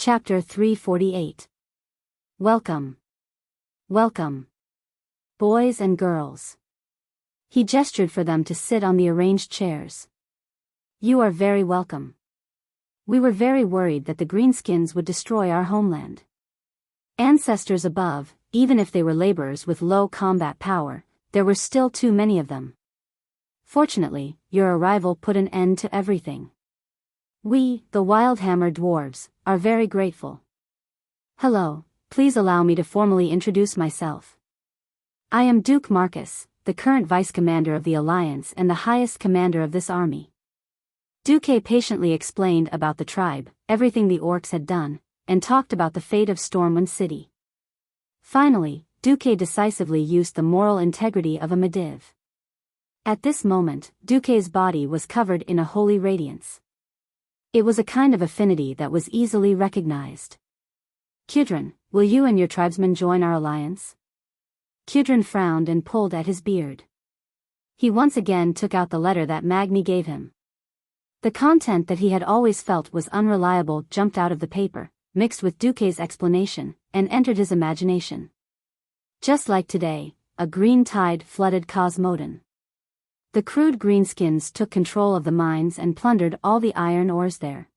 Chapter 348. Welcome. Welcome. Boys and girls. He gestured for them to sit on the arranged chairs. You are very welcome. We were very worried that the greenskins would destroy our homeland. Ancestors above, even if they were laborers with low combat power, there were still too many of them. Fortunately, your arrival put an end to everything. We, the Wildhammer dwarves, are very grateful. Hello, please allow me to formally introduce myself. I am Duke Marcus, the current vice commander of the Alliance and the highest commander of this army. Duque patiently explained about the tribe, everything the orcs had done, and talked about the fate of Stormwind City. Finally, Duque decisively used the moral integrity of a Mediv. At this moment, Duque's body was covered in a holy radiance. It was a kind of affinity that was easily recognized. Kudrin, will you and your tribesmen join our alliance? Kudrin frowned and pulled at his beard. He once again took out the letter that Magni gave him. The content that he had always felt was unreliable jumped out of the paper, mixed with Duque's explanation, and entered his imagination. Just like today, a green tide flooded Cosmodon. The crude greenskins took control of the mines and plundered all the iron ores there.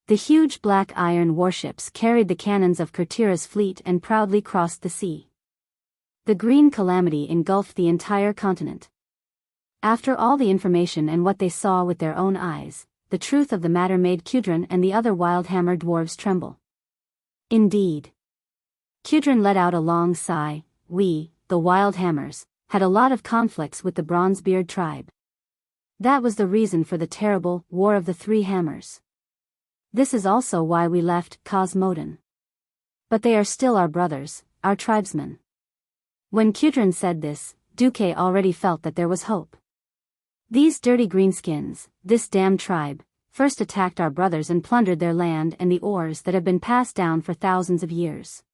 The huge black iron warships carried the cannons of Kurtira's fleet and proudly crossed the sea. The green calamity engulfed the entire continent. After all the information and what they saw with their own eyes, the truth of the matter made Kudrin and the other Wildhammer dwarves tremble. Indeed. Kudrin let out a long sigh. We, the Wildhammers, had a lot of conflicts with the Bronzebeard tribe. That was the reason for the terrible War of the Three Hammers. This is also why we left Cosmodon. But they are still our brothers, our tribesmen. When Kudrin said this, Duque already felt that there was hope. These dirty greenskins, this damned tribe, first attacked our brothers and plundered their land and the ores that have been passed down for thousands of years.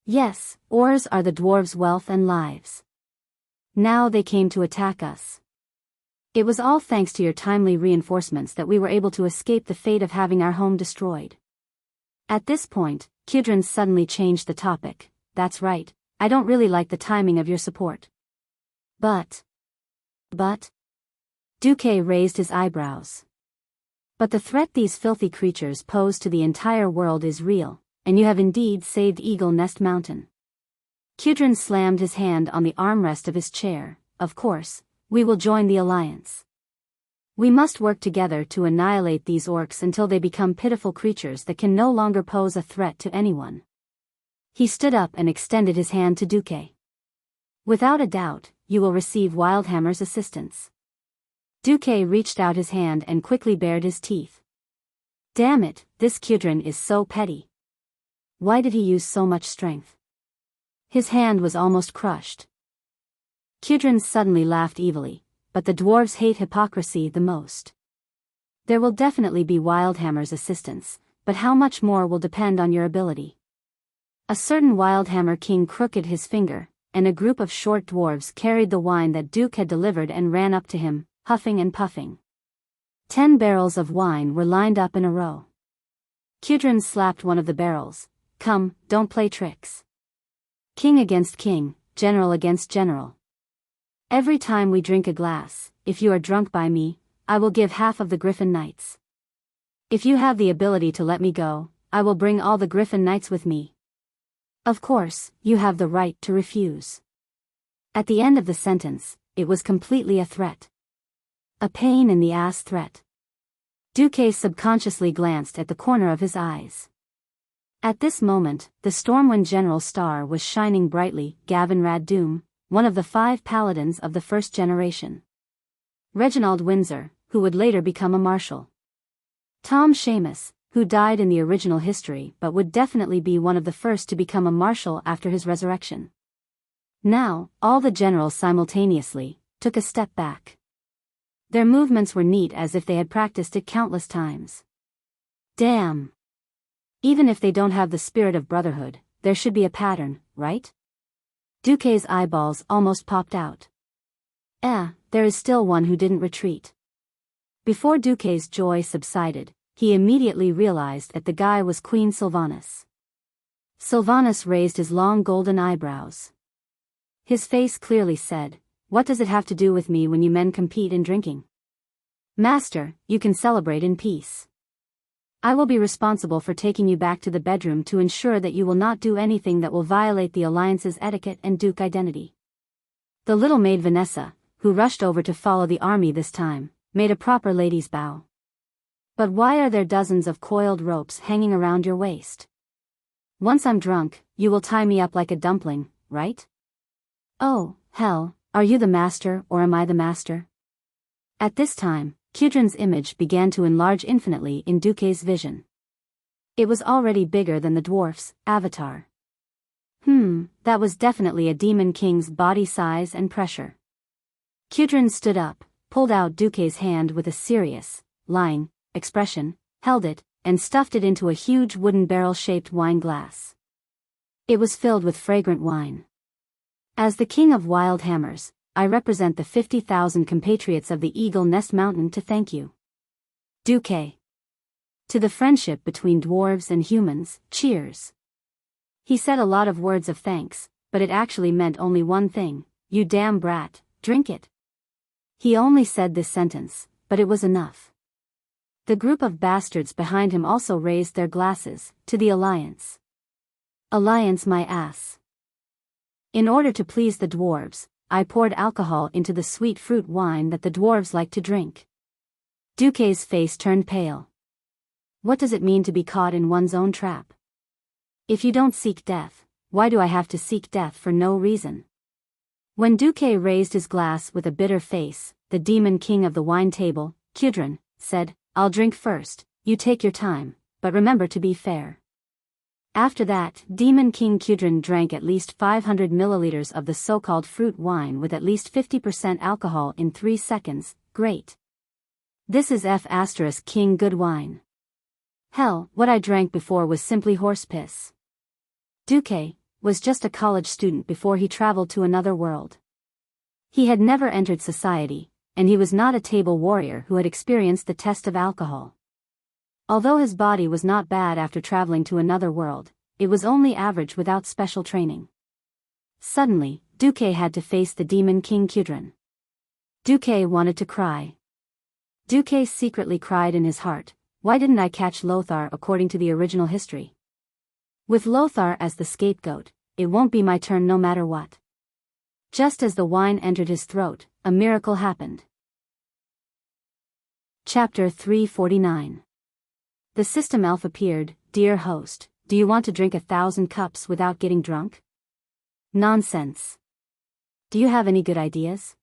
Yes, ores are the dwarves' wealth and lives. Now they came to attack us. It was all thanks to your timely reinforcements that we were able to escape the fate of having our home destroyed. At this point, Kudrin suddenly changed the topic. That's right, I don't really like the timing of your support. But. Duque raised his eyebrows. But the threat these filthy creatures pose to the entire world is real, and you have indeed saved Eagle Nest Mountain. Kudrin slammed his hand on the armrest of his chair. Of course, we will join the alliance. We must work together to annihilate these orcs until they become pitiful creatures that can no longer pose a threat to anyone. He stood up and extended his hand to Duque. Without a doubt, you will receive Wildhammer's assistance. Duque reached out his hand and quickly bared his teeth. Damn it, this Kudrin is so petty. Why did he use so much strength? His hand was almost crushed. Kudrin suddenly laughed evilly, but the dwarves hate hypocrisy the most. There will definitely be Wildhammer's assistance, but how much more will depend on your ability. A certain Wildhammer king crooked his finger, and a group of short dwarves carried the wine that Duke had delivered and ran up to him, huffing and puffing. 10 barrels of wine were lined up in a row. Kudrin slapped one of the barrels. Come, don't play tricks. King against king, general against general. Every time we drink a glass, if you are drunk by me, I will give half of the Griffin Knights. If you have the ability to let me go, I will bring all the Griffin Knights with me. Of course, you have the right to refuse. At the end of the sentence, it was completely a threat. A pain in the ass threat. Duque subconsciously glanced at the corner of his eyes. At this moment, the Stormwind General star was shining brightly. Gavin Raddoom, one of the 5 paladins of the first generation. Reginald Windsor, who would later become a marshal. Tom Seamus, who died in the original history but would definitely be one of the first to become a marshal after his resurrection. Now, all the generals simultaneously took a step back. Their movements were neat as if they had practiced it countless times. Damn! Even if they don't have the spirit of brotherhood, there should be a pattern, right? Duque's eyeballs almost popped out. There is still one who didn't retreat. Before Duque's joy subsided, he immediately realized that the guy was Queen Sylvanas. Sylvanas raised his long golden eyebrows. His face clearly said, "What does it have to do with me when you men compete in drinking? Master, you can celebrate in peace. I will be responsible for taking you back to the bedroom to ensure that you will not do anything that will violate the alliance's etiquette and Duke identity." The little maid Vanessa, who rushed over to follow the army this time, made a proper lady's bow. "But why are there dozens of coiled ropes hanging around your waist? Once I'm drunk, you will tie me up like a dumpling, right? Oh, hell, are you the master or am I the master?" At this time, Kudrin's image began to enlarge infinitely in Duque's vision. It was already bigger than the dwarf's avatar. That was definitely a demon king's body size and pressure. Kudrin stood up, pulled out Duque's hand with a serious, lying expression, held it, and stuffed it into a huge wooden barrel-shaped wine glass. It was filled with fragrant wine. "As the king of wild hammers, I represent the 50,000 compatriots of the Eagle Nest Mountain to thank you. Duque. To the friendship between dwarves and humans, cheers." He said a lot of words of thanks, but it actually meant only one thing: "You damn brat, drink it." He only said this sentence, but it was enough. The group of bastards behind him also raised their glasses, to the Alliance. Alliance my ass. In order to please the dwarves, I poured alcohol into the sweet fruit wine that the dwarves like to drink. Duque's face turned pale. What does it mean to be caught in one's own trap? If you don't seek death, why do I have to seek death for no reason? When Duque raised his glass with a bitter face, the demon king of the wine table, Kudrin, said, "I'll drink first, you take your time, but remember to be fair." After that, Demon King Kudrin drank at least 500 milliliters of the so-called fruit wine with at least 50% alcohol in 3 seconds. Great. This is King good wine. Hell, what I drank before was simply horse piss. Duque was just a college student before he traveled to another world. He had never entered society, and he was not a table warrior who had experienced the test of alcohol. Although his body was not bad after traveling to another world, it was only average without special training. Suddenly, Duque had to face the demon king Kudrin. Duque wanted to cry. Duque secretly cried in his heart, "Why didn't I catch Lothar according to the original history? With Lothar as the scapegoat, it won't be my turn no matter what." Just as the wine entered his throat, a miracle happened. Chapter 349. The system elf appeared. "Dear host, do you want to drink 1,000 cups without getting drunk?" Nonsense. Do you have any good ideas?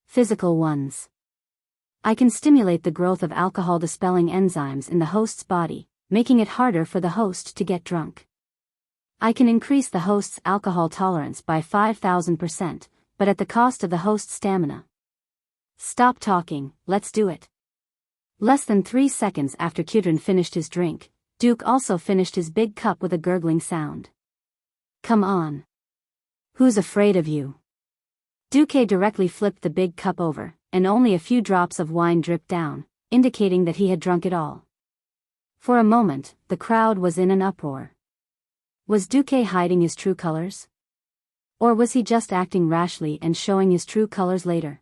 Physical ones. I can stimulate the growth of alcohol-dispelling enzymes in the host's body, making it harder for the host to get drunk. I can increase the host's alcohol tolerance by 5,000%, but at the cost of the host's stamina. Stop talking, let's do it. Less than 3 seconds after Kudrin finished his drink, Duke also finished his big cup with a gurgling sound. "Come on. Who's afraid of you?" Duque directly flipped the big cup over, and only a few drops of wine dripped down, indicating that he had drunk it all. For a moment, the crowd was in an uproar. Was Duque hiding his true colors? Or was he just acting rashly and showing his true colors later?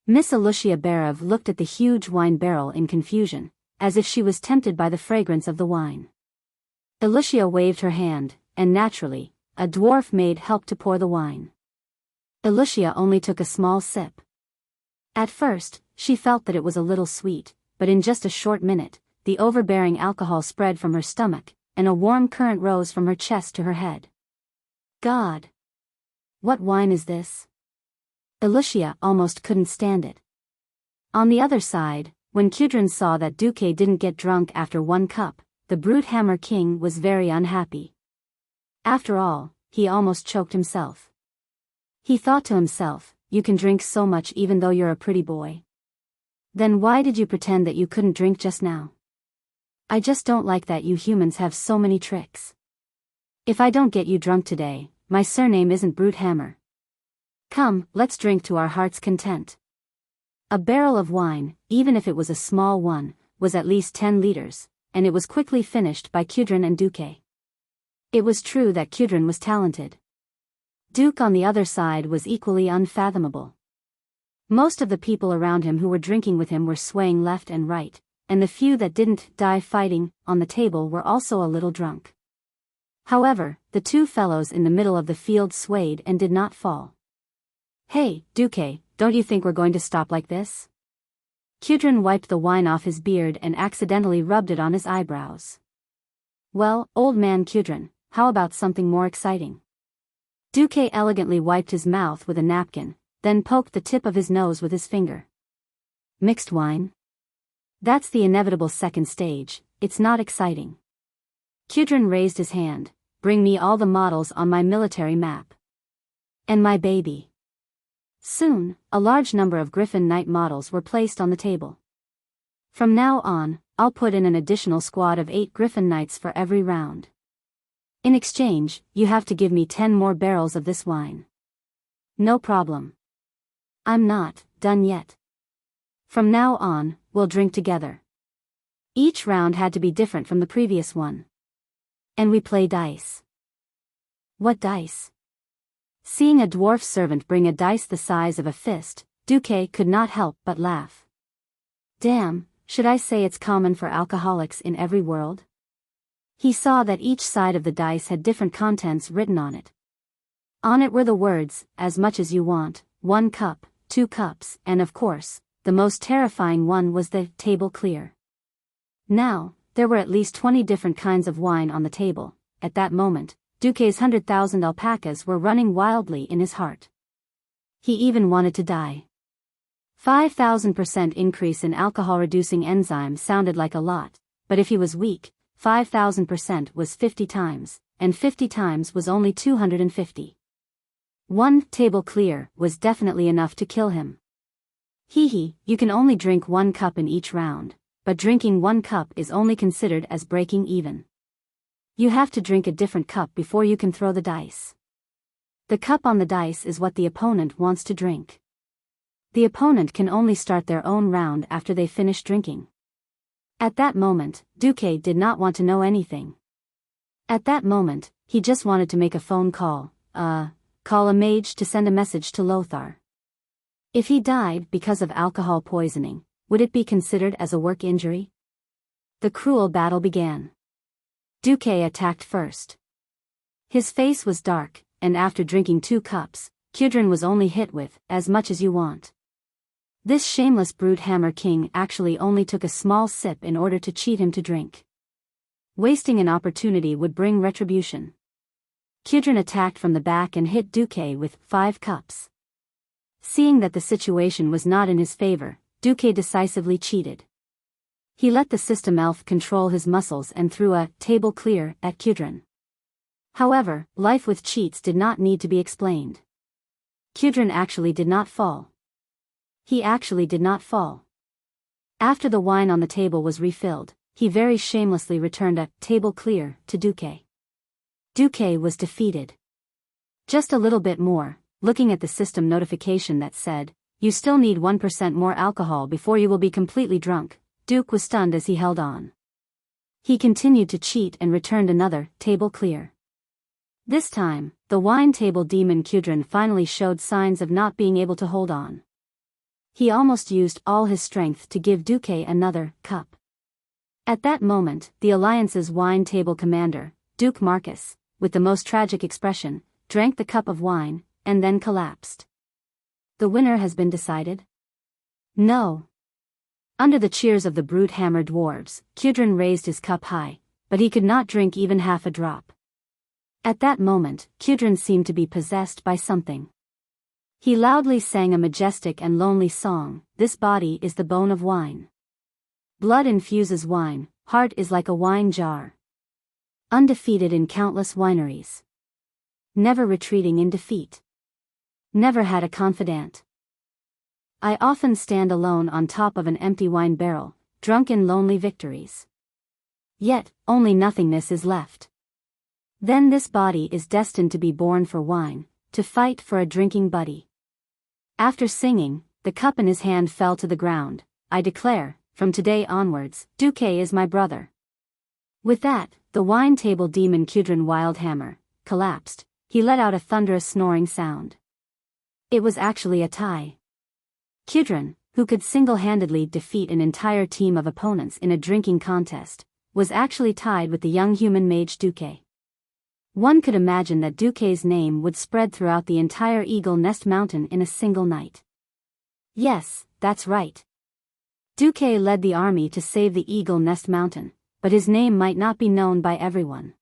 Miss Alucia Barev looked at the huge wine barrel in confusion, as if she was tempted by the fragrance of the wine. Alucia waved her hand, and naturally, a dwarf maid helped to pour the wine. Alucia only took a small sip. At first, she felt that it was a little sweet, but in just a short minute, the overbearing alcohol spread from her stomach, and a warm current rose from her chest to her head. God! What wine is this? Alucia almost couldn't stand it. On the other side, when Kudrin saw that Duque didn't get drunk after 1 cup, the brute hammer king was very unhappy. After all, he almost choked himself. He thought to himself, "You can drink so much even though you're a pretty boy. Then why did you pretend that you couldn't drink just now? I just don't like that you humans have so many tricks. If I don't get you drunk today, my surname isn't Brute Hammer. Come, let's drink to our heart's content." A barrel of wine, even if it was a small one, was at least 10 liters, and it was quickly finished by Kudrin and Duque. It was true that Kudrin was talented. Duke on the other side was equally unfathomable. Most of the people around him who were drinking with him were swaying left and right, and the few that didn't die fighting on the table were also a little drunk. However, the two fellows in the middle of the field swayed and did not fall. "Hey, Duque, don't you think we're going to stop like this?" Kudrin wiped the wine off his beard and accidentally rubbed it on his eyebrows. "Well, old man Kudrin, how about something more exciting?" Duque elegantly wiped his mouth with a napkin, then poked the tip of his nose with his finger. "Mixed wine? That's the inevitable second stage, it's not exciting." Kudrin raised his hand. "Bring me all the models on my military map. And my baby." Soon, a large number of Griffin Knight models were placed on the table. "From now on, I'll put in an additional squad of 8 Griffin Knights for every round. In exchange, you have to give me 10 more barrels of this wine." "No problem. I'm not done yet. From now on, we'll drink together." Each round had to be different from the previous one. "And we play dice." "What dice?" Seeing a dwarf servant bring a dice the size of a fist, Duque could not help but laugh. "Damn, should I say it's common for alcoholics in every world?" He saw that each side of the dice had different contents written on it. On it were the words, "as much as you want," 1 cup, 2 cups, and of course, the most terrifying one was the table clear. Now, there were at least 20 different kinds of wine on the table. At that moment, Duque's 100,000 alpacas were running wildly in his heart. He even wanted to die. 5,000% increase in alcohol-reducing enzyme sounded like a lot, but if he was weak, 5,000% was 50 times, and 50 times was only 250. 1 table clear was definitely enough to kill him. Hee, you can only drink 1 cup in each round, but drinking 1 cup is only considered as breaking even. You have to drink a different cup before you can throw the dice. The cup on the dice is what the opponent wants to drink. The opponent can only start their own round after they finish drinking. At that moment, Duque did not want to know anything. At that moment, he just wanted to make a phone call, call a mage to send a message to Lothar. If he died because of alcohol poisoning, would it be considered as a work injury? The cruel battle began. Duque attacked first. His face was dark, and after drinking 2 cups, Kudrin was only hit with, "as much as you want." This shameless brute Hammer King actually only took a small sip in order to cheat him to drink. Wasting an opportunity would bring retribution. Kudrin attacked from the back and hit Duque with 5 cups. Seeing that the situation was not in his favor, Duque decisively cheated. He let the system elf control his muscles and threw a table clear at Kudrin. However, life with cheats did not need to be explained. Kudrin actually did not fall. He actually did not fall. After the wine on the table was refilled, he very shamelessly returned a table clear to Duque. Duque was defeated. Just a little bit more, looking at the system notification that said, "You still need 1% more alcohol before you will be completely drunk," Duke was stunned as he held on. He continued to cheat and returned another table clear. This time, the wine table demon Kudrin finally showed signs of not being able to hold on. He almost used all his strength to give Duque another cup. At that moment, the Alliance's wine table commander, Duke Marcus, with the most tragic expression, drank the cup of wine, and then collapsed. The winner has been decided? No. Under the cheers of the brute hammer dwarves, Kudrin raised his cup high, but he could not drink even half a drop. At that moment, Kudrin seemed to be possessed by something. He loudly sang a majestic and lonely song, "This body is the bone of wine. Blood infuses wine, heart is like a wine jar. Undefeated in countless wineries. Never retreating in defeat. Never had a confidant. I often stand alone on top of an empty wine barrel, drunk in lonely victories. Yet, only nothingness is left. Then this body is destined to be born for wine, to fight for a drinking buddy." After singing, the cup in his hand fell to the ground. "I declare, from today onwards, Duque is my brother. With that, the wine table demon Kudrin Wildhammer collapsed. He let out a thunderous snoring sound. It was actually a tie. Kudrin, who could single-handedly defeat an entire team of opponents in a drinking contest, was actually tied with the young human mage Duque. One could imagine that Duque's name would spread throughout the entire Eagle Nest Mountain in a single night. Yes, that's right. Duque led the army to save the Eagle Nest Mountain, but his name might not be known by everyone.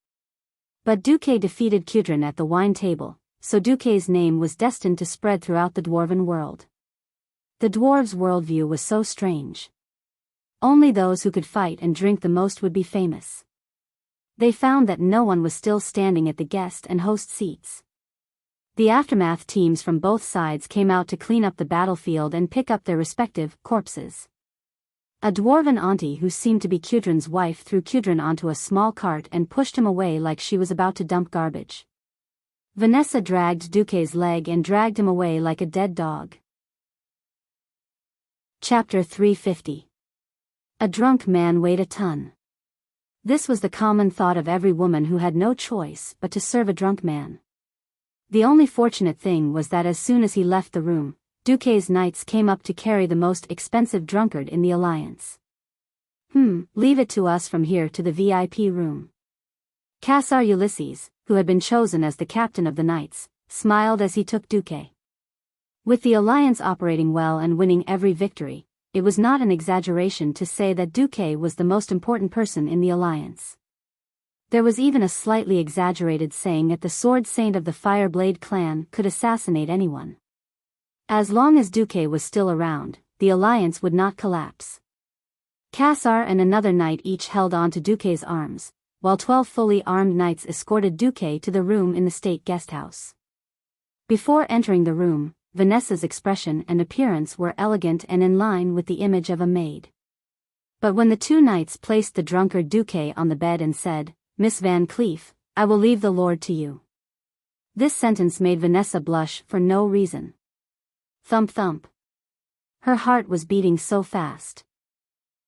But Duque defeated Kudrin at the wine table, so Duque's name was destined to spread throughout the dwarven world. The dwarves' worldview was so strange. Only those who could fight and drink the most would be famous. They found that no one was still standing at the guest and host seats. The aftermath teams from both sides came out to clean up the battlefield and pick up their respective corpses. A dwarven auntie who seemed to be Kudrin's wife threw Kudrin onto a small cart and pushed him away like she was about to dump garbage. Vanessa dragged Duque's leg and dragged him away like a dead dog. Chapter 350. A drunk man weighed a ton. This was the common thought of every woman who had no choice but to serve a drunk man. The only fortunate thing was that as soon as he left the room, Duque's knights came up to carry the most expensive drunkard in the alliance. Leave it to us from here to the VIP room. Cassar Ulysses, who had been chosen as the captain of the knights, smiled as he took Duque. With the alliance operating well and winning every victory, it was not an exaggeration to say that Duque was the most important person in the alliance. There was even a slightly exaggerated saying that the Sword Saint of the Fireblade clan could assassinate anyone. As long as Duque was still around, the alliance would not collapse. Cassar and another knight each held on to Duque's arms, while 12 fully armed knights escorted Duque to the room in the state guesthouse. Before entering the room, Vanessa's expression and appearance were elegant and in line with the image of a maid. But when the two knights placed the drunkard Duque on the bed and said, "Miss Van Cleef, I will leave the Lord to you." This sentence made Vanessa blush for no reason. Thump thump. Her heart was beating so fast.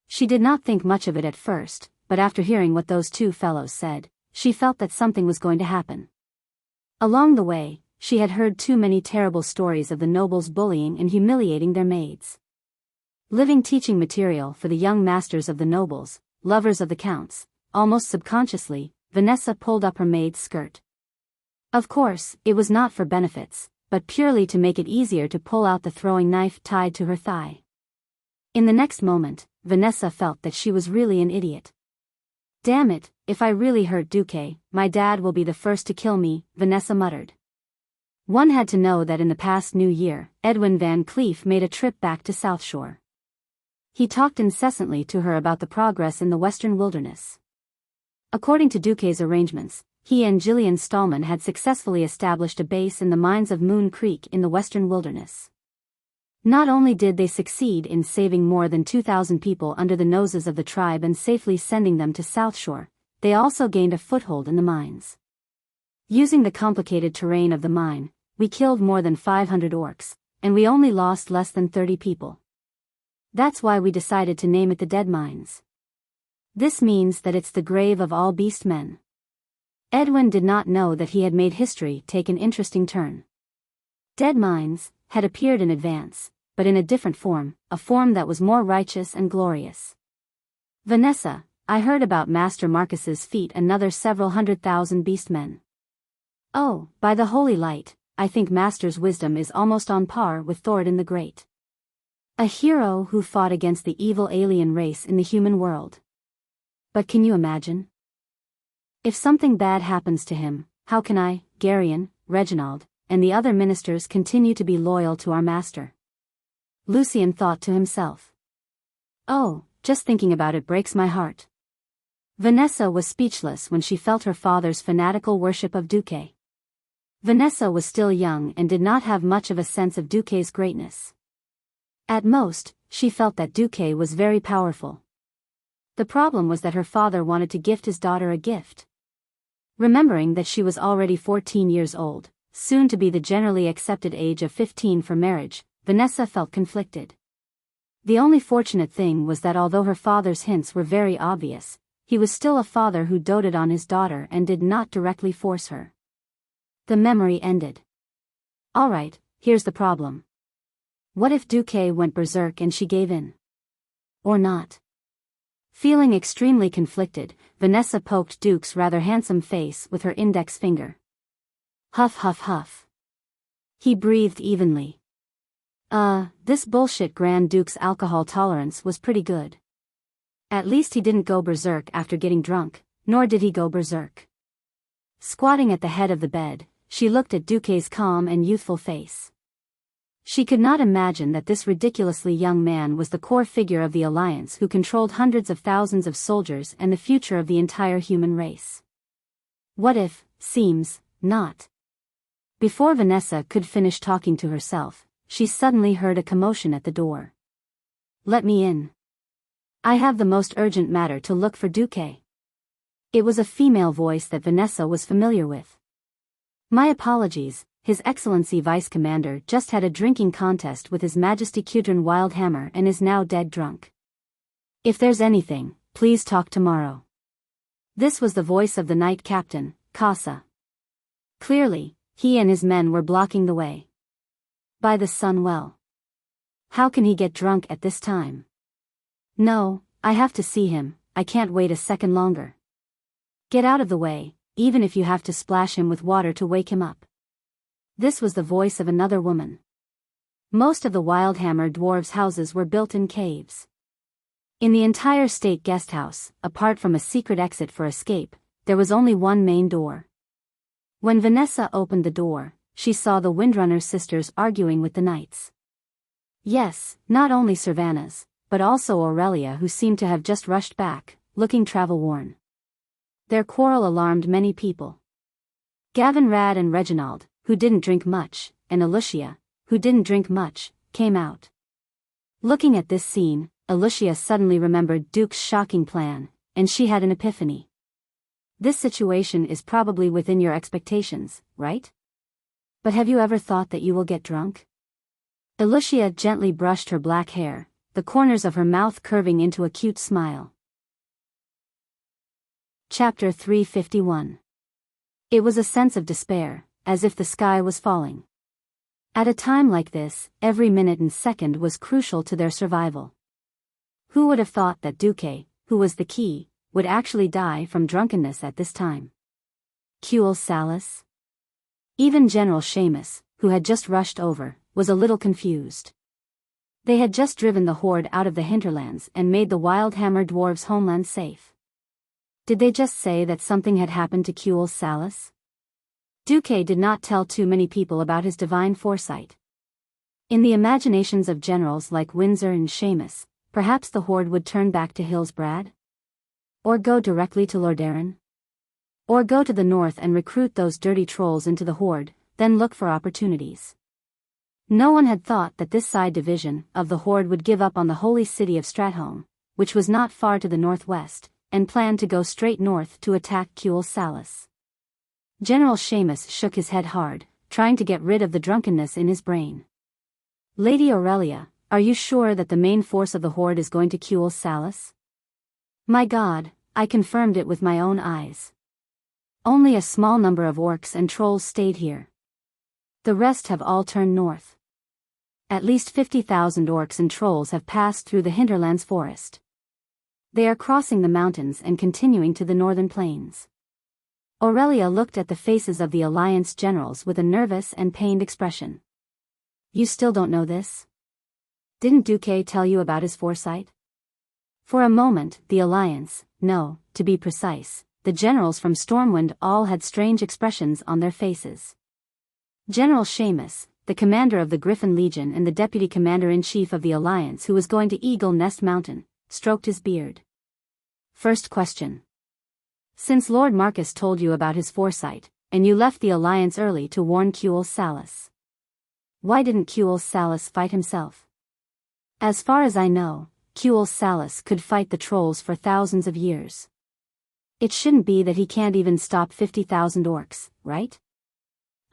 She did not think much of it at first, but after hearing what those two fellows said, she felt that something was going to happen. Along the way, she had heard too many terrible stories of the nobles bullying and humiliating their maids. Living teaching material for the young masters of the nobles, lovers of the counts, almost subconsciously, Vanessa pulled up her maid's skirt. Of course, it was not for benefits, but purely to make it easier to pull out the throwing knife tied to her thigh. In the next moment, Vanessa felt that she was really an idiot. "Damn it, if I really hurt Duque, my dad will be the first to kill me," Vanessa muttered. One had to know that in the past New Year, Edwin Van Cleef made a trip back to South Shore. He talked incessantly to her about the progress in the Western Wilderness. According to Duque's arrangements, he and Gillian Stallman had successfully established a base in the mines of Moon Creek in the Western Wilderness. Not only did they succeed in saving more than 2,000 people under the noses of the tribe and safely sending them to South Shore, they also gained a foothold in the mines. Using the complicated terrain of the mine, we killed more than 500 orcs, and we only lost less than 30 people. That's why we decided to name it the Dead Mines. This means that it's the grave of all beast men. Edwin did not know that he had made history take an interesting turn. Dead Mines had appeared in advance, but in a different form, a form that was more righteous and glorious. "Vanessa, I heard about Master Marcus's feat, another several 100,000 beastmen. Oh, by the holy light, I think Master's wisdom is almost on par with Thoradin the Great. A hero who fought against the evil alien race in the human world. But can you imagine? If something bad happens to him, how can I, Garion, Reginald, and the other ministers continue to be loyal to our master?" Lucien thought to himself. "Oh, just thinking about it breaks my heart." Vanessa was speechless when she felt her father's fanatical worship of Duque. Vanessa was still young and did not have much of a sense of Duque's greatness. At most, she felt that Duque was very powerful. The problem was that her father wanted to gift his daughter a gift. Remembering that she was already 14 years old, soon to be the generally accepted age of 15 for marriage, Vanessa felt conflicted. The only fortunate thing was that although her father's hints were very obvious, he was still a father who doted on his daughter and did not directly force her. The memory ended. Alright, here's the problem. What if Duque went berserk and she gave in? Or not? Feeling extremely conflicted, Vanessa poked Duke's rather handsome face with her index finger. Huff huff huff. He breathed evenly. This bullshit Grand Duke's alcohol tolerance was pretty good. At least he didn't go berserk after getting drunk, nor did he go berserk. Squatting at the head of the bed, she looked at Duque's calm and youthful face. She could not imagine that this ridiculously young man was the core figure of the Alliance who controlled hundreds of thousands of soldiers and the future of the entire human race. What if, seems, not? Before Vanessa could finish talking to herself, she suddenly heard a commotion at the door. Let me in. I have the most urgent matter to look for Duque. It was a female voice that Vanessa was familiar with. My apologies, His Excellency Vice Commander just had a drinking contest with His Majesty Qutran Wildhammer and is now dead drunk. If there's anything, please talk tomorrow. This was the voice of the Knight Captain, Casa. Clearly, he and his men were blocking the way. By the sun well. How can he get drunk at this time? No, I have to see him, I can't wait a second longer. Get out of the way, even if you have to splash him with water to wake him up. This was the voice of another woman. Most of the Wildhammer dwarves' houses were built in caves. In the entire state guesthouse, apart from a secret exit for escape, there was only one main door. When Vanessa opened the door, she saw the Windrunner sisters arguing with the knights. Yes, not only Servanas, but also Aurelia, who seemed to have just rushed back, looking travel-worn. Their quarrel alarmed many people. Gavin Rad and Reginald, who didn't drink much, and Alicia, who didn't drink much, came out. Looking at this scene, Alicia suddenly remembered Duke's shocking plan, and she had an epiphany. This situation is probably within your expectations, right? But have you ever thought that you will get drunk? Alicia gently brushed her black hair, the corners of her mouth curving into a cute smile. Chapter 351. It was a sense of despair, as if the sky was falling. At a time like this, every minute and second was crucial to their survival. Who would have thought that Duque, who was the key, would actually die from drunkenness at this time? Qul Salis? Even General Seamus, who had just rushed over, was a little confused. They had just driven the horde out of the hinterlands and made the Wildhammer dwarves' homeland safe. Did they just say that something had happened to Qul Salis? Duque did not tell too many people about his divine foresight. In the imaginations of generals like Windsor and Seamus, perhaps the horde would turn back to Hillsbrad? Or go directly to Lordaeron? Or go to the north and recruit those dirty trolls into the horde, then look for opportunities. No one had thought that this side division of the horde would give up on the holy city of Stratholme, which was not far to the northwest, and planned to go straight north to attack Qul Salis. General Seamus shook his head hard, trying to get rid of the drunkenness in his brain. Lady Aurelia, are you sure that the main force of the horde is going to Qul Salis? My God, I confirmed it with my own eyes. Only a small number of orcs and trolls stayed here. The rest have all turned north. At least 50,000 orcs and trolls have passed through the hinterlands forest. They are crossing the mountains and continuing to the northern plains. Aurelia looked at the faces of the Alliance generals with a nervous and pained expression. You still don't know this? Didn't Duque tell you about his foresight? For a moment, the Alliance, no, to be precise, the generals from Stormwind all had strange expressions on their faces. General Seamus, the commander of the Griffin Legion and the deputy commander-in-chief of the Alliance who was going to Eagle Nest Mountain, stroked his beard. First question. Since Lord Marcus told you about his foresight, and you left the Alliance early to warn Qul Salis, why didn't Qul Salis fight himself? As far as I know, Qul Salis could fight the trolls for thousands of years. It shouldn't be that he can't even stop 50,000 orcs, right?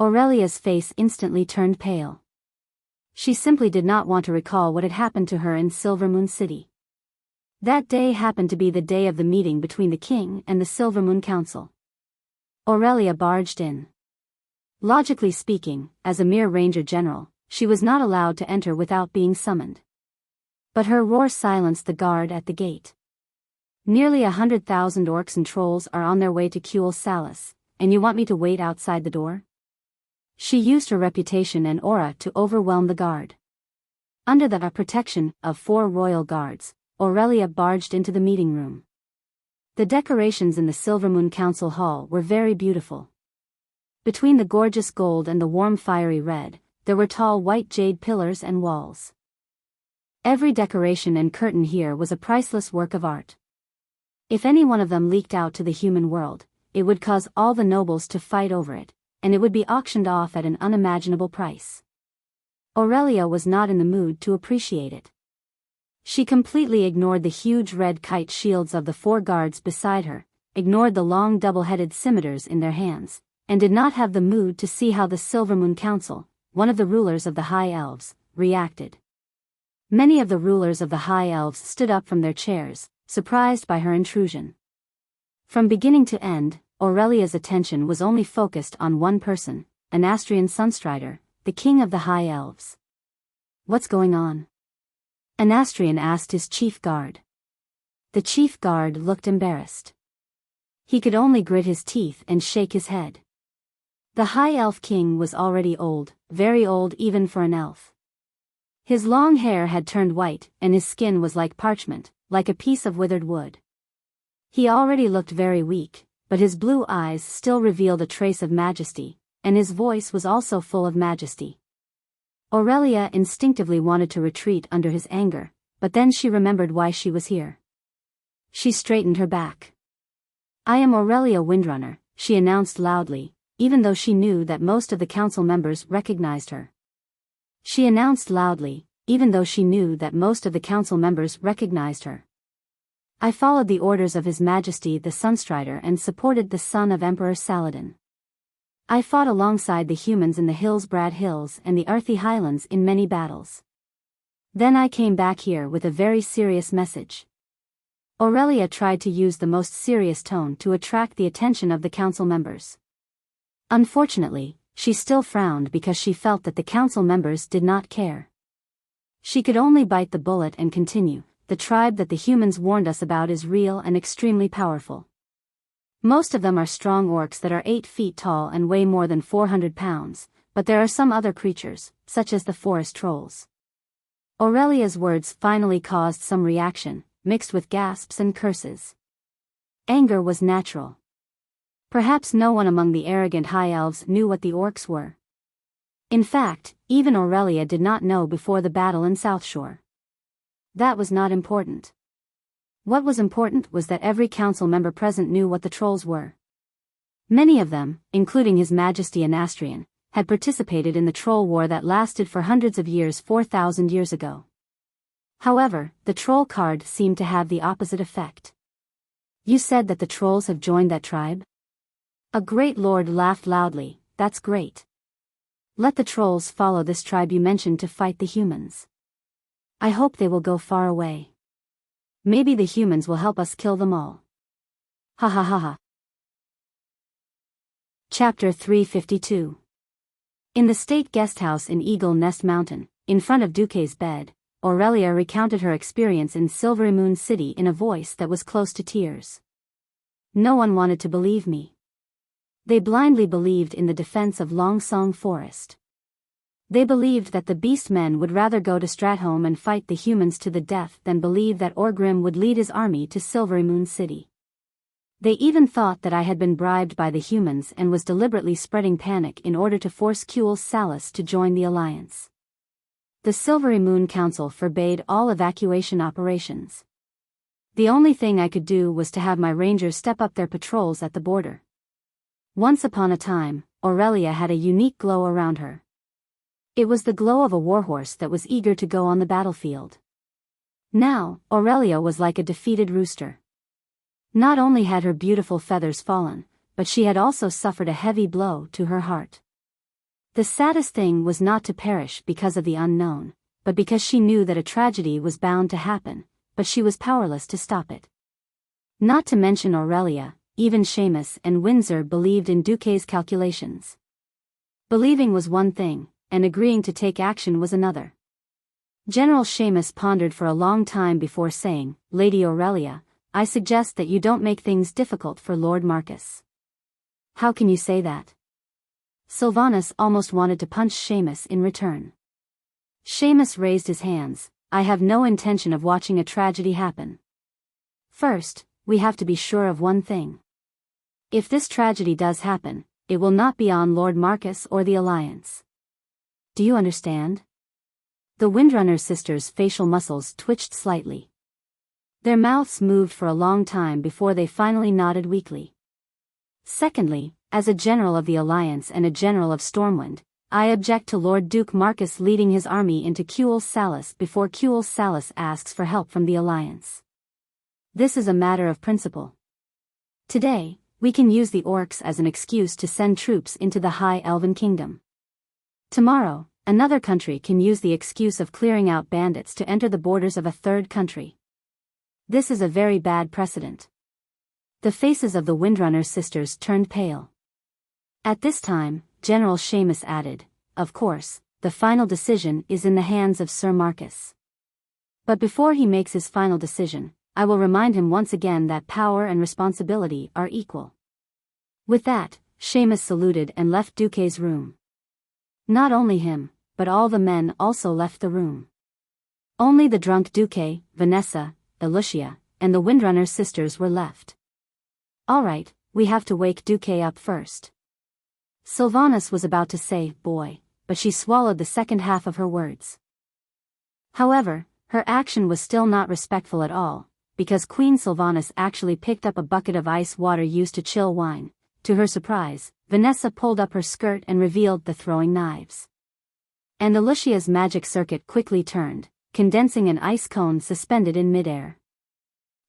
Aurelia's face instantly turned pale. She simply did not want to recall what had happened to her in Silver Moon City. That day happened to be the day of the meeting between the king and the Silver Moon Council. Aurelia barged in. Logically speaking, as a mere ranger general, she was not allowed to enter without being summoned. But her roar silenced the guard at the gate. Nearly 100,000 orcs and trolls are on their way to Kuel Salas, and you want me to wait outside the door? She used her reputation and aura to overwhelm the guard. Under the protection of 4 royal guards, Aurelia barged into the meeting room. The decorations in the Silver Moon Council Hall were very beautiful. Between the gorgeous gold and the warm fiery red, there were tall white jade pillars and walls. Every decoration and curtain here was a priceless work of art. If any one of them leaked out to the human world, it would cause all the nobles to fight over it, and it would be auctioned off at an unimaginable price. Aurelia was not in the mood to appreciate it. She completely ignored the huge red kite shields of the 4 guards beside her, ignored the long double-headed scimitars in their hands, and did not have the mood to see how the Silver Moon Council, one of the rulers of the High Elves, reacted. Many of the rulers of the High Elves stood up from their chairs, surprised by her intrusion. From beginning to end, Aurelia's attention was only focused on one person, an Astrian Sunstrider, the king of the High Elves. "What's going on?" An Astrian asked his chief guard. The chief guard looked embarrassed. He could only grit his teeth and shake his head. The High Elf King was already old, very old even for an elf. His long hair had turned white, and his skin was like parchment, like a piece of withered wood. He already looked very weak, but his blue eyes still revealed a trace of majesty, and his voice was also full of majesty. Aurelia instinctively wanted to retreat under his anger, but then she remembered why she was here. She straightened her back. "I am Aurelia Windrunner," she announced loudly, even though she knew that most of the council members recognized her. She announced loudly, even though she knew that most of the council members recognized her. "I followed the orders of His Majesty the Sunstrider and supported the son of Emperor Saladin. I fought alongside the humans in the Hillsbrad Hills and the Earthy Highlands in many battles. Then I came back here with a very serious message." Aurelia tried to use the most serious tone to attract the attention of the council members. Unfortunately, she still frowned because she felt that the council members did not care. She could only bite the bullet and continue. "The tribe that the humans warned us about is real and extremely powerful. Most of them are strong orcs that are 8 feet tall and weigh more than 400 pounds, but there are some other creatures, such as the forest trolls." Aurelia's words finally caused some reaction, mixed with gasps and curses. Anger was natural. Perhaps no one among the arrogant High Elves knew what the orcs were. In fact, even Aurelia did not know before the battle in Southshore. That was not important. What was important was that every council member present knew what the trolls were. Many of them, including His Majesty an Astrian, had participated in the troll war that lasted for hundreds of years 4,000 years ago. However, the troll card seemed to have the opposite effect. "You said that the trolls have joined that tribe?" A great lord laughed loudly. "That's great. Let the trolls follow this tribe you mentioned to fight the humans. I hope they will go far away. Maybe the humans will help us kill them all. Ha ha ha ha." Chapter 352. In the state guesthouse in Eagle Nest Mountain, in front of Duque's bed, Aurelia recounted her experience in Silvery Moon City in a voice that was close to tears. "No one wanted to believe me. They blindly believed in the defense of Longsong Forest. They believed that the beast men would rather go to Stratholme and fight the humans to the death than believe that Orgrim would lead his army to Silvery Moon City. They even thought that I had been bribed by the humans and was deliberately spreading panic in order to force Kuel Salas to join the alliance. The Silvery Moon Council forbade all evacuation operations. The only thing I could do was to have my rangers step up their patrols at the border. Once upon a time, Aurelia had a unique glow around her. It was the glow of a warhorse that was eager to go on the battlefield. Now, Aurelia was like a defeated rooster. Not only had her beautiful feathers fallen, but she had also suffered a heavy blow to her heart. The saddest thing was not to perish because of the unknown, but because she knew that a tragedy was bound to happen, but she was powerless to stop it. Not to mention Aurelia, even Seamus and Windsor believed in Duque's calculations. Believing was one thing, and agreeing to take action was another. General Seamus pondered for a long time before saying, "Lady Aurelia, I suggest that you don't make things difficult for Lord Marcus." "How can you say that?" Sylvanus almost wanted to punch Seamus in return. Seamus raised his hands. "I have no intention of watching a tragedy happen. First, we have to be sure of one thing. If this tragedy does happen, it will not be on Lord Marcus or the Alliance. Do you understand?" The Windrunner sisters' facial muscles twitched slightly. Their mouths moved for a long time before they finally nodded weakly. "Secondly, as a general of the Alliance and a general of Stormwind, I object to Lord Duke Marcus leading his army into Cuel Salis before Cuel Salis asks for help from the Alliance. This is a matter of principle. Today, we can use the orcs as an excuse to send troops into the High Elven Kingdom. Tomorrow, another country can use the excuse of clearing out bandits to enter the borders of a third country. This is a very bad precedent." The faces of the Windrunner sisters turned pale. At this time, General Seamus added, "Of course, the final decision is in the hands of Sir Marcus. But before he makes his final decision, I will remind him once again that power and responsibility are equal." With that, Seamus saluted and left Duque's room. Not only him, but all the men also left the room. Only the drunk Duque, Vanessa, Elucia, and the Windrunner sisters were left. "All right, we have to wake Duque up first." Sylvanus was about to say, "boy," but she swallowed the second half of her words. However, her action was still not respectful at all, because Queen Sylvanus actually picked up a bucket of ice water used to chill wine. To her surprise, Vanessa pulled up her skirt and revealed the throwing knives. And Elucia's magic circuit quickly turned, condensing an ice cone suspended in midair.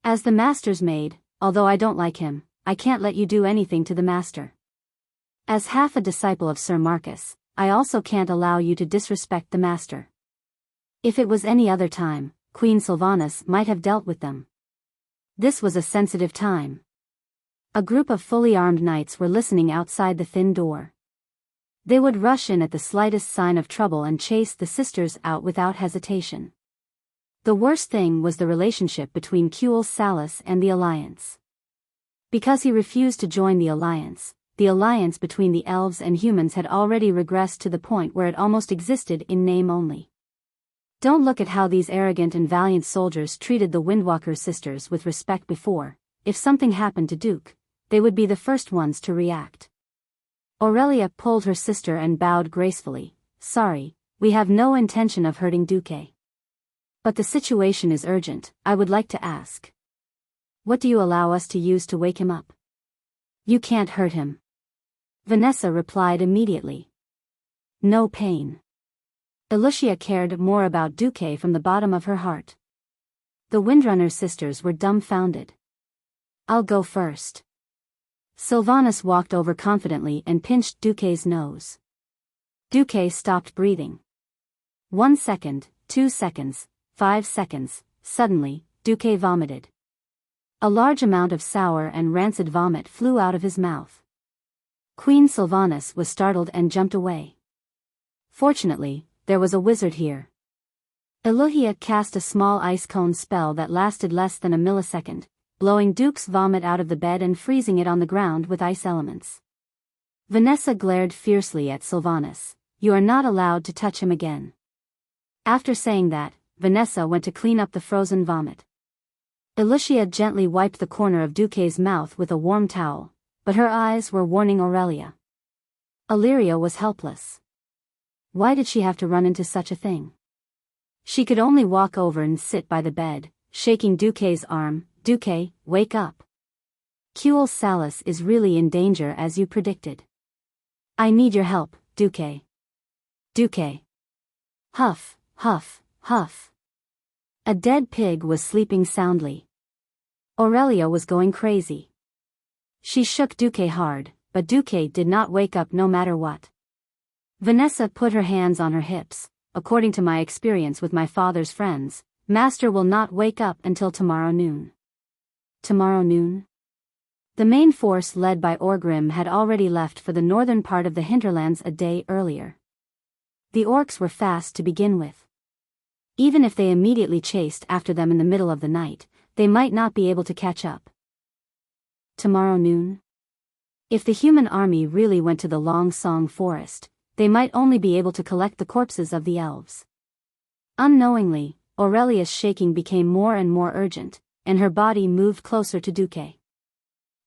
"As the master's maid, although I don't like him, I can't let you do anything to the master. As half a disciple of Sir Marcus, I also can't allow you to disrespect the master." If it was any other time, Queen Sylvanus might have dealt with them. This was a sensitive time. A group of fully armed knights were listening outside the thin door. They would rush in at the slightest sign of trouble and chase the sisters out without hesitation. The worst thing was the relationship between Cuel Salis and the Alliance. Because he refused to join the alliance between the elves and humans had already regressed to the point where it almost existed in name only. Don't look at how these arrogant and valiant soldiers treated the Windwalker sisters with respect before. If something happened to Duke, they would be the first ones to react. Aurelia pulled her sister and bowed gracefully. "Sorry, we have no intention of hurting Duque. But the situation is urgent. I would like to ask. What do you allow us to use to wake him up?" "You can't hurt him." Vanessa replied immediately. "No pain." Elucia cared more about Duque from the bottom of her heart. The Windrunner sisters were dumbfounded. "I'll go first." Sylvanus walked over confidently and pinched Duque's nose. Duque stopped breathing. 1 second, 2 seconds, 5 seconds, suddenly, Duque vomited. A large amount of sour and rancid vomit flew out of his mouth. Queen Sylvanus was startled and jumped away. Fortunately, there was a wizard here. Elucia cast a small ice cone spell that lasted less than a millisecond, blowing Duke's vomit out of the bed and freezing it on the ground with ice elements. Vanessa glared fiercely at Sylvanus. "You are not allowed to touch him again." After saying that, Vanessa went to clean up the frozen vomit. Elucia gently wiped the corner of Duque's mouth with a warm towel, but her eyes were warning Aurelia. Illyria was helpless. Why did she have to run into such a thing? She could only walk over and sit by the bed, shaking Duque's arm. "Duque, wake up. Cuel Salis is really in danger as you predicted. I need your help, Duque. Duque." Huff, huff, huff. A dead pig was sleeping soundly. Aurelia was going crazy. She shook Duque hard, but Duque did not wake up no matter what. Vanessa put her hands on her hips. According to my experience with my father's friends, Master will not wake up until tomorrow noon. Tomorrow noon? The main force led by Orgrim had already left for the northern part of the hinterlands a day earlier. The orcs were fast to begin with. Even if they immediately chased after them in the middle of the night, they might not be able to catch up. Tomorrow noon? If the human army really went to the Long Song forest, they might only be able to collect the corpses of the elves. Unknowingly, Aurelia's shaking became more and more urgent, and her body moved closer to Duque.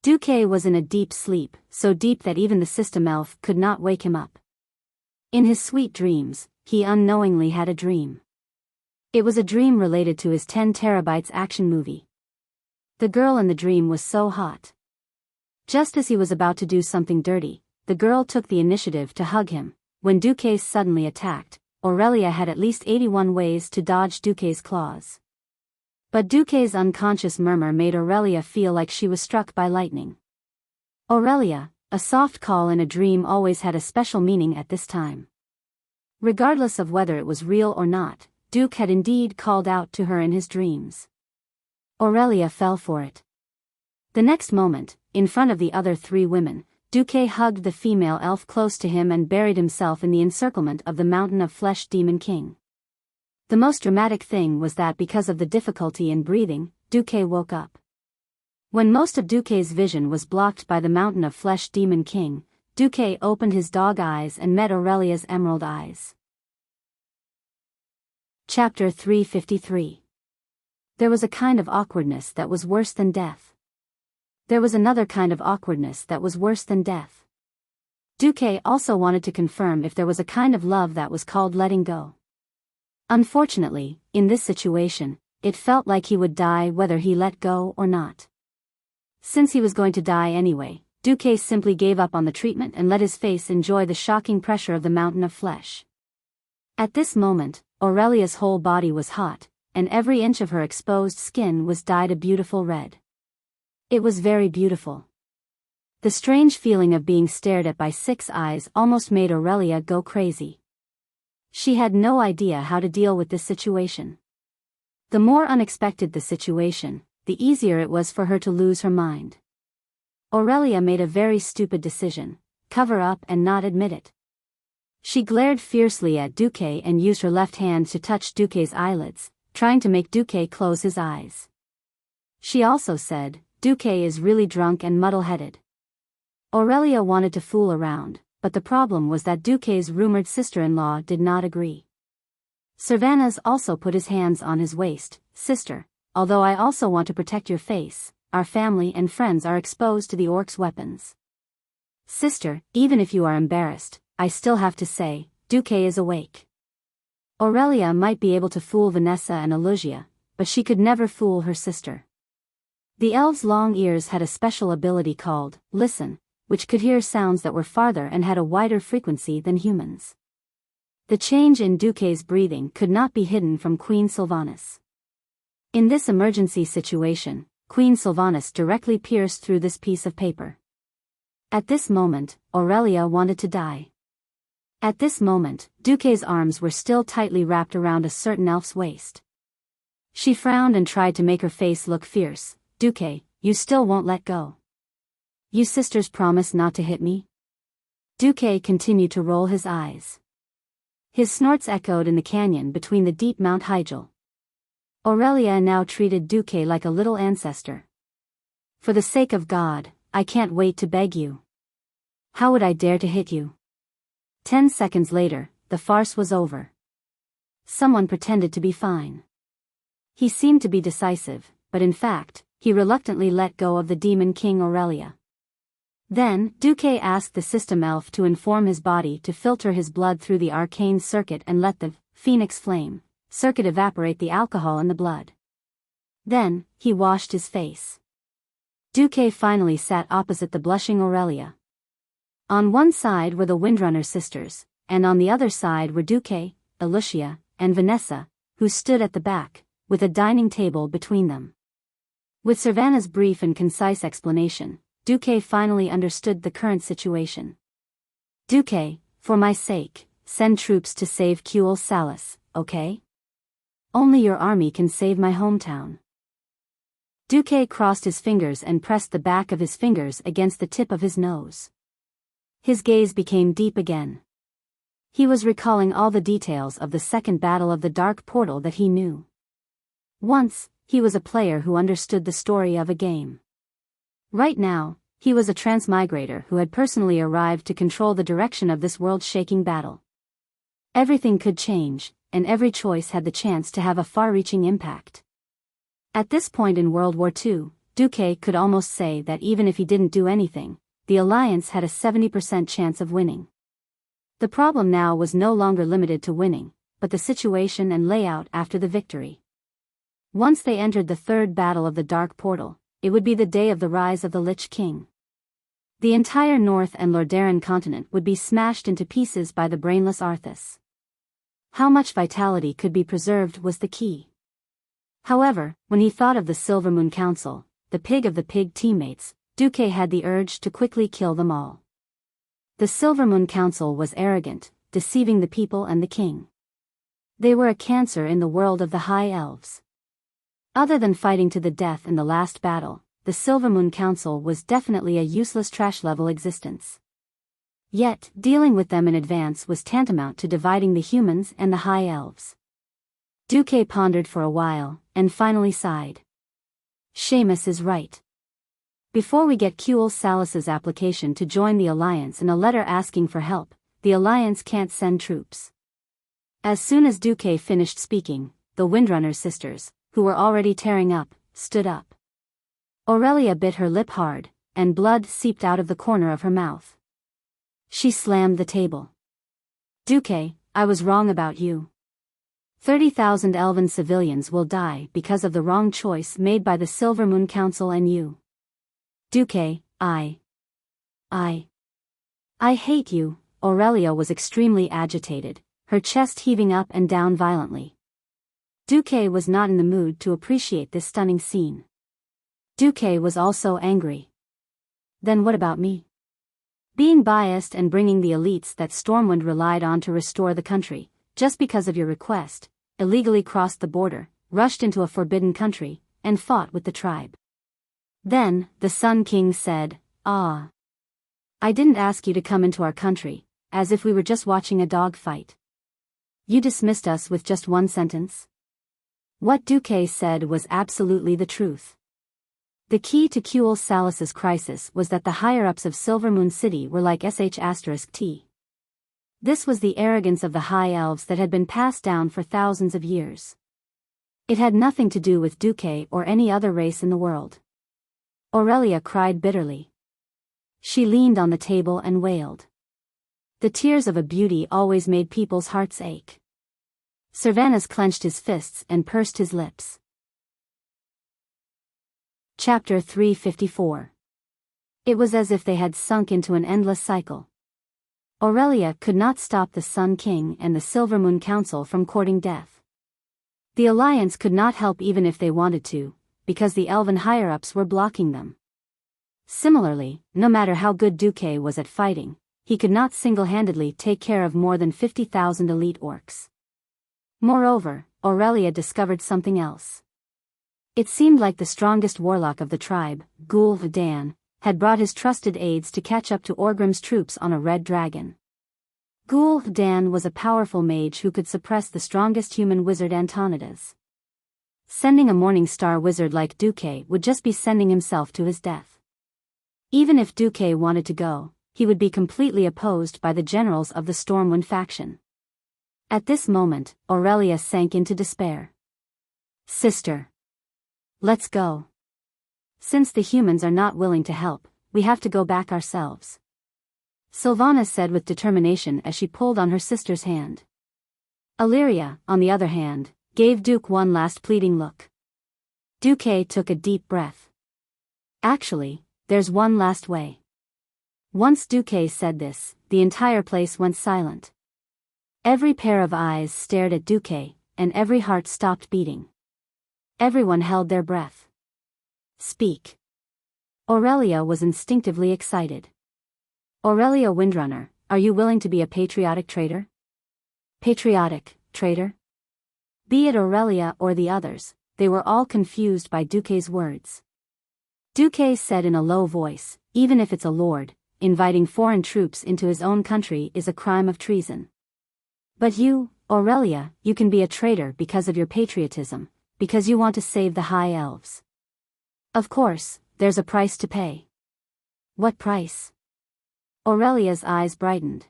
Duque was in a deep sleep, so deep that even the system elf could not wake him up. In his sweet dreams, he unknowingly had a dream. It was a dream related to his 10 terabytes action movie. The girl in the dream was so hot. Just as he was about to do something dirty, the girl took the initiative to hug him. When Duque suddenly attacked, Aurelia had at least 81 ways to dodge Duque's claws. But Duque's unconscious murmur made Aurelia feel like she was struck by lightning. Aurelia, a soft call in a dream, always had a special meaning at this time. Regardless of whether it was real or not, Duque had indeed called out to her in his dreams. Aurelia fell for it. The next moment, in front of the other 3 women, Duque hugged the female elf close to him and buried himself in the encirclement of the Mountain of Flesh Demon King. The most dramatic thing was that because of the difficulty in breathing, Duque woke up. When most of Duque's vision was blocked by the Mountain of Flesh Demon King, Duque opened his dog eyes and met Aurelia's emerald eyes. Chapter 353. There was a kind of awkwardness that was worse than death. There was another kind of awkwardness that was worse than death. Duque also wanted to confirm if there was a kind of love that was called letting go. Unfortunately, in this situation, it felt like he would die whether he let go or not. Since he was going to die anyway, Duque simply gave up on the treatment and let his face enjoy the shocking pressure of the mountain of flesh. At this moment, Aurelia's whole body was hot, and every inch of her exposed skin was dyed a beautiful red. It was very beautiful. The strange feeling of being stared at by 6 eyes almost made Aurelia go crazy. She had no idea how to deal with this situation. The more unexpected the situation, the easier it was for her to lose her mind. Aurelia made a very stupid decision: cover up and not admit it. She glared fiercely at Duque and used her left hand to touch Duque's eyelids, trying to make Duque close his eyes. She also said, "Duque is really drunk and muddle-headed." Aurelia wanted to fool around, but the problem was that Duque's rumored sister-in-law did not agree. Cervantes also put his hands on his waist. "Sister, although I also want to protect your face, our family and friends are exposed to the orcs' weapons. Sister, even if you are embarrassed, I still have to say, Duque is awake." Aurelia might be able to fool Vanessa and Alusia, but she could never fool her sister. The elves' long ears had a special ability called listen, which could hear sounds that were farther and had a wider frequency than humans. The change in Duque's breathing could not be hidden from Queen Sylvanas. In this emergency situation, Queen Sylvanas directly pierced through this piece of paper. At this moment, Aurelia wanted to die. At this moment, Duque's arms were still tightly wrapped around a certain elf's waist. She frowned and tried to make her face look fierce. "Duque, you still won't let go? You sisters promise not to hit me?" Duque continued to roll his eyes. His snorts echoed in the canyon between the deep Mount Hygel. Aurelia now treated Duque like a little ancestor. "For the sake of God, I can't wait to beg you. How would I dare to hit you?" 10 seconds later, the farce was over. Someone pretended to be fine. He seemed to be decisive, but in fact, he reluctantly let go of the Demon King Aurelia. Then, Duque asked the system elf to inform his body to filter his blood through the arcane circuit and let the phoenix flame circuit evaporate the alcohol in the blood. Then, he washed his face. Duque finally sat opposite the blushing Aurelia. On one side were the Windrunner sisters, and on the other side were Duque, Alusia, and Vanessa, who stood at the back, with a dining table between them. With Cervantes' brief and concise explanation, Duque finally understood the current situation. "Duque, for my sake, send troops to save Kuel Salis, okay? Only your army can save my hometown. Duque crossed his fingers and pressed the back of his fingers against the tip of his nose. His gaze became deep again. He was recalling all the details of the second battle of the Dark Portal that he knew. Once, he was a player who understood the story of a game. Right now, he was a transmigrator who had personally arrived to control the direction of this world-shaking battle. Everything could change, and every choice had the chance to have a far-reaching impact. At this point in World War II, Duque could almost say that even if he didn't do anything, the Alliance had a 70% chance of winning. The problem now was no longer limited to winning, but the situation and layout after the victory. Once they entered the third battle of the Dark Portal, it would be the day of the rise of the Lich King. The entire North and Lordaeron continent would be smashed into pieces by the brainless Arthas. How much vitality could be preserved was the key. However, when he thought of the Silvermoon Council, the pig of the pig teammates, Duque had the urge to quickly kill them all. The Silvermoon Council was arrogant, deceiving the people and the king. They were a cancer in the world of the High Elves. Other than fighting to the death in the last battle, the Silvermoon Council was definitely a useless trash-level existence. Yet, dealing with them in advance was tantamount to dividing the humans and the High Elves. Duque pondered for a while, and finally sighed. Seamus is right. Before we get Kuel Salis's application to join the Alliance and a letter asking for help, the Alliance can't send troops. As soon as Duque finished speaking, the Windrunner sisters, who were already tearing up, stood up. Aurelia bit her lip hard, and blood seeped out of the corner of her mouth. She slammed the table. Duque, I was wrong about you. 30,000 elven civilians will die because of the wrong choice made by the Silvermoon Council and you. Duque, I hate you. Aurelia was extremely agitated, her chest heaving up and down violently. Duque was not in the mood to appreciate this stunning scene. Duque was also angry. Then what about me? Being biased and bringing the elites that Stormwind relied on to restore the country, just because of your request, illegally crossed the border, rushed into a forbidden country, and fought with the tribe. Then, the Sun King said, I didn't ask you to come into our country, as if we were just watching a dog fight. You dismissed us with just one sentence? What Duque said was absolutely the truth. The key to Kuel Salis's crisis was that the higher-ups of Silvermoon City were like *T. This was the arrogance of the High Elves that had been passed down for thousands of years. It had nothing to do with Duque or any other race in the world. Aurelia cried bitterly. She leaned on the table and wailed. The tears of a beauty always made people's hearts ache. Servanas clenched his fists and pursed his lips. Chapter 354. It was as if they had sunk into an endless cycle. Aurelia could not stop the Sun King and the Silvermoon Council from courting death. The Alliance could not help even if they wanted to, because the elven higher-ups were blocking them. Similarly, no matter how good Duque was at fighting, he could not single-handedly take care of more than 50,000 elite orcs. Moreover, Aurelia discovered something else. It seemed like the strongest warlock of the tribe, Gul'dan, had brought his trusted aides to catch up to Orgrim's troops on a red dragon. Gul'dan was a powerful mage who could suppress the strongest human wizard Antonidas. Sending a Morning Star wizard like Duque would just be sending himself to his death. Even if Duque wanted to go, he would be completely opposed by the generals of the Stormwind faction. At this moment, Aurelia sank into despair. Sister. Let's go. Since the humans are not willing to help, we have to go back ourselves. Sylvana said with determination as she pulled on her sister's hand. Illyria, on the other hand, gave Duke one last pleading look. Duque took a deep breath. Actually, there's one last way. Once Duque said this, the entire place went silent. Every pair of eyes stared at Duque, and every heart stopped beating. Everyone held their breath. Speak. Aurelia was instinctively excited. Aurelia Windrunner, Are you willing to be a patriotic traitor? Patriotic traitor? Be it Aurelia or the others, they were all confused by Duque's words. Duque said in a low voice, even if it's a lord, inviting foreign troops into his own country is a crime of treason. But you, Aurelia, you can be a traitor because of your patriotism, because you want to save the High Elves. Of course, there's a price to pay. What price? Aurelia's eyes brightened.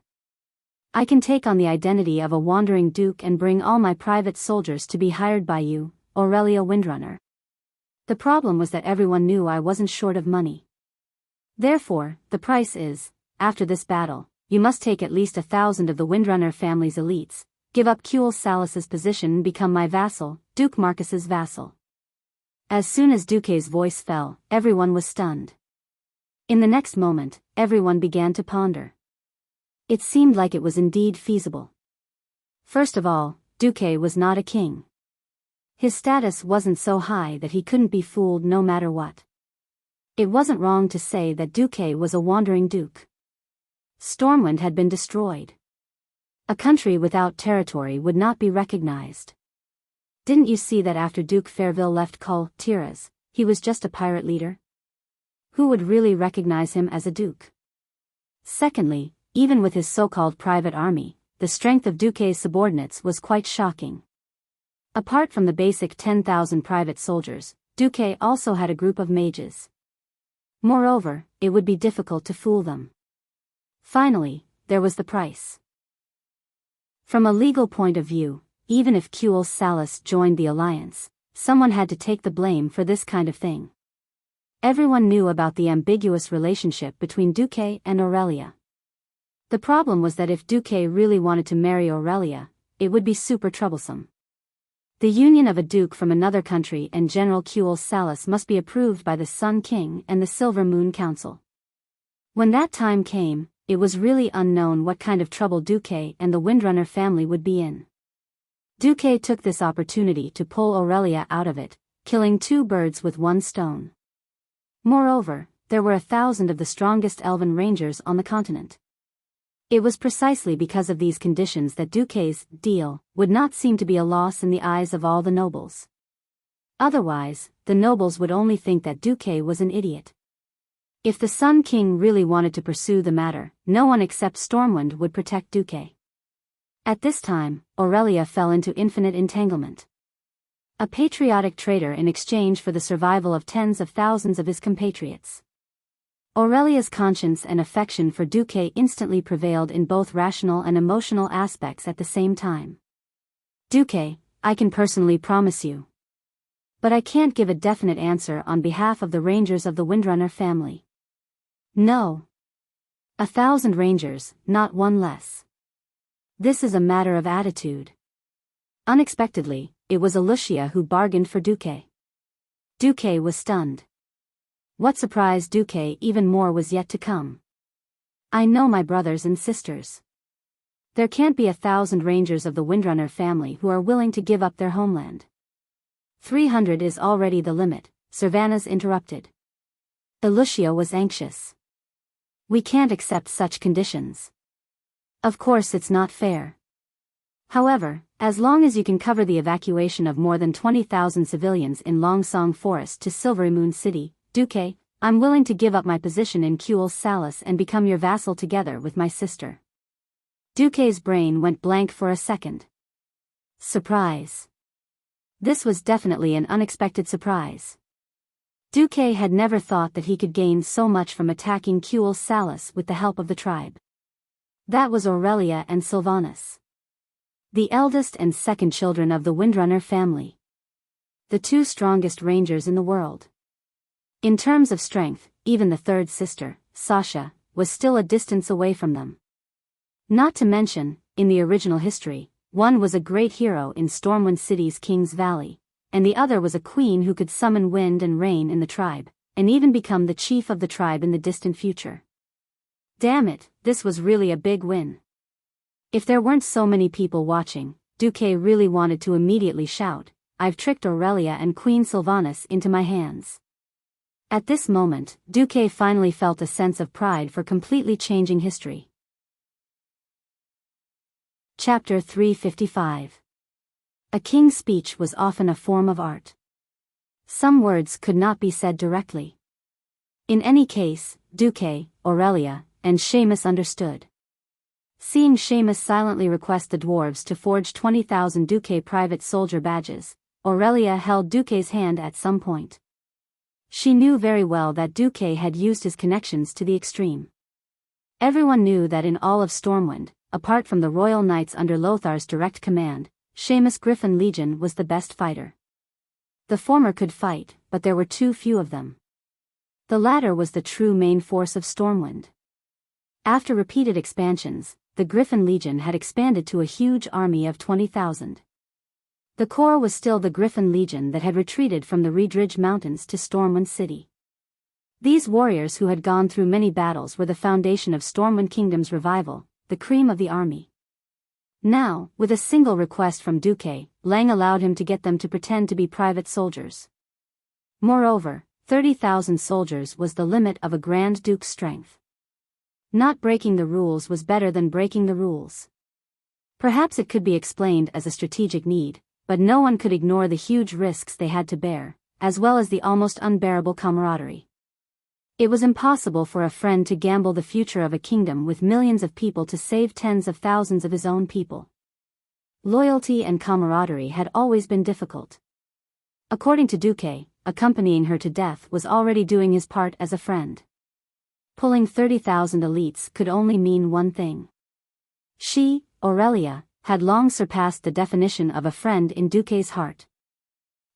I can take on the identity of a wandering duke and bring all my private soldiers to be hired by you, Aurelia Windrunner. The problem was that everyone knew I wasn't short of money. Therefore, the price is, after this battle, you must take at least 1,000 of the Windrunner family's elites, give up Kuel Salas's position and become my vassal, Duke Marcus's vassal. As soon as Duque's voice fell, everyone was stunned. In the next moment, everyone began to ponder. It seemed like it was indeed feasible. First of all, Duque was not a king. His status wasn't so high that he couldn't be fooled no matter what. It wasn't wrong to say that Duque was a wandering duke. Stormwind had been destroyed. A country without territory would not be recognized. Didn't you see that after Duke Fairville left Kul Tiras, he was just a pirate leader? Who would really recognize him as a duke? Secondly, even with his so-called private army, the strength of Duque's subordinates was quite shocking. Apart from the basic 10,000 private soldiers, Duque also had a group of mages. Moreover, it would be difficult to fool them. Finally, there was the price. From a legal point of view, even if Kuel Salas joined the alliance, someone had to take the blame for this kind of thing. Everyone knew about the ambiguous relationship between Duque and Aurelia. The problem was that if Duque really wanted to marry Aurelia, it would be super troublesome. The union of a duke from another country and General Kuel Salas must be approved by the Sun King and the Silver Moon Council. When that time came, it was really unknown what kind of trouble Duque and the Windrunner family would be in. Duque took this opportunity to pull Aurelia out of it, killing 2 birds with 1 stone. Moreover, there were 1,000 of the strongest elven rangers on the continent. It was precisely because of these conditions that Duque's deal would not seem to be a loss in the eyes of all the nobles. Otherwise, the nobles would only think that Duque was an idiot. If the Sun King really wanted to pursue the matter, no one except Stormwind would protect Duque. At this time, Aurelia fell into infinite entanglement. A patriotic traitor in exchange for the survival of tens of thousands of his compatriots. Aurelia's conscience and affection for Duque instantly prevailed in both rational and emotional aspects at the same time. Duque, I can personally promise you. But I can't give a definite answer on behalf of the rangers of the Windrunner family. No. 1,000 rangers, not one less. This is a matter of attitude. Unexpectedly, it was Lucia who bargained for Duque. Duque was stunned. What surprised Duque even more was yet to come. I know my brothers and sisters. There can't be 1,000 rangers of the Windrunner family who are willing to give up their homeland. 300 is already the limit, Servanas interrupted. Lucia was anxious. We can't accept such conditions. Of course it's not fair. However, as long as you can cover the evacuation of more than 20,000 civilians in Longsong Forest to Silvery Moon City, Duque, I'm willing to give up my position in Kuel Salas and become your vassal together with my sister. Duque's brain went blank for a second. Surprise. This was definitely an unexpected surprise. Duque had never thought that he could gain so much from attacking Kuel Salas with the help of the tribe. That was Aurelia and Sylvanas. The eldest and second children of the Windrunner family. The 2 strongest rangers in the world. In terms of strength, even the third sister, Sasha, was still a distance away from them. Not to mention, in the original history, one was a great hero in Stormwind City's King's Valley, and the other was a queen who could summon wind and rain in the tribe, and even become the chief of the tribe in the distant future. Damn it, this was really a big win. If there weren't so many people watching, Duque really wanted to immediately shout, I've tricked Aurelia and Queen Sylvanas into my hands. At this moment, Duque finally felt a sense of pride for completely changing history. Chapter 355. A king's speech was often a form of art. Some words could not be said directly. In any case, Duque, Aurelia, and Seamus understood. Seeing Seamus silently request the dwarves to forge 20,000 Duque private soldier badges, Aurelia held Duque's hand at some point. She knew very well that Duque had used his connections to the extreme. Everyone knew that in all of Stormwind, apart from the Royal Knights under Lothar's direct command, Seamus Griffin Legion was the best fighter. The former could fight, but there were too few of them. The latter was the true main force of Stormwind. After repeated expansions, the Griffin Legion had expanded to a huge army of 20,000. The core was still the Griffin Legion that had retreated from the Reedridge Mountains to Stormwind City. These warriors who had gone through many battles were the foundation of Stormwind Kingdom's revival, the cream of the army. Now, with a single request from Duque, Lang allowed him to get them to pretend to be private soldiers. Moreover, 30,000 soldiers was the limit of a Grand Duke's strength. Not breaking the rules was better than breaking the rules. Perhaps it could be explained as a strategic need, but no one could ignore the huge risks they had to bear, as well as the almost unbearable camaraderie. It was impossible for a friend to gamble the future of a kingdom with millions of people to save tens of thousands of his own people. Loyalty and camaraderie had always been difficult. According to Duque, accompanying her to death was already doing his part as a friend. Pulling 30,000 elites could only mean one thing. She, Aurelia, had long surpassed the definition of a friend in Duque's heart.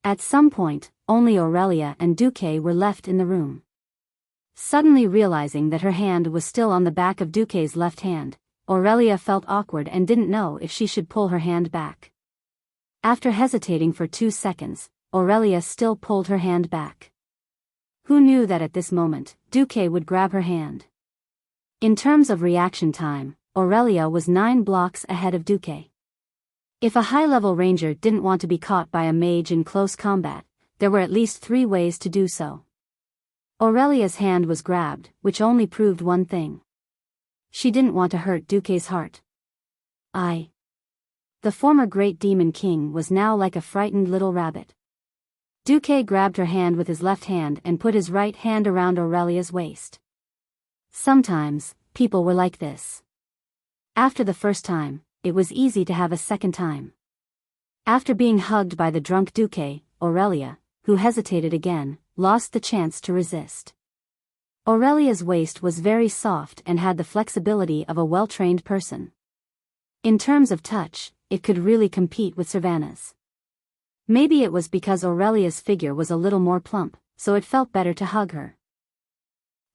At some point, only Aurelia and Duque were left in the room. Suddenly realizing that her hand was still on the back of Duque's left hand, Aurelia felt awkward and didn't know if she should pull her hand back. After hesitating for 2 seconds, Aurelia still pulled her hand back. Who knew that at this moment, Duque would grab her hand? In terms of reaction time, Aurelia was 9 blocks ahead of Duque. If a high-level ranger didn't want to be caught by a mage in close combat, there were at least 3 ways to do so. Aurelia's hand was grabbed, which only proved one thing. She didn't want to hurt Duque's heart. The former great demon king was now like a frightened little rabbit. Duque grabbed her hand with his left hand and put his right hand around Aurelia's waist. Sometimes, people were like this. After the first time, it was easy to have a second time. After being hugged by the drunk Duque, Aurelia, who hesitated again, lost the chance to resist. Aurelia's waist was very soft and had the flexibility of a well-trained person. In terms of touch, it could really compete with Savannah's. Maybe it was because Aurelia's figure was a little more plump, so it felt better to hug her.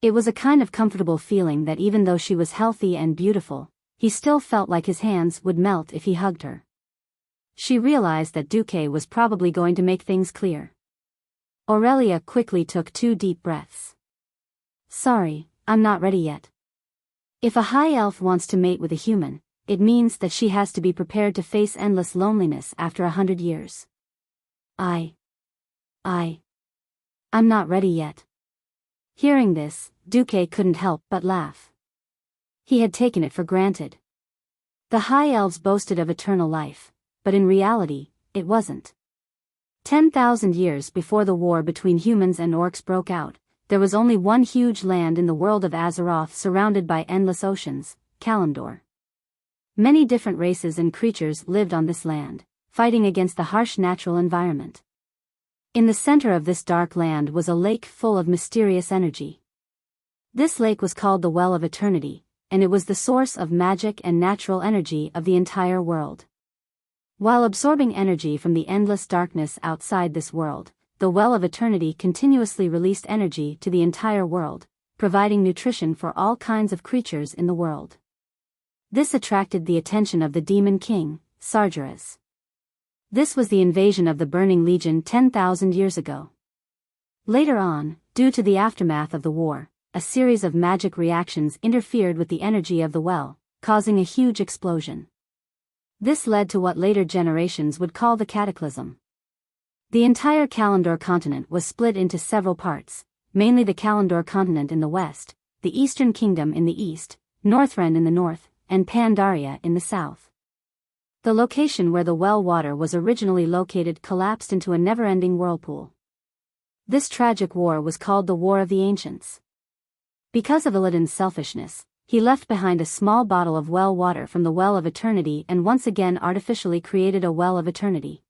It was a kind of comfortable feeling that even though she was healthy and beautiful, he still felt like his hands would melt if he hugged her. She realized that Duque was probably going to make things clear. Aurelia quickly took 2 deep breaths. Sorry, I'm not ready yet. If a high elf wants to mate with a human, it means that she has to be prepared to face endless loneliness after 100 years. I'm not ready yet. Hearing this, Duque couldn't help but laugh. He had taken it for granted. The high elves boasted of eternal life, but in reality, it wasn't. 10,000 years before the war between humans and orcs broke out, there was only one huge land in the world of Azeroth surrounded by endless oceans, Kalimdor. Many different races and creatures lived on this land, fighting against the harsh natural environment. In the center of this dark land was a lake full of mysterious energy. This lake was called the Well of Eternity, and it was the source of magic and natural energy of the entire world. While absorbing energy from the endless darkness outside this world, the Well of Eternity continuously released energy to the entire world, providing nutrition for all kinds of creatures in the world. This attracted the attention of the Demon King, Sargeras. This was the invasion of the Burning Legion 10,000 years ago. Later on, due to the aftermath of the war, a series of magic reactions interfered with the energy of the well, causing a huge explosion. This led to what later generations would call the Cataclysm. The entire Kalimdor continent was split into several parts, mainly the Kalimdor continent in the west, the Eastern Kingdom in the east, Northrend in the north, and Pandaria in the south. The location where the well water was originally located collapsed into a never-ending whirlpool. This tragic war was called the War of the Ancients. Because of Illidan's selfishness, he left behind a small bottle of well water from the Well of Eternity and once again artificially created a Well of Eternity.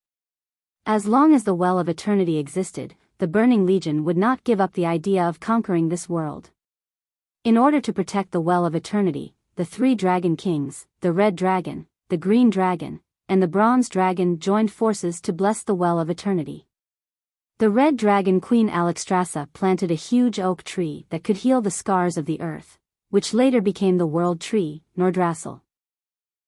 As long as the Well of Eternity existed, the Burning Legion would not give up the idea of conquering this world. In order to protect the Well of Eternity, the 3 Dragon Kings, the Red Dragon, the Green Dragon, and the Bronze Dragon joined forces to bless the Well of Eternity. The Red Dragon Queen Alexstrasza planted a huge oak tree that could heal the scars of the earth, which later became the World Tree, Nordrassil.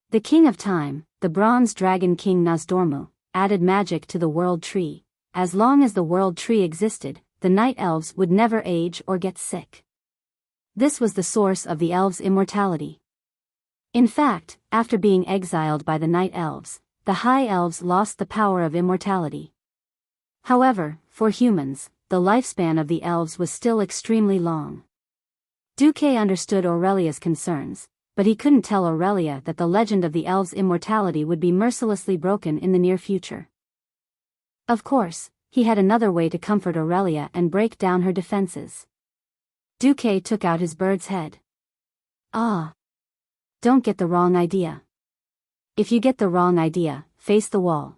The King of Time, the Bronze Dragon King Nosdormu, added magic to the World Tree. As long as the World Tree existed, the Night Elves would never age or get sick. This was the source of the elves' immortality. In fact, after being exiled by the Night Elves, the High Elves lost the power of immortality. However, for humans, the lifespan of the elves was still extremely long. Duque understood Aurelia's concerns, but he couldn't tell Aurelia that the legend of the elves' immortality would be mercilessly broken in the near future. Of course, he had another way to comfort Aurelia and break down her defenses. Duque took out his bird's head. Ah! Don't get the wrong idea. If you get the wrong idea, face the wall.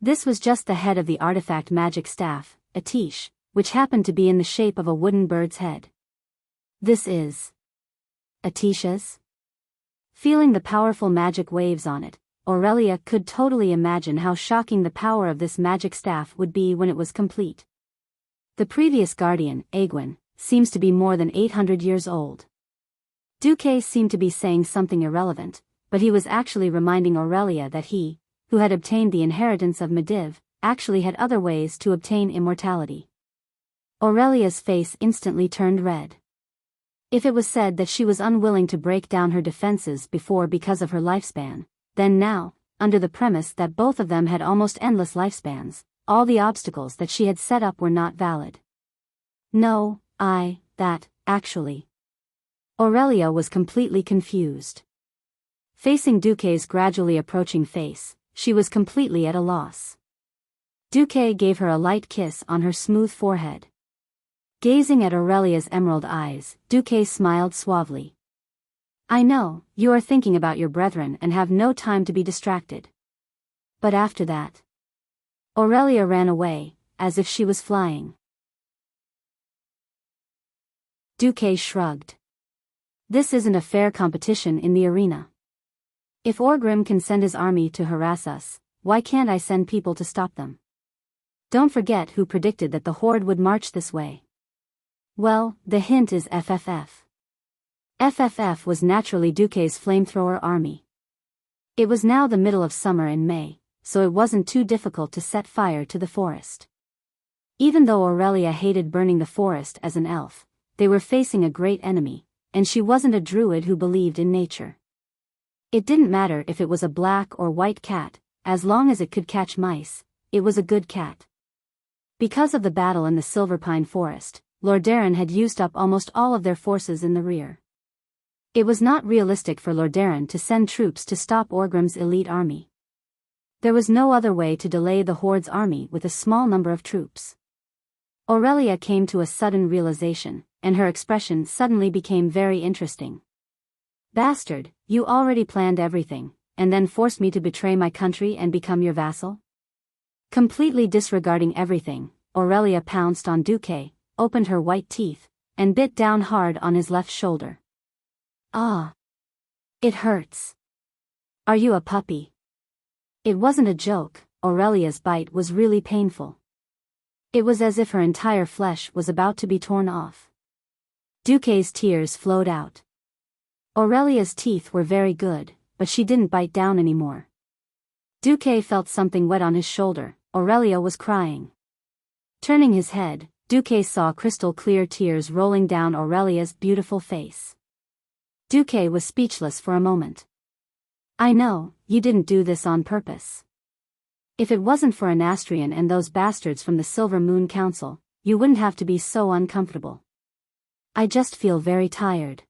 This was just the head of the artifact magic staff, a tiche, which happened to be in the shape of a wooden bird's head. This is a tiche's? Feeling the powerful magic waves on it, Aurelia could totally imagine how shocking the power of this magic staff would be when it was complete. The previous guardian, Aegwin, seems to be more than 800 years old. Duque seemed to be saying something irrelevant, but he was actually reminding Aurelia that he, who had obtained the inheritance of Medivh, actually had other ways to obtain immortality. Aurelia's face instantly turned red. If it was said that she was unwilling to break down her defenses before because of her lifespan, then now, under the premise that both of them had almost endless lifespans, all the obstacles that she had set up were not valid. No, actually. Aurelia was completely confused. Facing Duque's gradually approaching face, she was completely at a loss. Duque gave her a light kiss on her smooth forehead. Gazing at Aurelia's emerald eyes, Duque smiled suavely. I know, you are thinking about your brethren and have no time to be distracted. But after that... Aurelia ran away, as if she was flying. Duque shrugged. This isn't a fair competition in the arena. If Orgrim can send his army to harass us, why can't I send people to stop them? Don't forget who predicted that the Horde would march this way. Well, the hint is FFF. FFF was naturally Duque's flamethrower army. It was now the middle of summer in May, so it wasn't too difficult to set fire to the forest. Even though Aurelia hated burning the forest as an elf, they were facing a great enemy, and she wasn't a druid who believed in nature. It didn't matter if it was a black or white cat, as long as it could catch mice, it was a good cat. Because of the battle in the Silverpine Forest, Lordaeron had used up almost all of their forces in the rear. It was not realistic for Lordaeron to send troops to stop Orgrim's elite army. There was no other way to delay the Horde's army with a small number of troops. Aurelia came to a sudden realization, and her expression suddenly became very interesting. Bastard, you already planned everything, and then forced me to betray my country and become your vassal? Completely disregarding everything, Aurelia pounced on Duque, opened her white teeth, and bit down hard on his left shoulder. Ah! It hurts. Are you a puppy? It wasn't a joke, Aurelia's bite was really painful. It was as if her entire flesh was about to be torn off. Duque's tears flowed out. Aurelia's teeth were very good, but she didn't bite down anymore. Duque felt something wet on his shoulder. Aurelia was crying. Turning his head, Duque saw crystal-clear tears rolling down Aurelia's beautiful face. Duque was speechless for a moment. I know, you didn't do this on purpose. If it wasn't for Anastrian and those bastards from the Silver Moon Council, you wouldn't have to be so uncomfortable. I just feel very tired.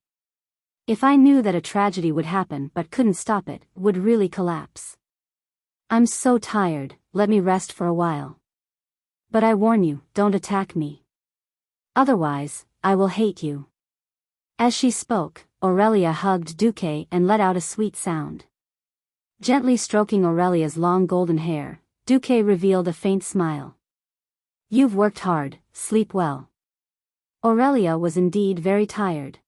If I knew that a tragedy would happen but couldn't stop it, would really collapse. I'm so tired, let me rest for a while. But I warn you, don't attack me. Otherwise, I will hate you. As she spoke, Aurelia hugged Duque and let out a sweet sound. Gently stroking Aurelia's long golden hair, Duque revealed a faint smile. You've worked hard, sleep well. Aurelia was indeed very tired.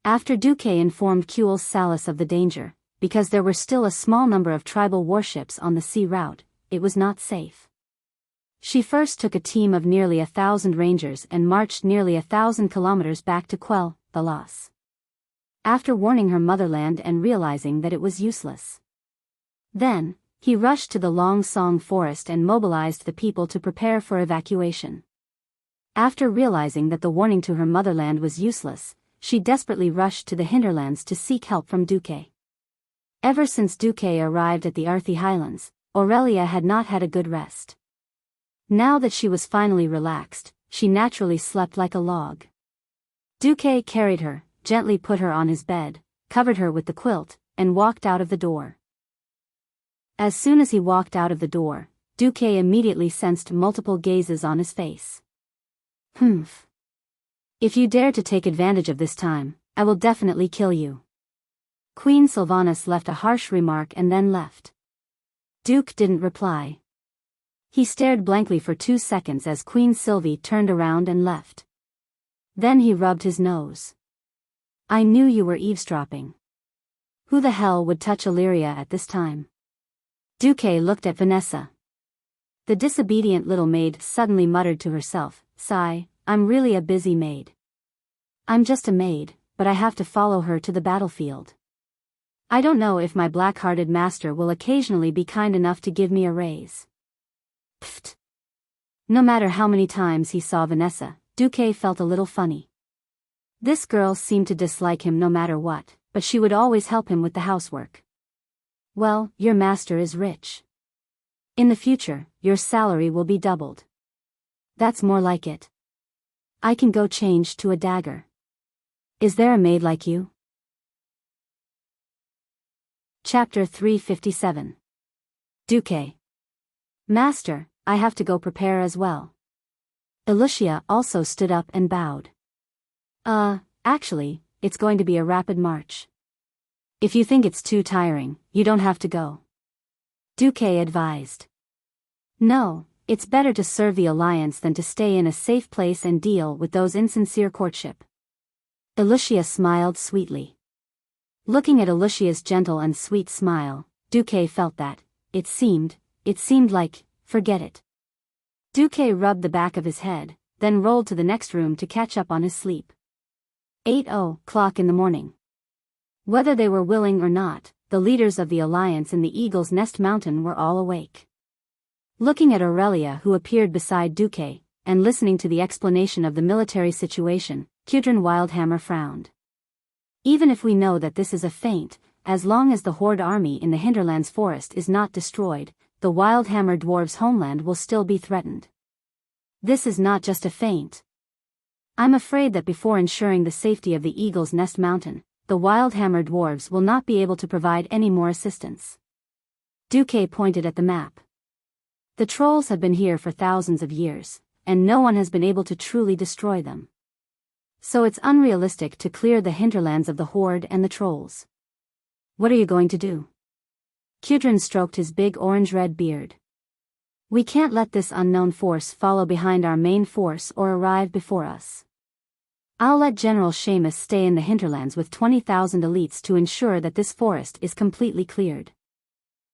After Duque informed Quels Salus of the danger, because there were still a small number of tribal warships on the sea route, it was not safe. She first took a team of nearly 1,000 rangers and marched nearly 1,000 kilometers back to quell the loss. After warning her motherland and realizing that it was useless. Then, he rushed to the Long Song forest and mobilized the people to prepare for evacuation. After realizing that the warning to her motherland was useless, she desperately rushed to the hinterlands to seek help from Duque. Ever since Duque arrived at the Arthi Highlands, Aurelia had not had a good rest. Now that she was finally relaxed, she naturally slept like a log. Duque carried her, gently put her on his bed, covered her with the quilt, and walked out of the door. As soon as he walked out of the door, Duque immediately sensed multiple gazes on his face. Humph. If you dare to take advantage of this time, I will definitely kill you. Queen Sylvanas left a harsh remark and then left. Duke didn't reply. He stared blankly for 2 seconds as Queen Sylvie turned around and left. Then he rubbed his nose. I knew you were eavesdropping. Who the hell would touch Illyria at this time? Duque looked at Vanessa. The disobedient little maid suddenly muttered to herself, sigh, I'm really a busy maid. I'm just a maid, but I have to follow her to the battlefield. I don't know if my black-hearted master will occasionally be kind enough to give me a raise. Pfft. No matter how many times he saw Vanessa, Duque felt a little funny. This girl seemed to dislike him no matter what, but she would always help him with the housework. Well, your master is rich. In the future, your salary will be doubled. That's more like it. I can go change to a dagger. Is there a maid like you? Chapter 357. Duque. Master, I have to go prepare as well. Lucia also stood up and bowed. Actually, it's going to be a rapid march. If you think it's too tiring, you don't have to go. Duque advised. No, it's better to serve the Alliance than to stay in a safe place and deal with those insincere courtship. Lucia smiled sweetly. Looking at Lucia's gentle and sweet smile, Duque felt that, it seemed like, forget it. Duque rubbed the back of his head, then rolled to the next room to catch up on his sleep. 8:00 in the morning. Whether they were willing or not, the leaders of the Alliance in the Eagle's Nest Mountain were all awake. Looking at Aurelia who appeared beside Duque, and listening to the explanation of the military situation, Kudrin Wildhammer frowned. Even if we know that this is a feint, as long as the Horde army in the Hinterlands forest is not destroyed, the Wildhammer dwarves' homeland will still be threatened. This is not just a feint. I'm afraid that before ensuring the safety of the Eagle's Nest Mountain, the Wildhammer dwarves will not be able to provide any more assistance. Duque pointed at the map. The trolls have been here for thousands of years, and no one has been able to truly destroy them. So it's unrealistic to clear the hinterlands of the Horde and the trolls. What are you going to do? Kudrin stroked his big orange-red beard. We can't let this unknown force follow behind our main force or arrive before us. I'll let General Seamus stay in the hinterlands with 20,000 elites to ensure that this forest is completely cleared.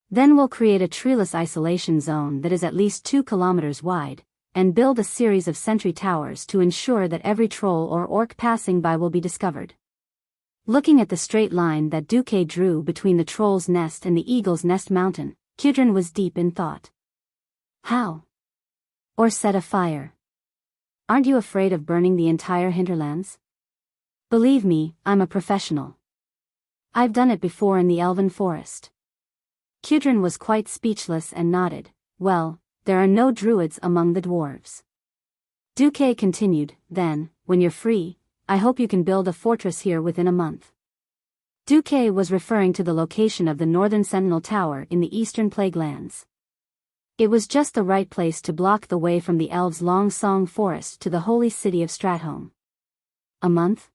Then we'll create a treeless isolation zone that is at least 2 kilometers wide, and build a series of sentry towers to ensure that every troll or orc passing by will be discovered. Looking at the straight line that Duque drew between the Troll's Nest and the Eagle's Nest Mountain, Kudrin was deep in thought. How? Or set a fire? Aren't you afraid of burning the entire hinterlands? Believe me, I'm a professional. I've done it before in the Elven Forest. Kudrin was quite speechless and nodded. Well, there are no druids among the dwarves. Duque continued, then, when you're free, I hope you can build a fortress here within a month. Duque was referring to the location of the northern Sentinel Tower in the eastern Plaguelands. It was just the right place to block the way from the elves' Long Song Forest to the holy city of Stratholme. A month?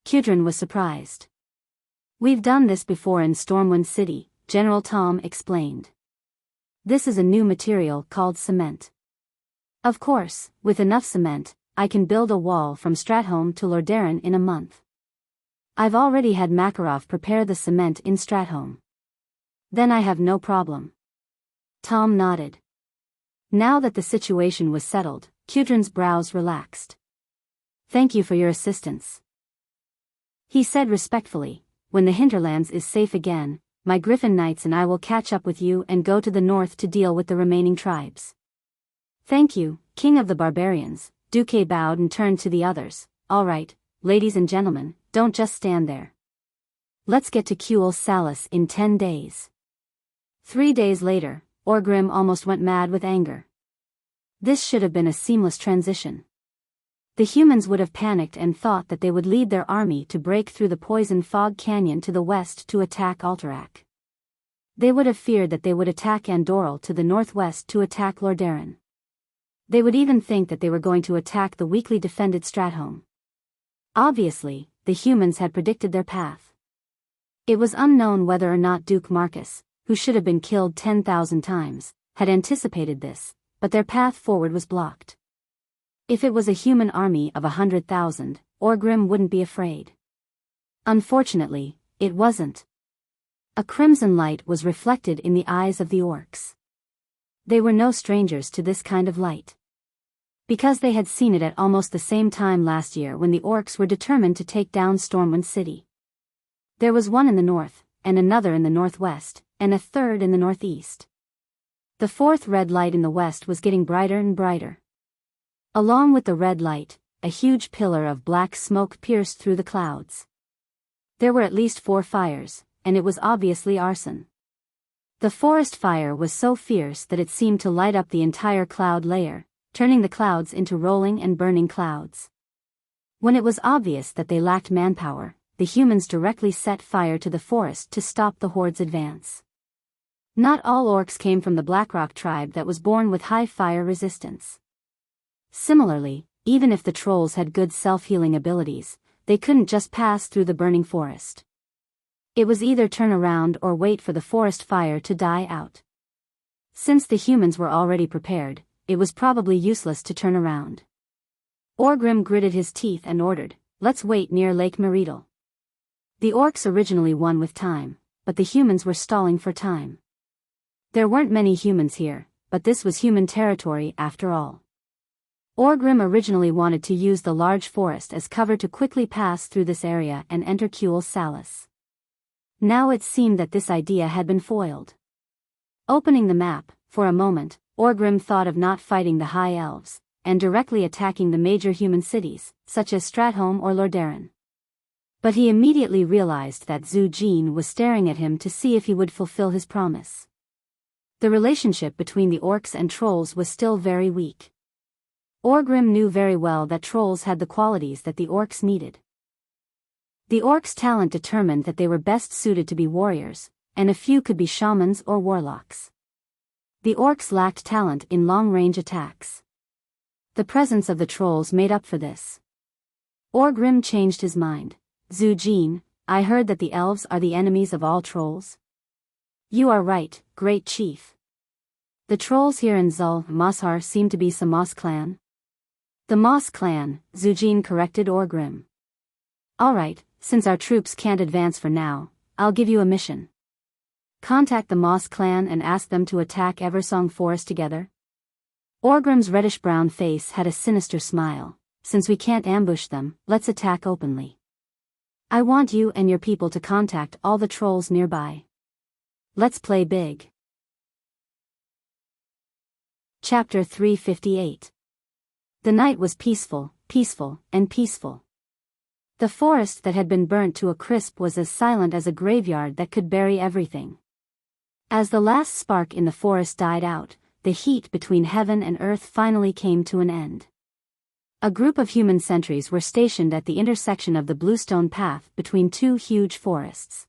Kudrin was surprised. We've done this before in Stormwind City, General Tom explained. This is a new material called cement. Of course, with enough cement, I can build a wall from Stratholme to Lordaeron in a month. I've already had Makarov prepare the cement in Stratholme. Then I have no problem. Tom nodded. Now that the situation was settled, Kudrin's brows relaxed. Thank you for your assistance. He said respectfully, when the hinterlands is safe again, my Griffin Knights and I will catch up with you and go to the north to deal with the remaining tribes. Thank you, King of the Barbarians. Duque bowed and turned to the others. All right, ladies and gentlemen, don't just stand there. Let's get to Kuel Salis in 10 days. 3 days later, Orgrim almost went mad with anger. This should have been a seamless transition. The humans would have panicked and thought that they would lead their army to break through the poison fog canyon to the west to attack Alterac. They would have feared that they would attack Andoril to the northwest to attack Lordaeron. They would even think that they were going to attack the weakly defended Stratholme. Obviously, the humans had predicted their path. It was unknown whether or not Duke Marcus, who should have been killed 10,000 times, had anticipated this, but their path forward was blocked. If it was a human army of 100,000, Orgrim wouldn't be afraid. Unfortunately, it wasn't. A crimson light was reflected in the eyes of the orcs. They were no strangers to this kind of light. Because they had seen it at almost the same time last year when the orcs were determined to take down Stormwind City. There was one in the north, and another in the northwest, and a third in the northeast. The fourth red light in the west was getting brighter and brighter. Along with the red light, a huge pillar of black smoke pierced through the clouds. There were at least 4 fires, and it was obviously arson. The forest fire was so fierce that it seemed to light up the entire cloud layer, turning the clouds into rolling and burning clouds. When it was obvious that they lacked manpower, the humans directly set fire to the forest to stop the horde's advance. Not all orcs came from the Blackrock tribe that was born with high fire resistance. Similarly, even if the trolls had good self-healing abilities, they couldn't just pass through the burning forest. It was either turn around or wait for the forest fire to die out. Since the humans were already prepared, it was probably useless to turn around. Orgrim gritted his teeth and ordered, "Let's wait near Lake Meridal." The orcs originally won with time, but the humans were stalling for time. There weren't many humans here, but this was human territory after all. Orgrim originally wanted to use the large forest as cover to quickly pass through this area and enter Kuel Salis. Now it seemed that this idea had been foiled. Opening the map, for a moment, Orgrim thought of not fighting the High Elves, and directly attacking the major human cities, such as Stratholme or Lordaeron. But he immediately realized that Zhu Jin was staring at him to see if he would fulfill his promise. The relationship between the orcs and trolls was still very weak. Orgrim knew very well that trolls had the qualities that the orcs needed. The orcs' talent determined that they were best suited to be warriors, and a few could be shamans or warlocks. The orcs lacked talent in long-range attacks. The presence of the trolls made up for this. Orgrim changed his mind. "Zhu Jin, I heard that the elves are the enemies of all trolls." "You are right, great chief. The trolls here in Zul Mashar seem to be some Moss clan." "The Moss clan," Zhu Jin corrected Orgrim. "All right, since our troops can't advance for now, I'll give you a mission. Contact the Moss clan and ask them to attack Eversong Forest together." Orgrim's reddish-brown face had a sinister smile. "Since we can't ambush them, let's attack openly. I want you and your people to contact all the trolls nearby. Let's play big." Chapter 358. The night was peaceful, peaceful, and peaceful. The forest that had been burnt to a crisp was as silent as a graveyard that could bury everything. As the last spark in the forest died out, the heat between heaven and earth finally came to an end. A group of human sentries were stationed at the intersection of the bluestone path between two huge forests.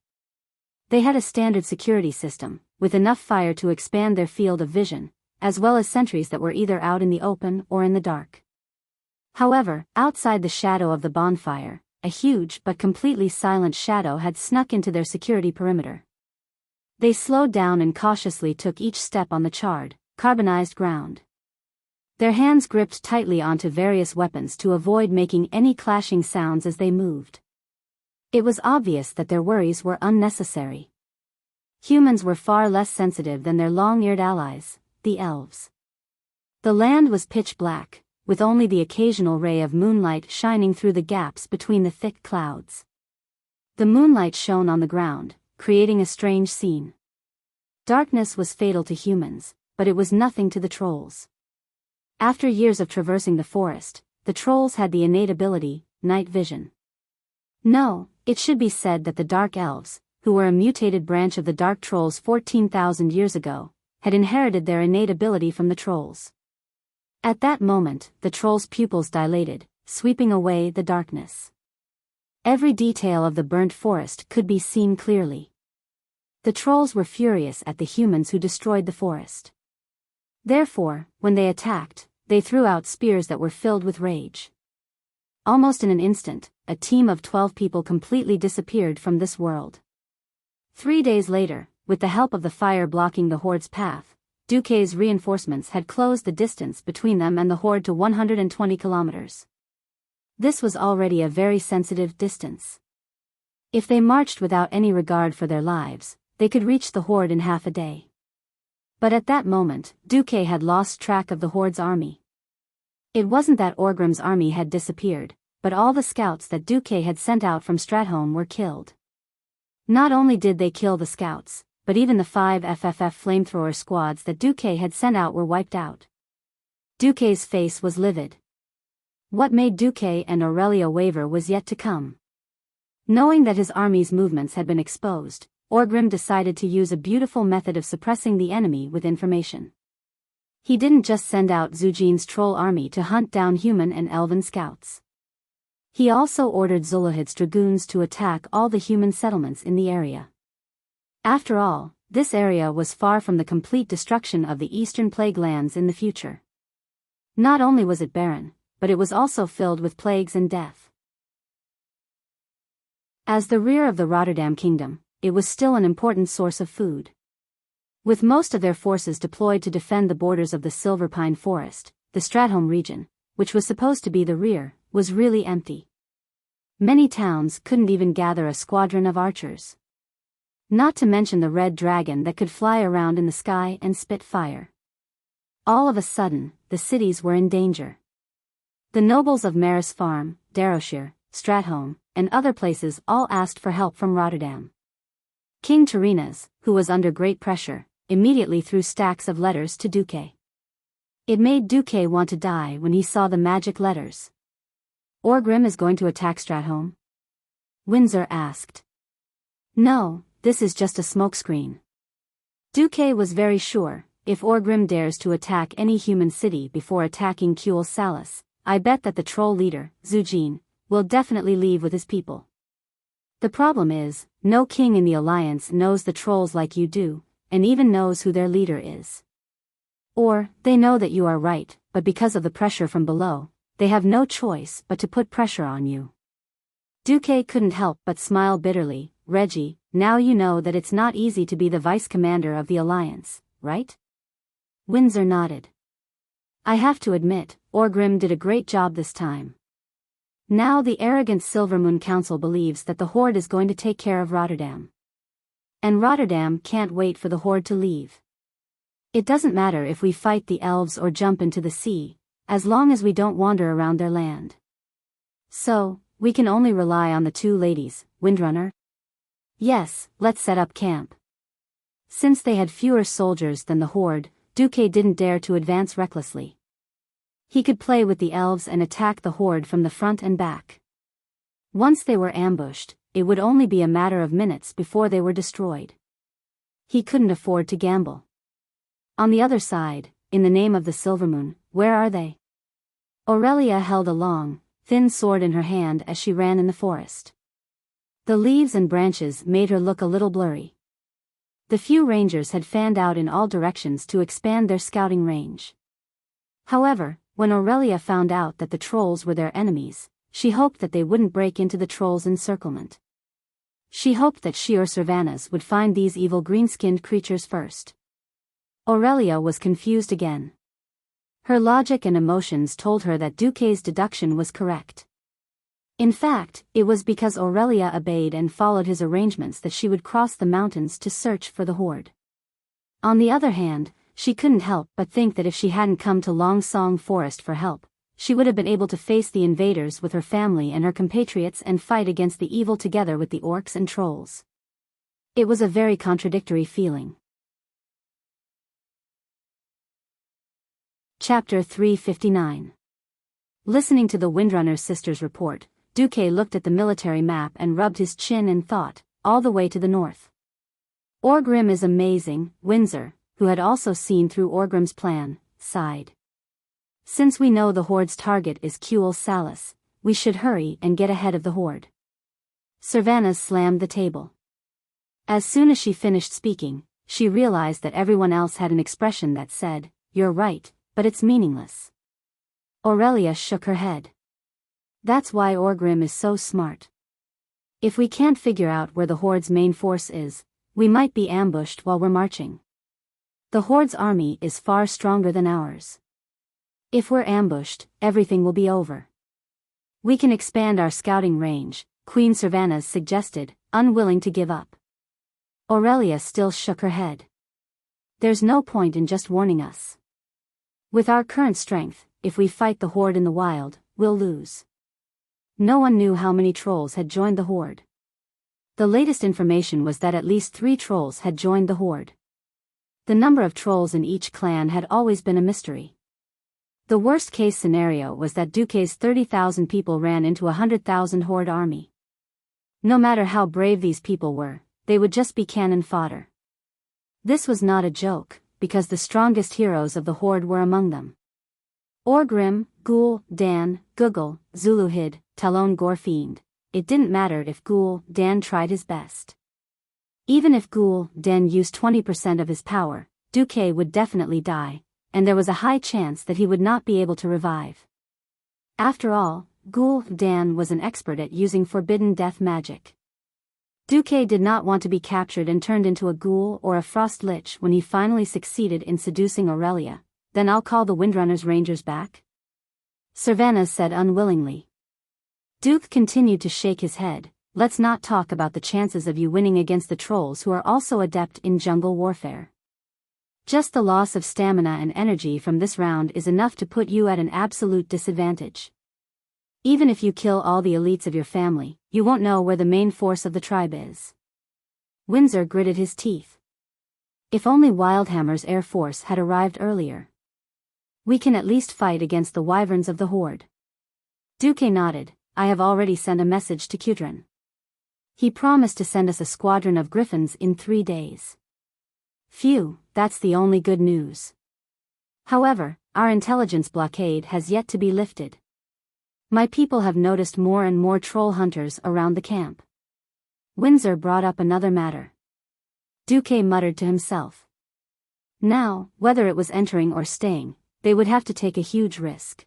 They had a standard security system, with enough fire to expand their field of vision, as well as sentries that were either out in the open or in the dark. However, outside the shadow of the bonfire, a huge but completely silent shadow had snuck into their security perimeter. They slowed down and cautiously took each step on the charred, carbonized ground. Their hands gripped tightly onto various weapons to avoid making any clashing sounds as they moved. It was obvious that their worries were unnecessary. Humans were far less sensitive than their long-eared allies, the elves. The land was pitch black, with only the occasional ray of moonlight shining through the gaps between the thick clouds. The moonlight shone on the ground, creating a strange scene. Darkness was fatal to humans, but it was nothing to the trolls. After years of traversing the forest, the trolls had the innate ability, night vision. No, it should be said that the Dark Elves, who were a mutated branch of the Dark Trolls 14,000 years ago, had inherited their innate ability from the trolls. At that moment, the trolls' pupils dilated, sweeping away the darkness. Every detail of the burnt forest could be seen clearly. The trolls were furious at the humans who destroyed the forest. Therefore, when they attacked, they threw out spears that were filled with rage. Almost in an instant, a team of 12 people completely disappeared from this world. 3 days later, with the help of the fire blocking the horde's path, Duque's reinforcements had closed the distance between them and the horde to 120 kilometers. This was already a very sensitive distance. If they marched without any regard for their lives, they could reach the horde in half a day. But at that moment, Duque had lost track of the horde's army. It wasn't that Orgrim's army had disappeared, but all the scouts that Duque had sent out from Stratholme were killed. Not only did they kill the scouts, but even the 5 FFF flamethrower squads that Duque had sent out were wiped out. Duque's face was livid. What made Duque and Aurelia waver was yet to come. Knowing that his army's movements had been exposed, Orgrim decided to use a beautiful method of suppressing the enemy with information. He didn't just send out Zujin's troll army to hunt down human and elven scouts. He also ordered Zulahid's dragoons to attack all the human settlements in the area. After all, this area was far from the complete destruction of the Eastern Plague lands in the future. Not only was it barren, but it was also filled with plagues and death. As the rear of the Rotterdam kingdom, it was still an important source of food. With most of their forces deployed to defend the borders of the Silver Pine Forest, the Stratholme region, which was supposed to be the rear, was really empty. Many towns couldn't even gather a squadron of archers. Not to mention the red dragon that could fly around in the sky and spit fire. All of a sudden, the cities were in danger. The nobles of Maris Farm, Darrowshire, Stratholme, and other places all asked for help from Rotterdam. King Tarinas, who was under great pressure, immediately threw stacks of letters to Duque. It made Duque want to die when he saw the magic letters. Orgrim is going to attack Stratholme? Windsor asked. No, this is just a smokescreen. Duque was very sure, if Orgrim dares to attack any human city before attacking Kuel Salis, I bet that the troll leader, Zujin, will definitely leave with his people. The problem is, no king in the Alliance knows the trolls like you do, and even knows who their leader is. Or, they know that you are right, but because of the pressure from below, they have no choice but to put pressure on you. Duque couldn't help but smile bitterly. Reggie, now you know that it's not easy to be the vice commander of the Alliance, right? Windsor nodded. I have to admit, Orgrim did a great job this time. Now the arrogant Silvermoon Council believes that the Horde is going to take care of Rotterdam. And Rotterdam can't wait for the Horde to leave. It doesn't matter if we fight the elves or jump into the sea, as long as we don't wander around their land. So, we can only rely on the two ladies, Windrunner. Yes, let's set up camp. Since they had fewer soldiers than the Horde, Duque didn't dare to advance recklessly. He could play with the elves and attack the Horde from the front and back. Once they were ambushed, it would only be a matter of minutes before they were destroyed. He couldn't afford to gamble. On the other side, in the name of the Silvermoon, where are they? Aurelia held a long, thin sword in her hand as she ran in the forest. The leaves and branches made her look a little blurry. The few rangers had fanned out in all directions to expand their scouting range. However, when Aurelia found out that the trolls were their enemies, she hoped that they wouldn't break into the trolls' encirclement. She hoped that she or Cervanus would find these evil green-skinned creatures first. Aurelia was confused again. Her logic and emotions told her that Duque's deduction was correct. In fact, it was because Aurelia obeyed and followed his arrangements that she would cross the mountains to search for the horde. On the other hand, she couldn't help but think that if she hadn't come to Long Song Forest for help, she would have been able to face the invaders with her family and her compatriots and fight against the evil together with the orcs and trolls. It was a very contradictory feeling. Chapter 359. Listening to the Windrunner sisters' report, Duque looked at the military map and rubbed his chin and thought, all the way to the north. Orgrim is amazing, Windsor, who had also seen through Orgrim's plan, sighed. Since we know the horde's target is Kuel Salus, we should hurry and get ahead of the horde. Cervanus slammed the table. As soon as she finished speaking, she realized that everyone else had an expression that said, "You're right, but it's meaningless." Aurelia shook her head. That's why Orgrim is so smart. If we can't figure out where the horde's main force is, we might be ambushed while we're marching. The horde's army is far stronger than ours. If we're ambushed, everything will be over. We can expand our scouting range, Queen Cervanus suggested, unwilling to give up. Aurelia still shook her head. There's no point in just warning us. With our current strength, if we fight the horde in the wild, we'll lose. No one knew how many trolls had joined the horde. The latest information was that at least 3 trolls had joined the horde. The number of trolls in each clan had always been a mystery. The worst-case scenario was that Duque's 30,000 people ran into a 100,000 horde army. No matter how brave these people were, they would just be cannon fodder. This was not a joke, because the strongest heroes of the horde were among them. Orgrim, Ghoul, Dan, Google, Zuluhid, Talon Gorfiend. It didn't matter if Ghoul, Dan tried his best. Even if Ghoul, Dan used 20% of his power, Duque would definitely die, and there was a high chance that he would not be able to revive. After all, Ghoul, Dan was an expert at using forbidden death magic. Duque did not want to be captured and turned into a ghoul or a frost lich when he finally succeeded in seducing Aurelia. Then I'll call the Windrunner's rangers back? Cervanus said unwillingly. Duke continued to shake his head. Let's not talk about the chances of you winning against the trolls who are also adept in jungle warfare. Just the loss of stamina and energy from this round is enough to put you at an absolute disadvantage. Even if you kill all the elites of your family, you won't know where the main force of the tribe is. Windsor gritted his teeth. If only Wildhammer's air force had arrived earlier. We can at least fight against the wyverns of the horde. Duque nodded. I have already sent a message to Kudrin. He promised to send us a squadron of griffins in 3 days. Phew, that's the only good news. However, our intelligence blockade has yet to be lifted. My people have noticed more and more troll hunters around the camp. Windsor brought up another matter. Duque muttered to himself. Now, whether it was entering or staying, they would have to take a huge risk.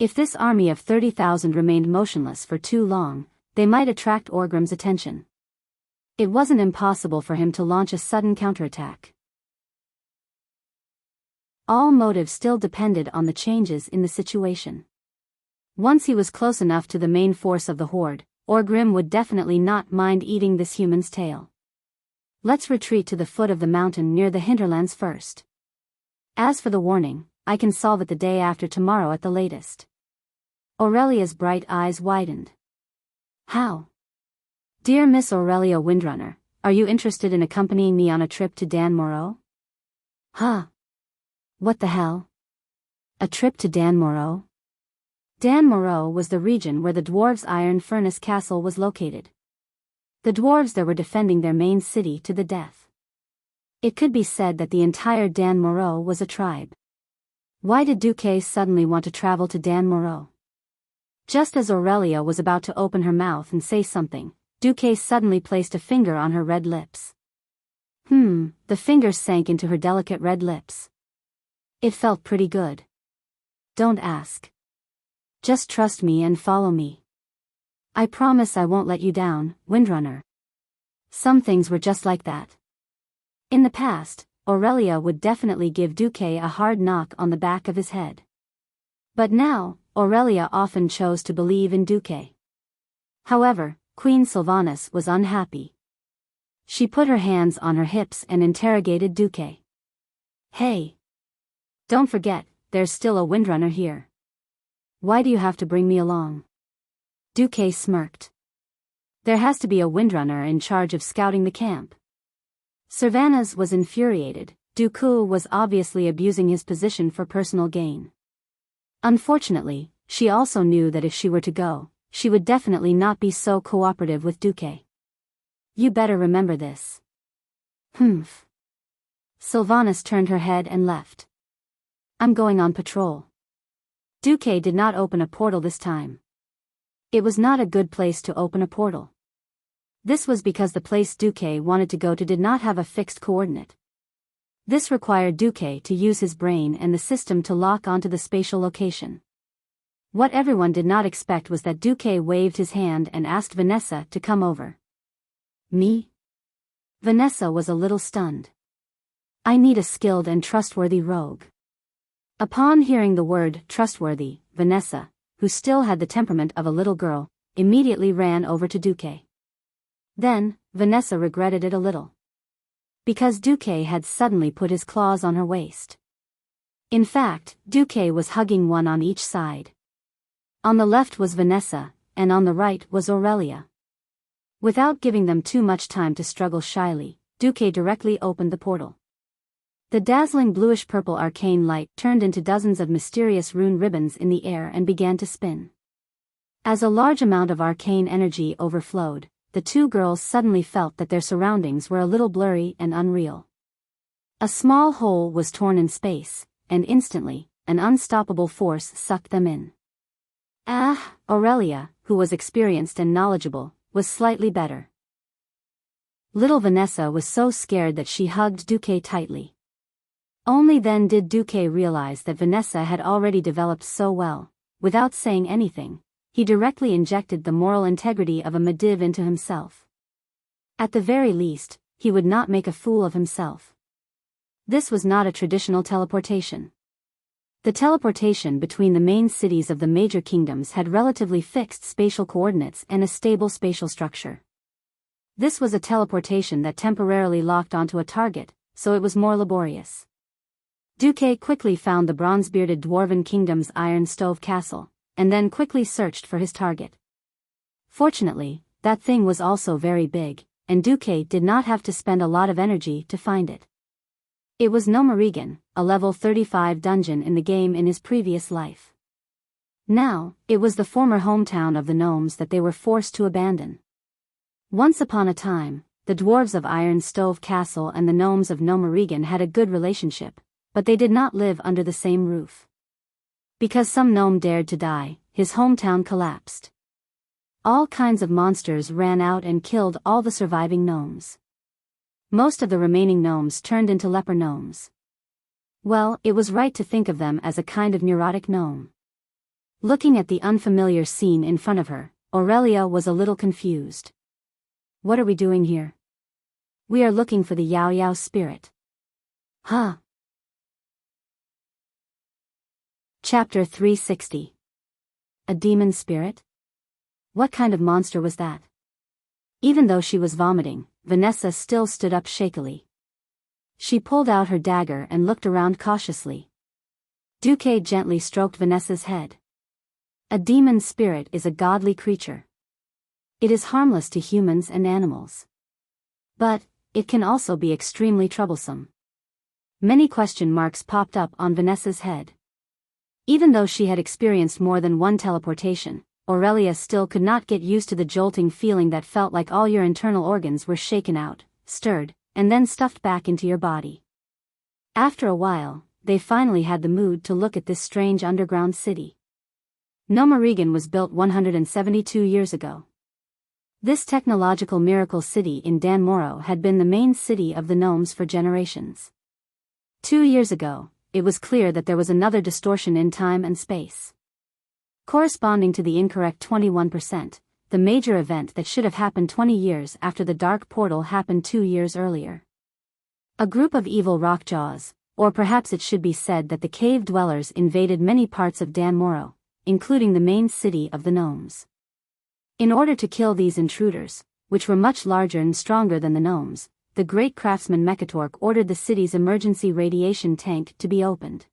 If this army of 30,000 remained motionless for too long, they might attract Orgrim's attention. It wasn't impossible for him to launch a sudden counterattack. All motive still depended on the changes in the situation. Once he was close enough to the main force of the horde, Orgrim would definitely not mind eating this human's tail. Let's retreat to the foot of the mountain near the hinterlands first. As for the warning, I can solve it the day after tomorrow at the latest. Aurelia's bright eyes widened. How? Dear Miss Aurelia Windrunner, are you interested in accompanying me on a trip to Dan Moreau? Huh? What the hell? A trip to Dan Moreau? Dan Moreau was the region where the dwarves' iron furnace castle was located. The dwarves there were defending their main city to the death. It could be said that the entire Dan Moreau was a tribe. Why did Duque suddenly want to travel to Dan Moreau? Just as Aurelia was about to open her mouth and say something, Duque suddenly placed a finger on her red lips. The finger sank into her delicate red lips. It felt pretty good. Don't ask. Just trust me and follow me. I promise I won't let you down, Windrunner. Some things were just like that. In the past, Aurelia would definitely give Duque a hard knock on the back of his head. But now, Aurelia often chose to believe in Duque. However, Queen Sylvanas was unhappy. She put her hands on her hips and interrogated Duque. Hey! Don't forget, there's still a Windrunner here. Why do you have to bring me along? Duque smirked. There has to be a Windrunner in charge of scouting the camp. Sylvanas was infuriated. Duque was obviously abusing his position for personal gain. Unfortunately, she also knew that if she were to go, she would definitely not be so cooperative with Duque. You better remember this. Sylvanas turned her head and left. I'm going on patrol. Duque did not open a portal this time. It was not a good place to open a portal. This was because the place Duque wanted to go to did not have a fixed coordinate. This required Duque to use his brain and the system to lock onto the spatial location. What everyone did not expect was that Duque waved his hand and asked Vanessa to come over. Me? Vanessa was a little stunned. I need a skilled and trustworthy rogue. Upon hearing the word trustworthy, Vanessa, who still had the temperament of a little girl, immediately ran over to Duque. Then, Vanessa regretted it a little. Because Duque had suddenly put his claws on her waist. In fact, Duque was hugging one on each side. On the left was Vanessa, and on the right was Aurelia. Without giving them too much time to struggle shyly, Duque directly opened the portal. The dazzling bluish-purple arcane light turned into dozens of mysterious rune ribbons in the air and began to spin. As a large amount of arcane energy overflowed, the two girls suddenly felt that their surroundings were a little blurry and unreal. A small hole was torn in space, and instantly, an unstoppable force sucked them in. Aurelia, who was experienced and knowledgeable, was slightly better. Little Vanessa was so scared that she hugged Duque tightly. Only then did Duque realize that Vanessa had already developed so well. Without saying anything, he directly injected the moral integrity of a Mediv into himself. At the very least, he would not make a fool of himself. This was not a traditional teleportation. The teleportation between the main cities of the major kingdoms had relatively fixed spatial coordinates and a stable spatial structure. This was a teleportation that temporarily locked onto a target, so it was more laborious. Duque quickly found the bronze-bearded dwarven kingdom's iron stove castle, and then quickly searched for his target. Fortunately, that thing was also very big, and Duque did not have to spend a lot of energy to find it. It was Nomarigan, a level 35 dungeon in the game in his previous life. Now, it was the former hometown of the gnomes that they were forced to abandon. Once upon a time, the dwarves of Iron Stove Castle and the gnomes of Nomarigan had a good relationship, but they did not live under the same roof. Because some gnome dared to die, his hometown collapsed. All kinds of monsters ran out and killed all the surviving gnomes. Most of the remaining gnomes turned into leper gnomes. Well, it was right to think of them as a kind of neurotic gnome. Looking at the unfamiliar scene in front of her, Aurelia was a little confused. What are we doing here? We are looking for the Yao Yao spirit. Huh? Chapter 360. A demon spirit? What kind of monster was that? Even though she was vomiting, Vanessa still stood up shakily. She pulled out her dagger and looked around cautiously. Duque gently stroked Vanessa's head. A demon spirit is a godly creature. It is harmless to humans and animals. But, it can also be extremely troublesome. Many question marks popped up on Vanessa's head. Even though she had experienced more than one teleportation, Aurelia still could not get used to the jolting feeling that felt like all your internal organs were shaken out, stirred, and then stuffed back into your body. After a while, they finally had the mood to look at this strange underground city. Nomarigan was built 172 years ago. This technological miracle city in Danmoro had been the main city of the gnomes for generations. 2 years ago, it was clear that there was another distortion in time and space. Corresponding to the incorrect 21%, the major event that should have happened 20 years after the dark portal happened 2 years earlier. A group of evil rockjaws, or perhaps it should be said that the cave dwellers invaded many parts of Danmoro, including the main city of the gnomes. In order to kill these intruders, which were much larger and stronger than the gnomes, the great craftsman Mechatork ordered the city's emergency radiation tank to be opened.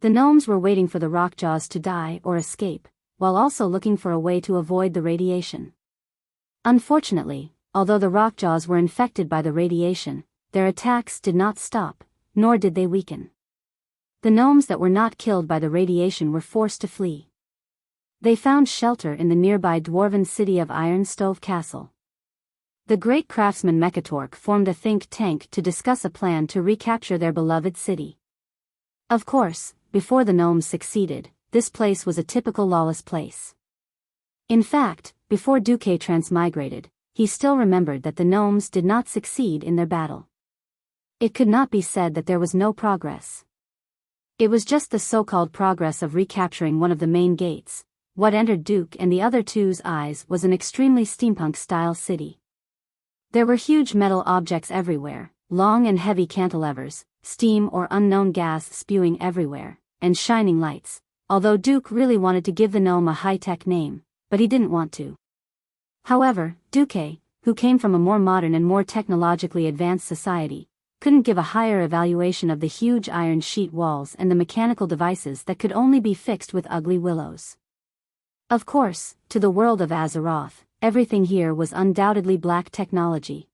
The gnomes were waiting for the rockjaws to die or escape, while also looking for a way to avoid the radiation. Unfortunately, although the rockjaws were infected by the radiation, their attacks did not stop, nor did they weaken. The gnomes that were not killed by the radiation were forced to flee. They found shelter in the nearby dwarven city of Iron Stove Castle. The great craftsman Mechatork formed a think tank to discuss a plan to recapture their beloved city. Of course, before the gnomes succeeded, this place was a typical lawless place. In fact, before Duque transmigrated, he still remembered that the gnomes did not succeed in their battle. It could not be said that there was no progress. It was just the so-called progress of recapturing one of the main gates. What entered Duke and the other two's eyes was an extremely steampunk-style city. There were huge metal objects everywhere, long and heavy cantilevers, steam or unknown gas spewing everywhere, and shining lights, although Duke really wanted to give the gnome a high-tech name, but he didn't want to. However, Duque, who came from a more modern and more technologically advanced society, couldn't give a higher evaluation of the huge iron sheet walls and the mechanical devices that could only be fixed with ugly willows. Of course, to the world of Azeroth, everything here was undoubtedly black technology.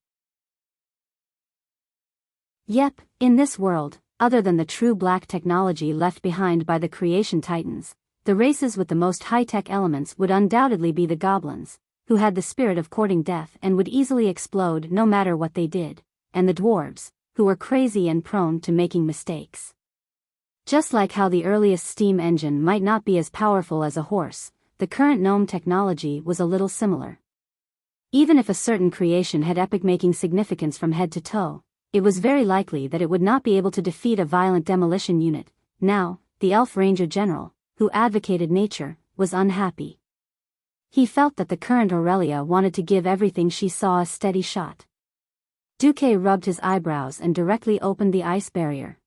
Yep, in this world, other than the true black technology left behind by the creation titans, the races with the most high-tech elements would undoubtedly be the goblins, who had the spirit of courting death and would easily explode no matter what they did, and the dwarves, who were crazy and prone to making mistakes. Just like how the earliest steam engine might not be as powerful as a horse, the current gnome technology was a little similar. Even if a certain creation had epic-making significance from head to toe, it was very likely that it would not be able to defeat a violent demolition unit. Now, the elf ranger general, who advocated nature, was unhappy. He felt that the current Aurelia wanted to give everything she saw a steady shot. Duque rubbed his eyebrows and directly opened the ice barrier.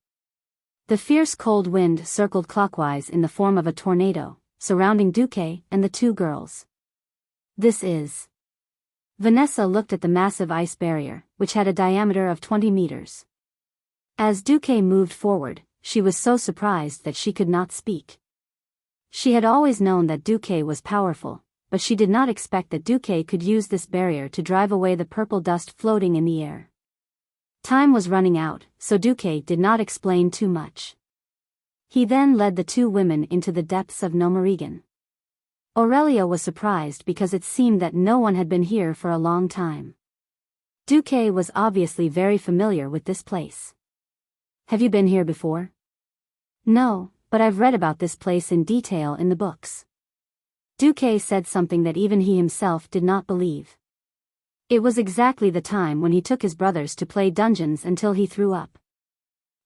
The fierce cold wind circled clockwise in the form of a tornado, surrounding Duque and the two girls. This is... Vanessa looked at the massive ice barrier, which had a diameter of 20 meters. As Duque moved forward, she was so surprised that she could not speak. She had always known that Duque was powerful, but she did not expect that Duque could use this barrier to drive away the purple dust floating in the air. Time was running out, so Duque did not explain too much. He then led the two women into the depths of Nomarigan. Aurelia was surprised because it seemed that no one had been here for a long time. Duque was obviously very familiar with this place. Have you been here before? No, but I've read about this place in detail in the books. Duque said something that even he himself did not believe. It was exactly the time when he took his brothers to play dungeons until he threw up.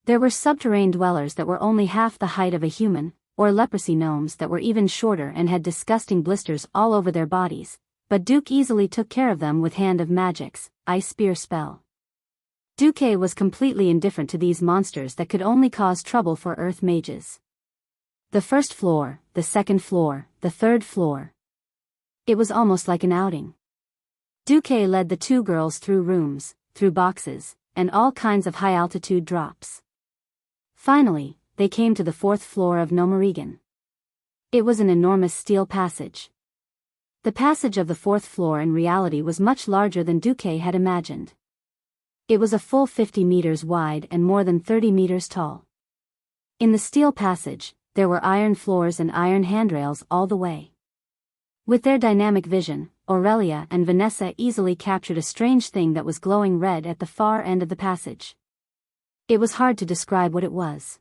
There were subterranean dwellers that were only half the height of a human, or leprosy gnomes that were even shorter and had disgusting blisters all over their bodies, but Duke easily took care of them with Hand of Magic's ice spear spell. Duque was completely indifferent to these monsters that could only cause trouble for earth mages. The first floor, the second floor, the third floor. It was almost like an outing. Duque led the two girls through rooms, through boxes, and all kinds of high-altitude drops. Finally, they came to the fourth floor of Nomarigan. It was an enormous steel passage. The passage of the fourth floor in reality was much larger than Duque had imagined. It was a full 50 meters wide and more than 30 meters tall. In the steel passage, there were iron floors and iron handrails all the way. With their dynamic vision, Aurelia and Vanessa easily captured a strange thing that was glowing red at the far end of the passage. It was hard to describe what it was.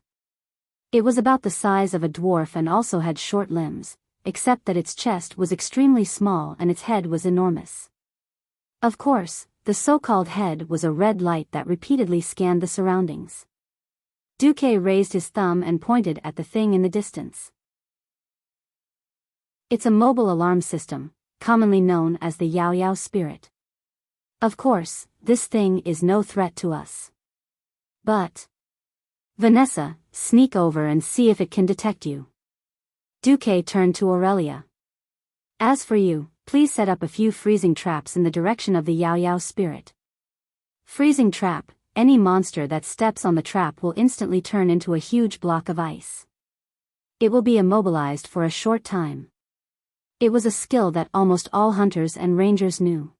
It was about the size of a dwarf and also had short limbs, except that its chest was extremely small and its head was enormous. Of course, the so-called head was a red light that repeatedly scanned the surroundings. Duque raised his thumb and pointed at the thing in the distance. It's a mobile alarm system, commonly known as the Yao Yao spirit. Of course, this thing is no threat to us. But Vanessa, sneak over and see if it can detect you. Duque turned to Aurelia. As for you, please set up a few freezing traps in the direction of the Yao Yao spirit. Freezing trap: any monster that steps on the trap will instantly turn into a huge block of ice. It will be immobilized for a short time. It was a skill that almost all hunters and rangers knew.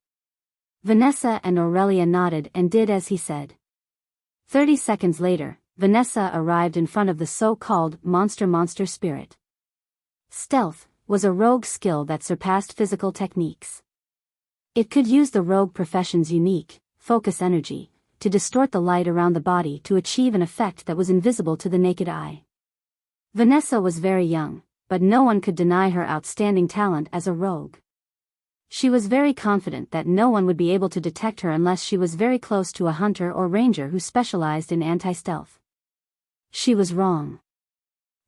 Vanessa and Aurelia nodded and did as he said. 30 seconds later, Vanessa arrived in front of the so-called monster spirit. Stealth was a rogue skill that surpassed physical techniques. It could use the rogue profession's unique, focus energy, to distort the light around the body to achieve an effect that was invisible to the naked eye. Vanessa was very young, but no one could deny her outstanding talent as a rogue. She was very confident that no one would be able to detect her unless she was very close to a hunter or ranger who specialized in anti-stealth. She was wrong.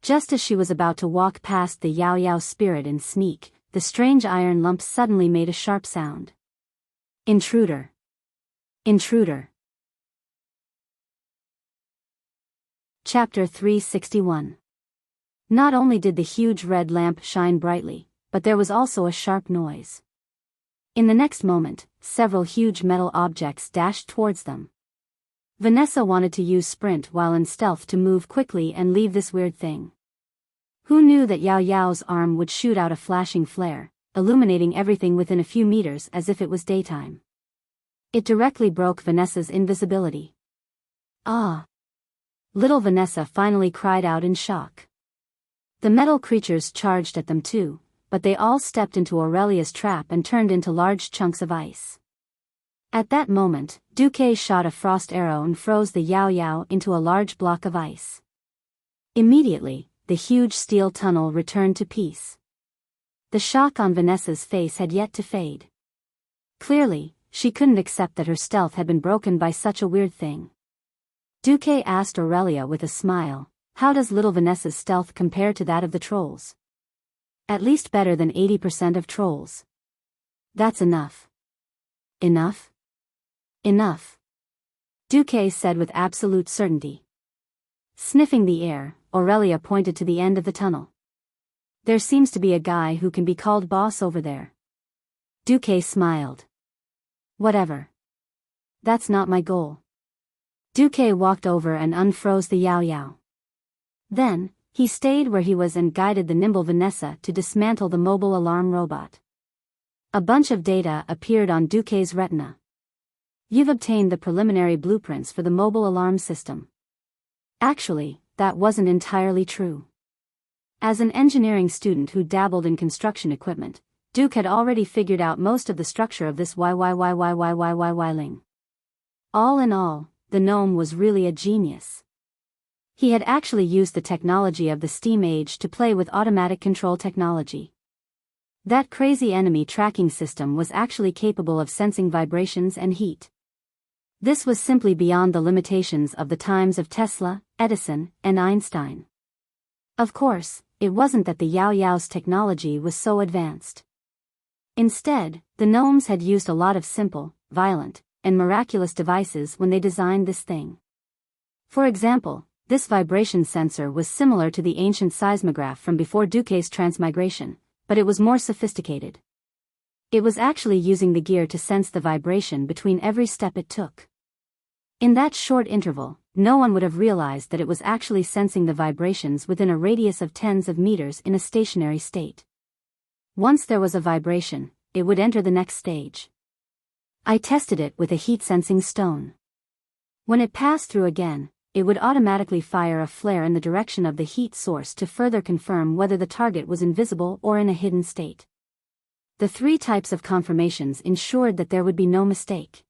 Just as she was about to walk past the Yao Yao spirit and sneak, the strange iron lump suddenly made a sharp sound. Intruder! Intruder! Chapter 361. Not only did the huge red lamp shine brightly, but there was also a sharp noise. In the next moment, several huge metal objects dashed towards them. Vanessa wanted to use sprint while in stealth to move quickly and leave this weird thing. Who knew that Yao Yao's arm would shoot out a flashing flare, illuminating everything within a few meters as if it was daytime. It directly broke Vanessa's invisibility. Ah! Little Vanessa finally cried out in shock. The metal creatures charged at them too, but they all stepped into Aurelia's trap and turned into large chunks of ice. At that moment, Duque shot a frost arrow and froze the Yao Yao into a large block of ice. Immediately, the huge steel tunnel returned to peace. The shock on Vanessa's face had yet to fade. Clearly, she couldn't accept that her stealth had been broken by such a weird thing. Duque asked Aurelia with a smile, "How does little Vanessa's stealth compare to that of the trolls?" "At least better than 80% of trolls." "That's enough." "Enough? Enough," Duque said with absolute certainty. Sniffing the air, Aurelia pointed to the end of the tunnel. "There seems to be a guy who can be called boss over there." Duque smiled. "Whatever. That's not my goal." Duque walked over and unfroze the Yao Yao. Then, he stayed where he was and guided the nimble Vanessa to dismantle the mobile alarm robot. A bunch of data appeared on Duque's retina. "You've obtained the preliminary blueprints for the mobile alarm system." Actually, that wasn't entirely true. As an engineering student who dabbled in construction equipment, Duke had already figured out most of the structure of this ling. All in all, the gnome was really a genius. He had actually used the technology of the steam age to play with automatic control technology. That crazy enemy tracking system was actually capable of sensing vibrations and heat. This was simply beyond the limitations of the times of Tesla, Edison, and Einstein. Of course, it wasn't that the Yao Yao's technology was so advanced. Instead, the gnomes had used a lot of simple, violent, and miraculous devices when they designed this thing. For example, this vibration sensor was similar to the ancient seismograph from before Duque's transmigration, but it was more sophisticated. It was actually using the gear to sense the vibration between every step it took. In that short interval, no one would have realized that it was actually sensing the vibrations within a radius of tens of meters in a stationary state. Once there was a vibration, it would enter the next stage. I tested it with a heat-sensing stone. When it passed through again, it would automatically fire a flare in the direction of the heat source to further confirm whether the target was invisible or in a hidden state. The 3 types of confirmations ensured that there would be no mistake.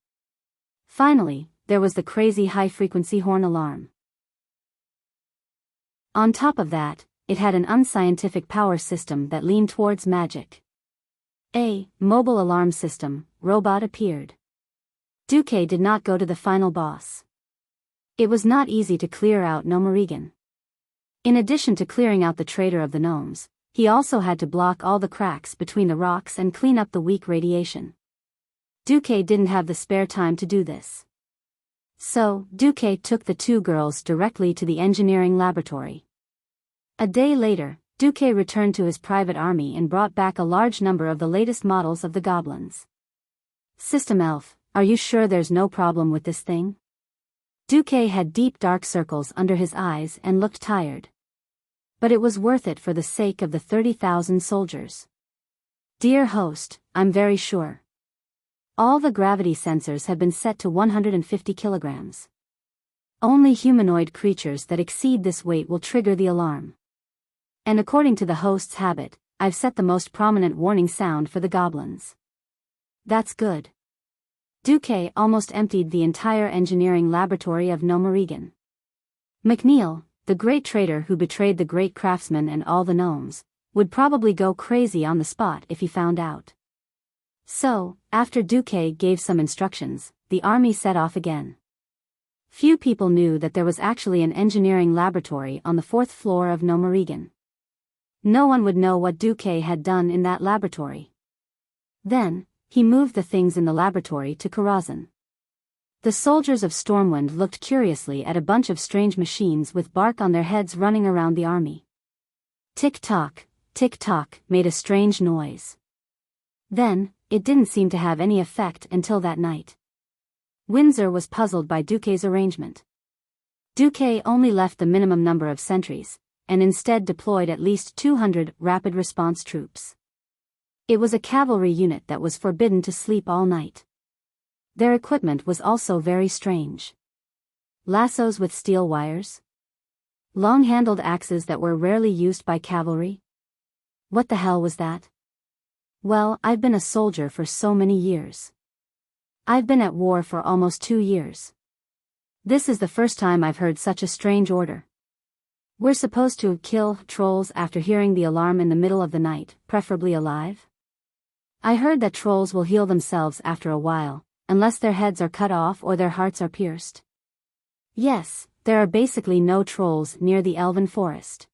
Finally, there was the crazy high-frequency horn alarm. On top of that, it had an unscientific power system that leaned towards magic. A mobile alarm system robot appeared. Duque did not go to the final boss. It was not easy to clear out Nomorigan. In addition to clearing out the traitor of the gnomes, he also had to block all the cracks between the rocks and clean up the weak radiation. Duque didn't have the spare time to do this. So, Duque took the two girls directly to the engineering laboratory. A day later, Duque returned to his private army and brought back a large number of the latest models of the goblins. System Elf, are you sure there's no problem with this thing? Duque had deep dark circles under his eyes and looked tired. But it was worth it for the sake of the 30,000 soldiers. Dear host, I'm very sure. All the gravity sensors have been set to 150 kilograms. Only humanoid creatures that exceed this weight will trigger the alarm. And according to the host's habit, I've set the most prominent warning sound for the goblins. That's good. Duque almost emptied the entire engineering laboratory of Nomorigan. McNeil, the great traitor who betrayed the great craftsman and all the gnomes, would probably go crazy on the spot if he found out. So, after Duque gave some instructions, the army set off again. Few people knew that there was actually an engineering laboratory on the 4th floor of Nomorigan. No one would know what Duque had done in that laboratory. Then, he moved the things in the laboratory to Karazhan. The soldiers of Stormwind looked curiously at a bunch of strange machines with bark on their heads running around the army. Tick-tock made a strange noise. Then, it didn't seem to have any effect until that night. Windsor was puzzled by Duque's arrangement. Duque only left the minimum number of sentries, and instead deployed at least 200 rapid response troops. It was a cavalry unit that was forbidden to sleep all night. Their equipment was also very strange. Lassos with steel wires? Long-handled axes that were rarely used by cavalry? What the hell was that? Well, I've been a soldier for so many years. I've been at war for almost 2 years. This is the first time I've heard such a strange order. We're supposed to kill trolls after hearing the alarm in the middle of the night, preferably alive? I heard that trolls will heal themselves after a while, unless their heads are cut off or their hearts are pierced. Yes, there are basically no trolls near the Elven Forest.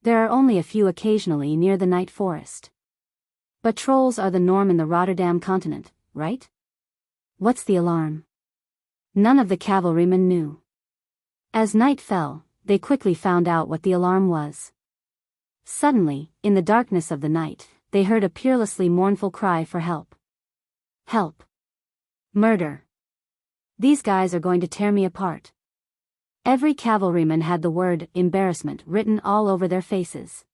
There are only a few occasionally near the Night Forest. But trolls are the norm in the Rotterdam continent, right? What's the alarm? None of the cavalrymen knew. As night fell, they quickly found out what the alarm was. Suddenly, in the darkness of the night, they heard a peerlessly mournful cry for help. Help! Murder! These guys are going to tear me apart. Every cavalryman had the word embarrassment written all over their faces.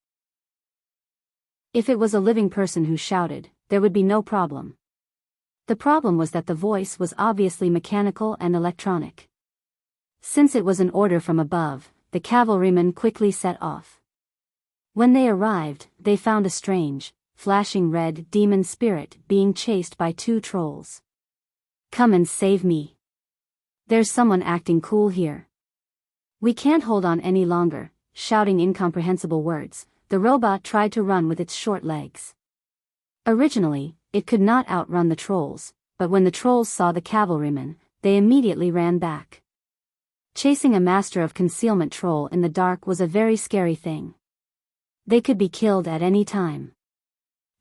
If it was a living person who shouted, there would be no problem. The problem was that the voice was obviously mechanical and electronic. Since it was an order from above, the cavalrymen quickly set off. When they arrived, they found a strange, flashing red demon spirit being chased by 2 trolls. Come and save me. There's someone acting cool here. We can't hold on any longer. Shouting incomprehensible words, the robot tried to run with its short legs. Originally, it could not outrun the trolls, but when the trolls saw the cavalrymen, they immediately ran back. Chasing a master of concealment troll in the dark was a very scary thing. They could be killed at any time.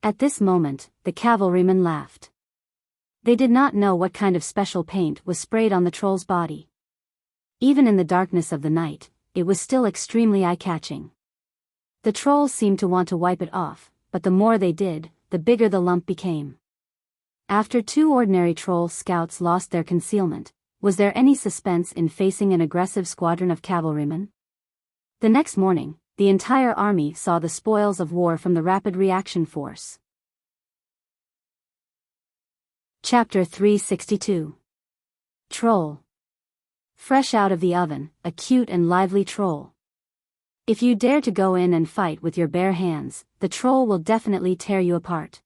At this moment, the cavalrymen laughed. They did not know what kind of special paint was sprayed on the troll's body. Even in the darkness of the night, it was still extremely eye-catching. The trolls seemed to want to wipe it off, but the more they did, the bigger the lump became. After 2 ordinary troll scouts lost their concealment, was there any suspense in facing an aggressive squadron of cavalrymen? The next morning, the entire army saw the spoils of war from the Rapid Reaction Force. Chapter 362. Troll. Fresh out of the oven, a cute and lively troll. If you dare to go in and fight with your bare hands, the troll will definitely tear you apart.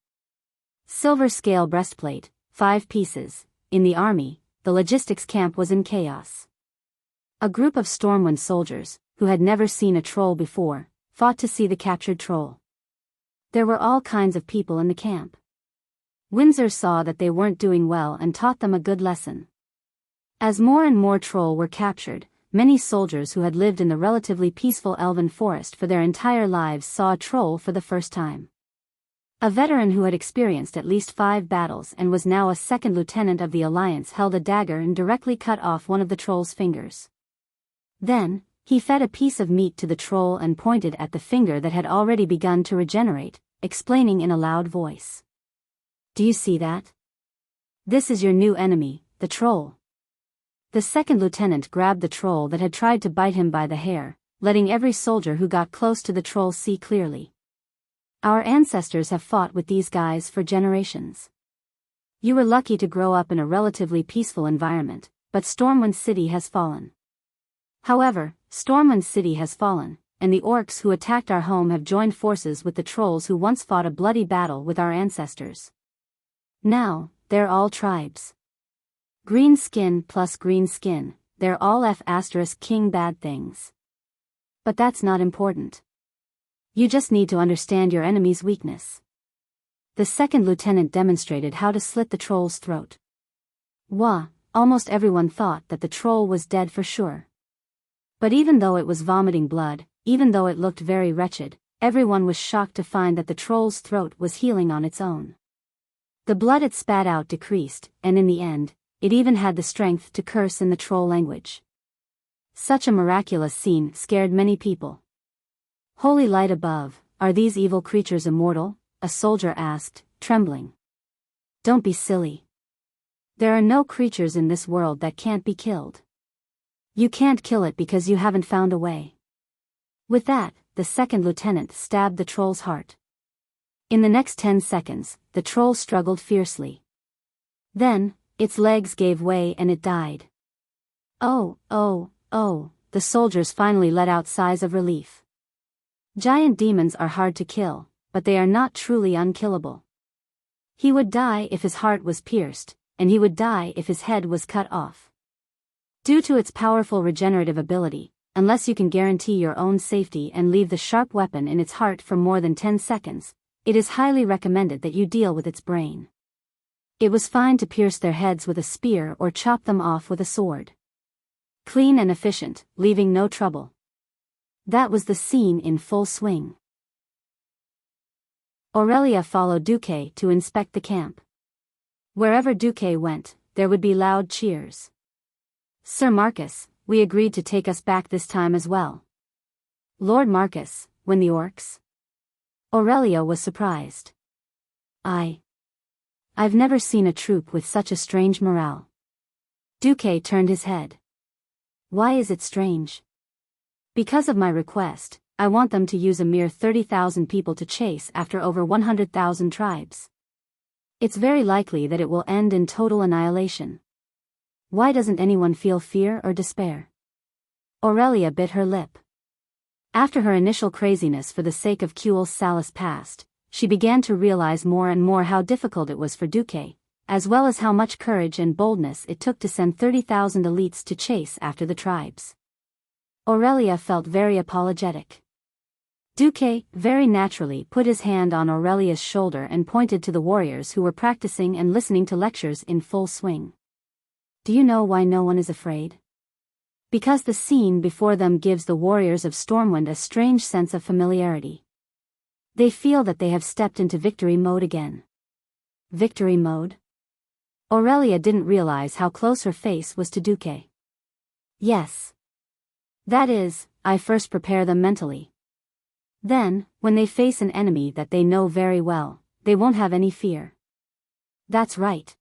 Silver scale breastplate, 5 pieces. In the army, the logistics camp was in chaos. A group of Stormwind soldiers, who had never seen a troll before, fought to see the captured troll. There were all kinds of people in the camp. Windsor saw that they weren't doing well and taught them a good lesson. As more and more troll were captured, many soldiers who had lived in the relatively peaceful elven forest for their entire lives saw a troll for the first time. A veteran who had experienced at least 5 battles and was now a second lieutenant of the Alliance held a dagger and directly cut off one of the troll's fingers. Then, he fed a piece of meat to the troll and pointed at the finger that had already begun to regenerate, explaining in a loud voice. "Do you see that? This is your new enemy, the troll." The second lieutenant grabbed the troll that had tried to bite him by the hair, letting every soldier who got close to the troll see clearly. "Our ancestors have fought with these guys for generations. You were lucky to grow up in a relatively peaceful environment, but Stormwind City has fallen. However, Stormwind City has fallen, and the orcs who attacked our home have joined forces with the trolls who once fought a bloody battle with our ancestors. Now, they're all tribes. Green skin plus green skin, they're all F***king bad things. But that's not important. You just need to understand your enemy's weakness." The second lieutenant demonstrated how to slit the troll's throat. Almost everyone thought that the troll was dead for sure. But even though it was vomiting blood, even though it looked very wretched, everyone was shocked to find that the troll's throat was healing on its own. The blood it spat out decreased, and in the end, it even had the strength to curse in the troll language. Such a miraculous scene scared many people. "Holy light above, are these evil creatures immortal?" a soldier asked, trembling. "Don't be silly. There are no creatures in this world that can't be killed. You can't kill it because you haven't found a way." With that, the second lieutenant stabbed the troll's heart. In the next 10 seconds, the troll struggled fiercely. Then, its legs gave way and it died. Oh, the soldiers finally let out sighs of relief. Giant demons are hard to kill, but they are not truly unkillable. He would die if his heart was pierced, and he would die if his head was cut off. Due to its powerful regenerative ability, unless you can guarantee your own safety and leave the sharp weapon in its heart for more than 10 seconds, it is highly recommended that you deal with its brain. It was fine to pierce their heads with a spear or chop them off with a sword. Clean and efficient, leaving no trouble. That was the scene in full swing. Aurelia followed Duque to inspect the camp. Wherever Duque went, there would be loud cheers. "Sir Marcus, we agreed to take us back this time as well." "Lord Marcus, when the orcs?" Aurelia was surprised. I've never seen a troop with such a strange morale." Duque turned his head. "Why is it strange?" "Because of my request, I want them to use a mere 30,000 people to chase after over 100,000 tribes. It's very likely that it will end in total annihilation. Why doesn't anyone feel fear or despair?" Aurelia bit her lip. After her initial craziness for the sake of Kuel's Salus passed, she began to realize more and more how difficult it was for Duque, as well as how much courage and boldness it took to send 30,000 elites to chase after the tribes. Aurelia felt very apologetic. Duque, very naturally, put his hand on Aurelia's shoulder and pointed to the warriors who were practicing and listening to lectures in full swing. "Do you know why no one is afraid? Because the scene before them gives the warriors of Stormwind a strange sense of familiarity. They feel that they have stepped into victory mode again." Victory mode? Aurelia didn't realize how close her face was to Duque. "Yes. That is, I first prepare them mentally. Then, when they face an enemy that they know very well, they won't have any fear." "That's right.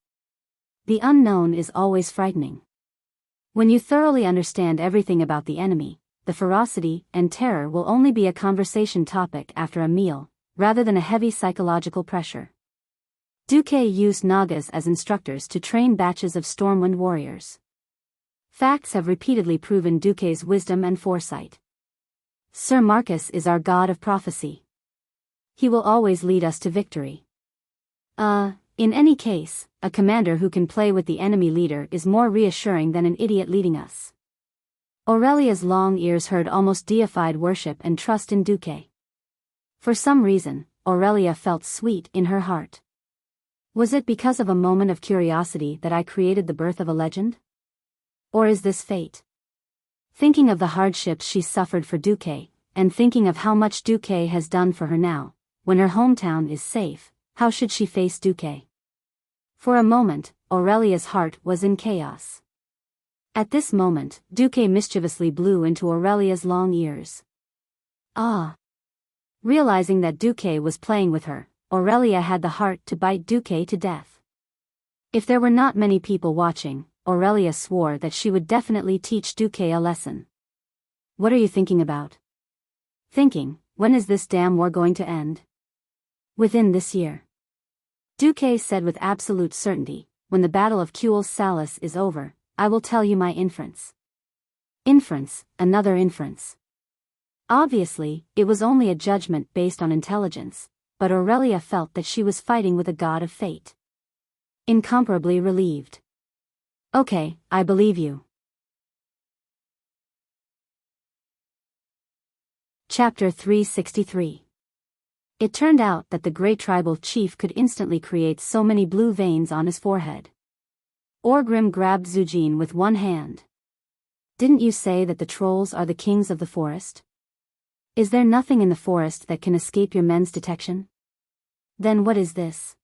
The unknown is always frightening. When you thoroughly understand everything about the enemy, the ferocity and terror will only be a conversation topic after a meal, rather than a heavy psychological pressure." Duque used Nagas as instructors to train batches of Stormwind warriors. Facts have repeatedly proven Duque's wisdom and foresight. Sir Marcus is our god of prophecy. He will always lead us to victory. In any case, a commander who can play with the enemy leader is more reassuring than an idiot leading us. Aurelia's long ears heard almost deified worship and trust in Duque. For some reason, Aurelia felt sweet in her heart. Was it because of a moment of curiosity that I created the birth of a legend? Or is this fate? Thinking of the hardships she suffered for Duque, and thinking of how much Duque has done for her now, when her hometown is safe, how should she face Duque? For a moment, Aurelia's heart was in chaos. At this moment, Duque mischievously blew into Aurelia's long ears. Ah! Realizing that Duque was playing with her, Aurelia had the heart to bite Duque to death. If there were not many people watching, Aurelia swore that she would definitely teach Duque a lesson. What are you thinking about? Thinking, when is this damn war going to end? Within this year. Duque said with absolute certainty, when the Battle of Cuel Salis is over, I will tell you my inference. Inference, another inference. Obviously, it was only a judgment based on intelligence, but Aurelia felt that she was fighting with a god of fate. Incomparably relieved. Okay, I believe you. Chapter 363. It turned out that the great tribal chief could instantly create so many blue veins on his forehead. Orgrim grabbed Zujin with one hand. Didn't you say that the trolls are the kings of the forest? Is there nothing in the forest that can escape your men's detection? Then what is this?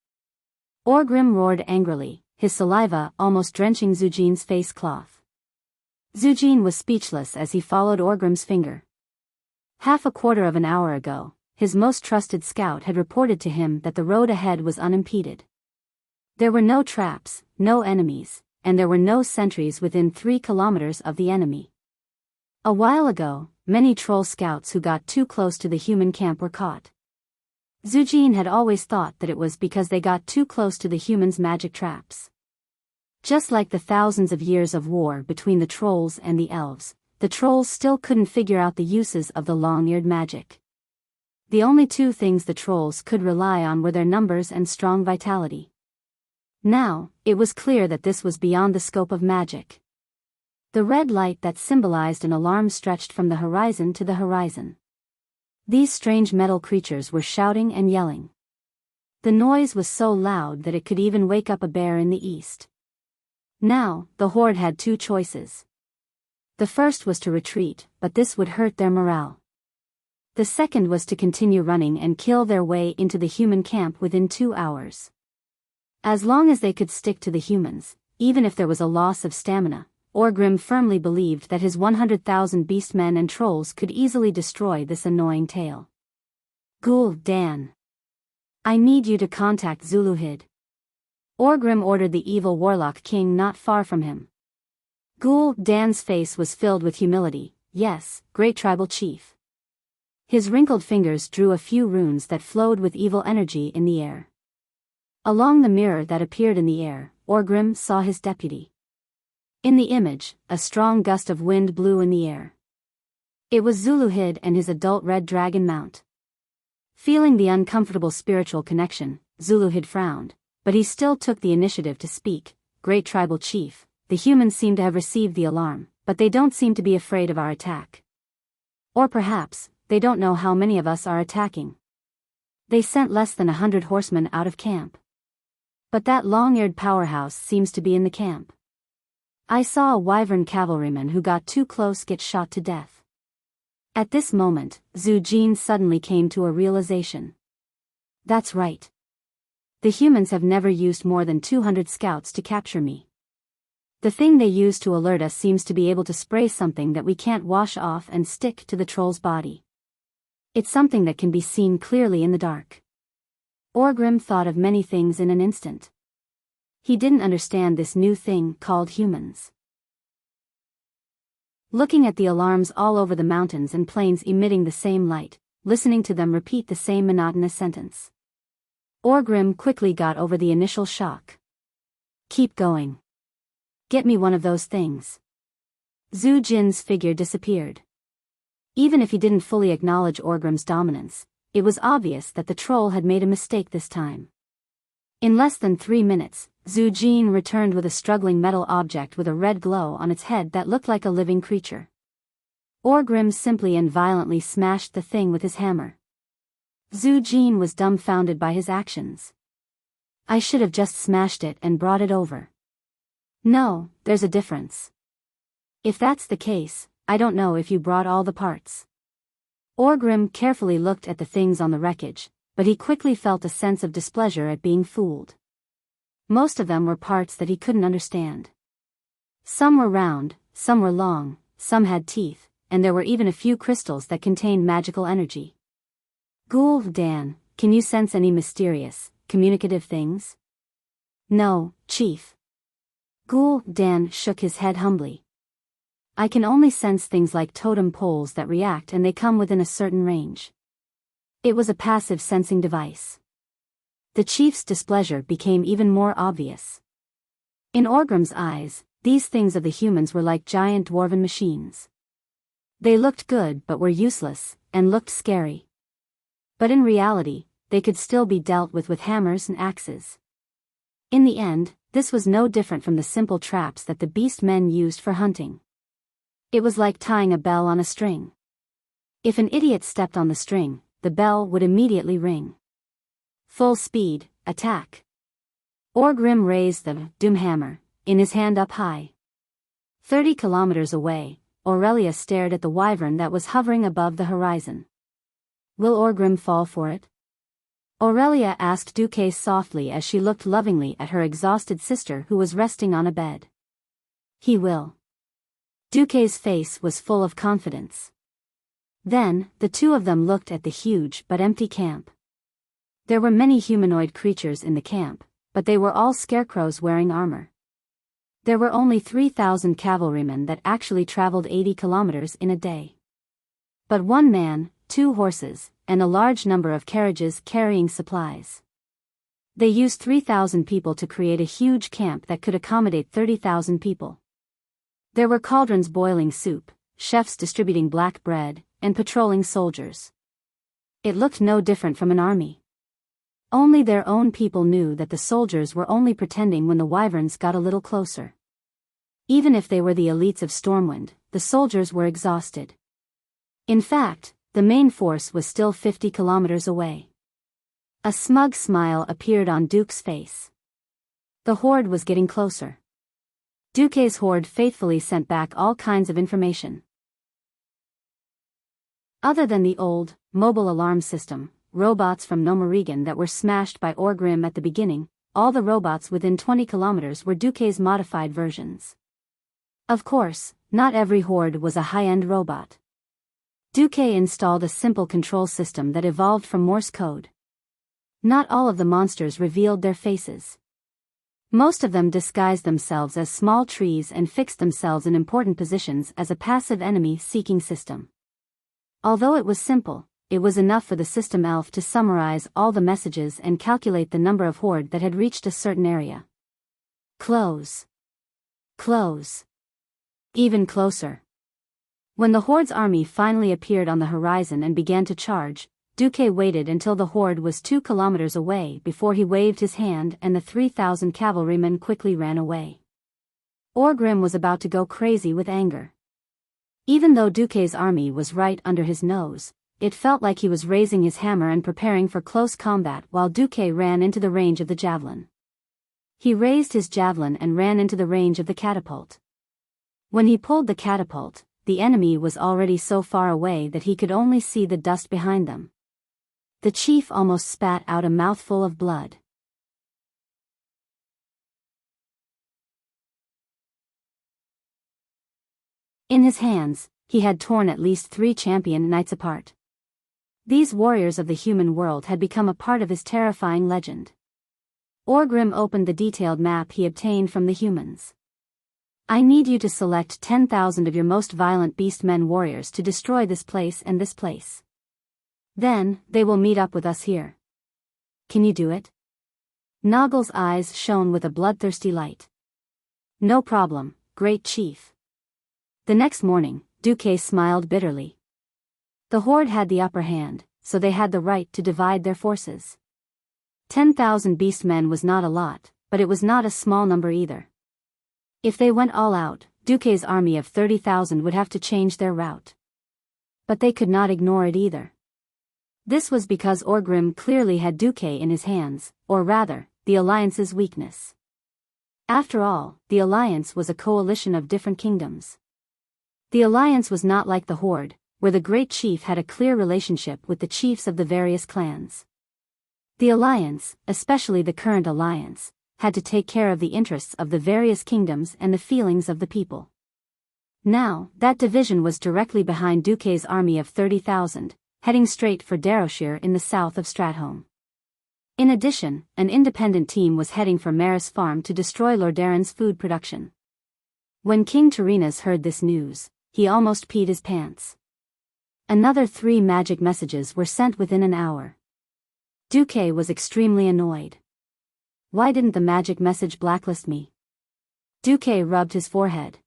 Orgrim roared angrily, his saliva almost drenching Zujin's face cloth. Zujin was speechless as he followed Orgrim's finger. Half a quarter of an hour ago, his most trusted scout had reported to him that the road ahead was unimpeded. There were no traps, no enemies, and there were no sentries within 3 kilometers of the enemy. A while ago, many troll scouts who got too close to the human camp were caught. Zujin had always thought that it was because they got too close to the humans' magic traps. Just like the thousands of years of war between the trolls and the elves, the trolls still couldn't figure out the uses of the long-eared magic. The only 2 things the trolls could rely on were their numbers and strong vitality. Now, it was clear that this was beyond the scope of magic. The red light that symbolized an alarm stretched from the horizon to the horizon. These strange metal creatures were shouting and yelling. The noise was so loud that it could even wake up a bear in the east. Now, the horde had 2 choices. The first was to retreat, but this would hurt their morale. The second was to continue running and kill their way into the human camp within 2 hours. As long as they could stick to the humans, even if there was a loss of stamina, Orgrim firmly believed that his 100,000 beastmen and trolls could easily destroy this annoying tail. Gul'dan. I need you to contact Zuluhid. Orgrim ordered the evil warlock king not far from him. Gul'dan's face was filled with humility. Yes, great tribal chief. His wrinkled fingers drew a few runes that flowed with evil energy in the air. Along the mirror that appeared in the air, Orgrim saw his deputy. In the image, a strong gust of wind blew in the air. It was Zuluhid and his adult red dragon mount. Feeling the uncomfortable spiritual connection, Zuluhid frowned, but he still took the initiative to speak. Great tribal chief, the humans seem to have received the alarm, but they don't seem to be afraid of our attack. Or perhaps, they don't know how many of us are attacking. They sent less than 100 horsemen out of camp. But that long-eared powerhouse seems to be in the camp. I saw a wyvern cavalryman who got too close get shot to death. At this moment, Zujin suddenly came to a realization. That's right. The humans have never used more than 200 scouts to capture me. The thing they use to alert us seems to be able to spray something that we can't wash off and stick to the troll's body. It's something that can be seen clearly in the dark. Orgrim thought of many things in an instant. He didn't understand this new thing called humans. Looking at the alarms all over the mountains and plains emitting the same light, listening to them repeat the same monotonous sentence. Orgrim quickly got over the initial shock. Keep going. Get me one of those things. Zujin's figure disappeared. Even if he didn't fully acknowledge Orgrim's dominance, it was obvious that the troll had made a mistake this time. In less than 3 minutes, Zujin returned with a struggling metal object with a red glow on its head that looked like a living creature. Orgrim simply and violently smashed the thing with his hammer. Zhu Jin was dumbfounded by his actions. I should have just smashed it and brought it over. No, there's a difference. If that's the case, I don't know if you brought all the parts. Orgrim carefully looked at the things on the wreckage, but he quickly felt a sense of displeasure at being fooled. Most of them were parts that he couldn't understand. Some were round, some were long, some had teeth, and there were even a few crystals that contained magical energy. Gul'dan, can you sense any mysterious, communicative things? No, Chief. Gul'dan shook his head humbly. I can only sense things like totem poles that react and they come within a certain range. It was a passive sensing device. The chief's displeasure became even more obvious. In Orgrim's eyes, these things of the humans were like giant dwarven machines. They looked good but were useless, and looked scary. But in reality, they could still be dealt with hammers and axes. In the end, this was no different from the simple traps that the beast men used for hunting. It was like tying a bell on a string. If an idiot stepped on the string, the bell would immediately ring. Full speed, attack. Orgrim raised the doomhammer, in his hand up high. 30 kilometers away, Aurelia stared at the wyvern that was hovering above the horizon. Will Orgrim fall for it? Aurelia asked Duque softly as she looked lovingly at her exhausted sister who was resting on a bed. He will. Duque's face was full of confidence. Then, the two of them looked at the huge but empty camp. There were many humanoid creatures in the camp, but they were all scarecrows wearing armor. There were only 3,000 cavalrymen that actually traveled 80 kilometers in a day. But one man, 2 horses, and a large number of carriages carrying supplies. They used 3,000 people to create a huge camp that could accommodate 30,000 people. There were cauldrons boiling soup, chefs distributing black bread, and patrolling soldiers. It looked no different from an army. Only their own people knew that the soldiers were only pretending when the wyverns got a little closer. Even if they were the elites of Stormwind, the soldiers were exhausted. In fact, the main force was still 50 kilometers away. A smug smile appeared on Duke's face. The horde was getting closer. Duque's horde faithfully sent back all kinds of information. Other than the old, mobile alarm system, robots from Nomorigan that were smashed by Orgrim at the beginning, all the robots within 20 kilometers were Duque's modified versions. Of course, not every horde was a high-end robot. Duque installed a simple control system that evolved from Morse code. Not all of the monsters revealed their faces. Most of them disguised themselves as small trees and fixed themselves in important positions as a passive enemy-seeking system. Although it was simple, it was enough for the system elf to summarize all the messages and calculate the number of horde that had reached a certain area. Close. Close. Even closer. When the horde's army finally appeared on the horizon and began to charge, Duque waited until the horde was 2 kilometers away before he waved his hand and the 3,000 cavalrymen quickly ran away. Orgrim was about to go crazy with anger. Even though Duque's army was right under his nose, it felt like he was raising his hammer and preparing for close combat while Duque ran into the range of the javelin. He raised his javelin and ran into the range of the catapult. When he pulled the catapult, the enemy was already so far away that he could only see the dust behind them. The chief almost spat out a mouthful of blood. In his hands, he had torn at least 3 champion knights apart. These warriors of the human world had become a part of his terrifying legend. Orgrim opened the detailed map he obtained from the humans. I need you to select 10,000 of your most violent beastmen warriors to destroy this place and this place. Then, they will meet up with us here. Can you do it? Noggle's eyes shone with a bloodthirsty light. No problem, great chief. The next morning, Duque smiled bitterly. The horde had the upper hand, so they had the right to divide their forces. 10,000 beastmen was not a lot, but it was not a small number either. If they went all out, Duque's army of 30,000 would have to change their route. But they could not ignore it either. This was because Orgrim clearly had Duque in his hands, or rather, the Alliance's weakness. After all, the Alliance was a coalition of different kingdoms. The Alliance was not like the Horde, where the Great Chief had a clear relationship with the chiefs of the various clans. The Alliance, especially the current Alliance, had to take care of the interests of the various kingdoms and the feelings of the people. Now, that division was directly behind Duque's army of 30,000, heading straight for Darrowshire in the south of Stratholme. In addition, an independent team was heading for Maris Farm to destroy Lordaeron's food production. When King Tyrrhenas heard this news, he almost peed his pants. Another 3 magic messages were sent within an hour. Duque was extremely annoyed. Why didn't the magic message blacklist me? Duque rubbed his forehead.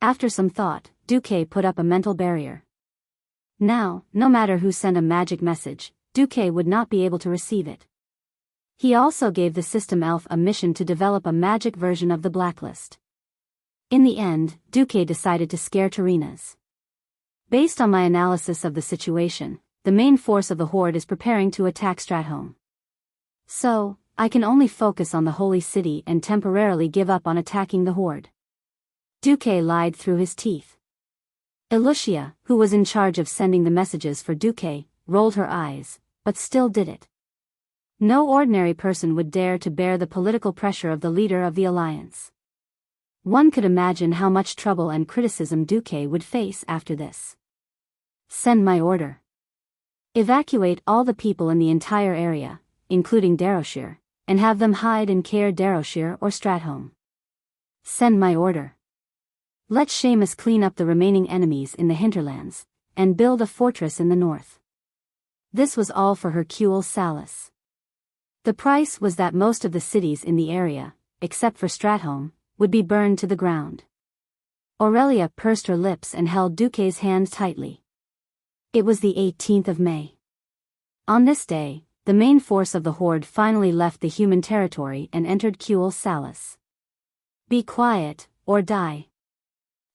After some thought, Duque put up a mental barrier. Now, no matter who sent a magic message, Duque would not be able to receive it. He also gave the system elf a mission to develop a magic version of the blacklist. In the end, Duque decided to scare Tyrrhenas. Based on my analysis of the situation, the main force of the Horde is preparing to attack Stratholme. So, I can only focus on the Holy City and temporarily give up on attacking the Horde. Duque lied through his teeth. Elucia, who was in charge of sending the messages for Duque, rolled her eyes, but still did it. No ordinary person would dare to bear the political pressure of the leader of the Alliance. One could imagine how much trouble and criticism Duque would face after this. Send my order. Evacuate all the people in the entire area, including Darrowshire, and have them hide in Caer Darrowshire or Stratholme. Send my order. Let Seamus clean up the remaining enemies in the hinterlands, and build a fortress in the north. This was all for Hercule Salus. The price was that most of the cities in the area, except for Stratholme, would be burned to the ground. Aurelia pursed her lips and held Duque's hand tightly. It was the 18th of May. On this day, the main force of the Horde finally left the human territory and entered Hercule Salus. Be quiet, or die.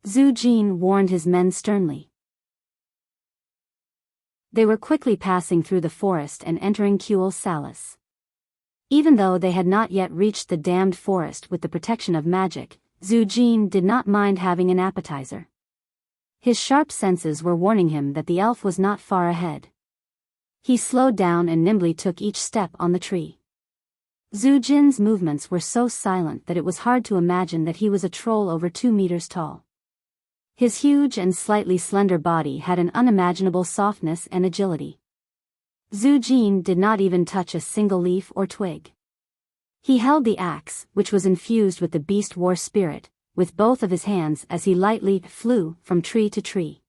Zhu Jin warned his men sternly. They were quickly passing through the forest and entering Hercule Salus. Even though they had not yet reached the damned forest with the protection of magic, Zhu Jin did not mind having an appetizer. His sharp senses were warning him that the elf was not far ahead. He slowed down and nimbly took each step on the tree. Zhu Jin's movements were so silent that it was hard to imagine that he was a troll over 2 meters tall. His huge and slightly slender body had an unimaginable softness and agility. Zhu Jin did not even touch a single leaf or twig. He held the axe, which was infused with the beast war spirit, with both of his hands as he lightly flew from tree to tree.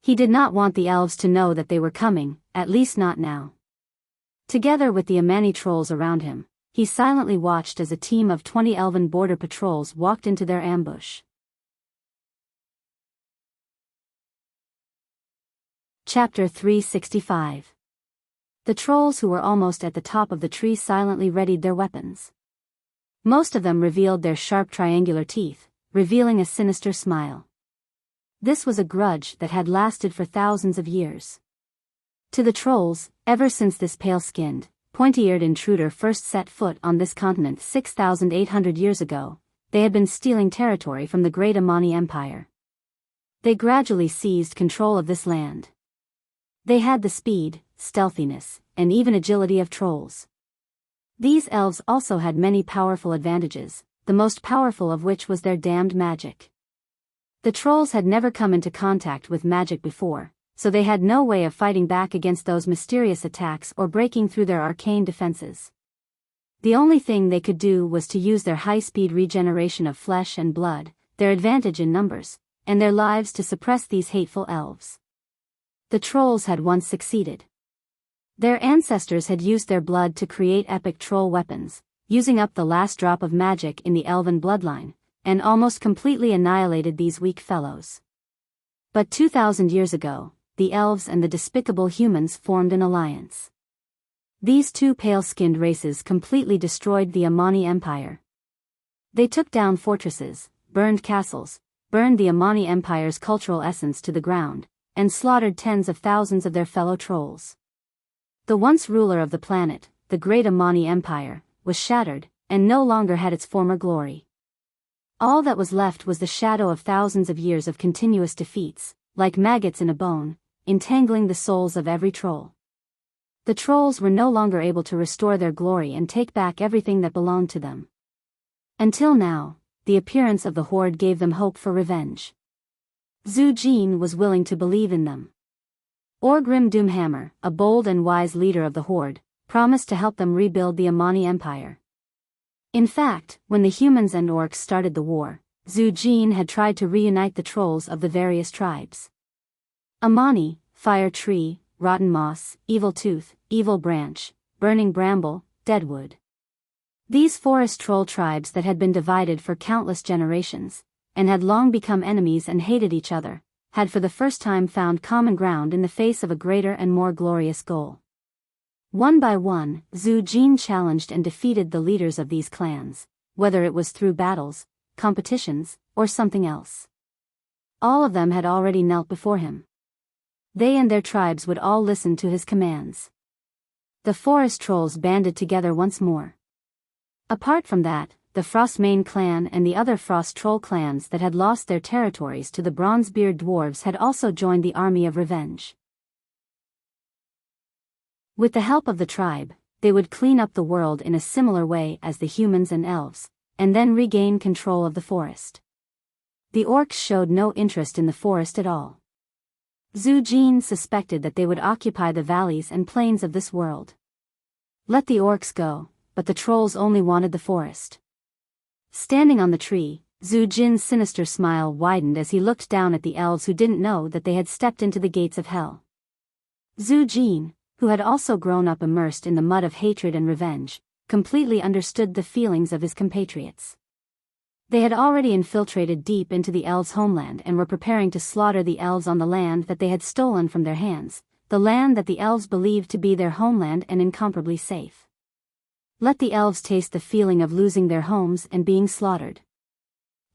He did not want the elves to know that they were coming, at least not now. Together with the Amani trolls around him, he silently watched as a team of 20 elven border patrols walked into their ambush. Chapter 365. The trolls who were almost at the top of the tree silently readied their weapons. Most of them revealed their sharp triangular teeth, revealing a sinister smile. This was a grudge that had lasted for thousands of years. To the trolls, ever since this pale-skinned, pointy-eared intruder first set foot on this continent 6,800 years ago, they had been stealing territory from the great Amani Empire. They gradually seized control of this land. They had the speed, stealthiness, and even agility of trolls. These elves also had many powerful advantages, the most powerful of which was their damned magic. The trolls had never come into contact with magic before, so they had no way of fighting back against those mysterious attacks or breaking through their arcane defenses. The only thing they could do was to use their high-speed regeneration of flesh and blood, their advantage in numbers, and their lives to suppress these hateful elves. The trolls had once succeeded. Their ancestors had used their blood to create epic troll weapons, using up the last drop of magic in the elven bloodline, and almost completely annihilated these weak fellows. But 2,000 years ago, the elves and the despicable humans formed an alliance. These two pale-skinned races completely destroyed the Amani Empire. They took down fortresses, burned castles, burned the Amani Empire's cultural essence to the ground, and slaughtered tens of thousands of their fellow trolls. The once ruler of the planet, the great Amani Empire, was shattered, and no longer had its former glory. All that was left was the shadow of thousands of years of continuous defeats, like maggots in a bone, entangling the souls of every troll. The trolls were no longer able to restore their glory and take back everything that belonged to them. Until now, the appearance of the horde gave them hope for revenge. Zhu Jin was willing to believe in them. Orgrim Doomhammer, a bold and wise leader of the horde, promised to help them rebuild the Amani Empire. In fact, when the humans and orcs started the war, Zhu Jin had tried to reunite the trolls of the various tribes. Amani, Fire Tree, Rotten Moss, Evil Tooth, Evil Branch, Burning Bramble, Deadwood. These forest troll tribes that had been divided for countless generations, and had long become enemies and hated each other, had for the first time found common ground in the face of a greater and more glorious goal. One by one, Zhu Jin challenged and defeated the leaders of these clans, whether it was through battles, competitions, or something else. All of them had already knelt before him. They and their tribes would all listen to his commands. The forest trolls banded together once more. Apart from that, the Frostmane clan and the other Frost Troll clans that had lost their territories to the Bronzebeard dwarves had also joined the army of revenge. With the help of the tribe, they would clean up the world in a similar way as the humans and elves, and then regain control of the forest. The orcs showed no interest in the forest at all. Zhu Jin suspected that they would occupy the valleys and plains of this world. Let the orcs go, but the trolls only wanted the forest. Standing on the tree, Zhu Jin's sinister smile widened as he looked down at the elves who didn't know that they had stepped into the gates of hell. Zhu Jin, who had also grown up immersed in the mud of hatred and revenge, completely understood the feelings of his compatriots. They had already infiltrated deep into the elves' homeland and were preparing to slaughter the elves on the land that they had stolen from their hands, the land that the elves believed to be their homeland and incomparably safe. Let the elves taste the feeling of losing their homes and being slaughtered.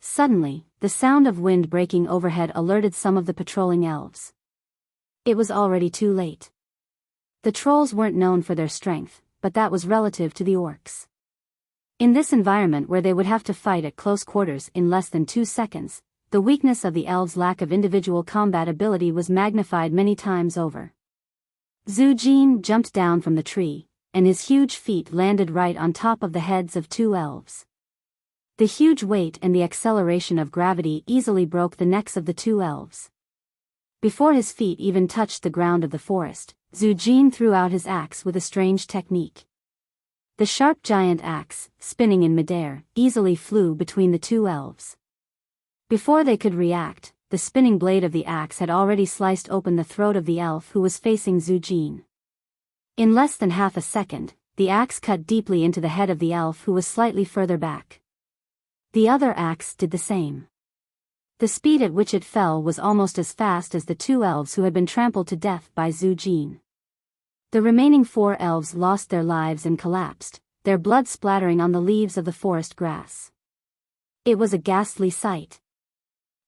Suddenly, the sound of wind breaking overhead alerted some of the patrolling elves. It was already too late. The trolls weren't known for their strength, but that was relative to the orcs. In this environment where they would have to fight at close quarters in less than 2 seconds, the weakness of the elves' lack of individual combat ability was magnified many times over. Zhu Jin jumped down from the tree, and his huge feet landed right on top of the heads of 2 elves. The huge weight and the acceleration of gravity easily broke the necks of the 2 elves. Before his feet even touched the ground of the forest, Zhu Jin threw out his axe with a strange technique. The sharp giant axe, spinning in midair, easily flew between the 2 elves. Before they could react, the spinning blade of the axe had already sliced open the throat of the elf who was facing Zhu Jin. In less than half a second, the axe cut deeply into the head of the elf who was slightly further back. The other axe did the same. The speed at which it fell was almost as fast as the 2 elves who had been trampled to death by Zhu Jin. The remaining 4 elves lost their lives and collapsed, their blood splattering on the leaves of the forest grass. It was a ghastly sight.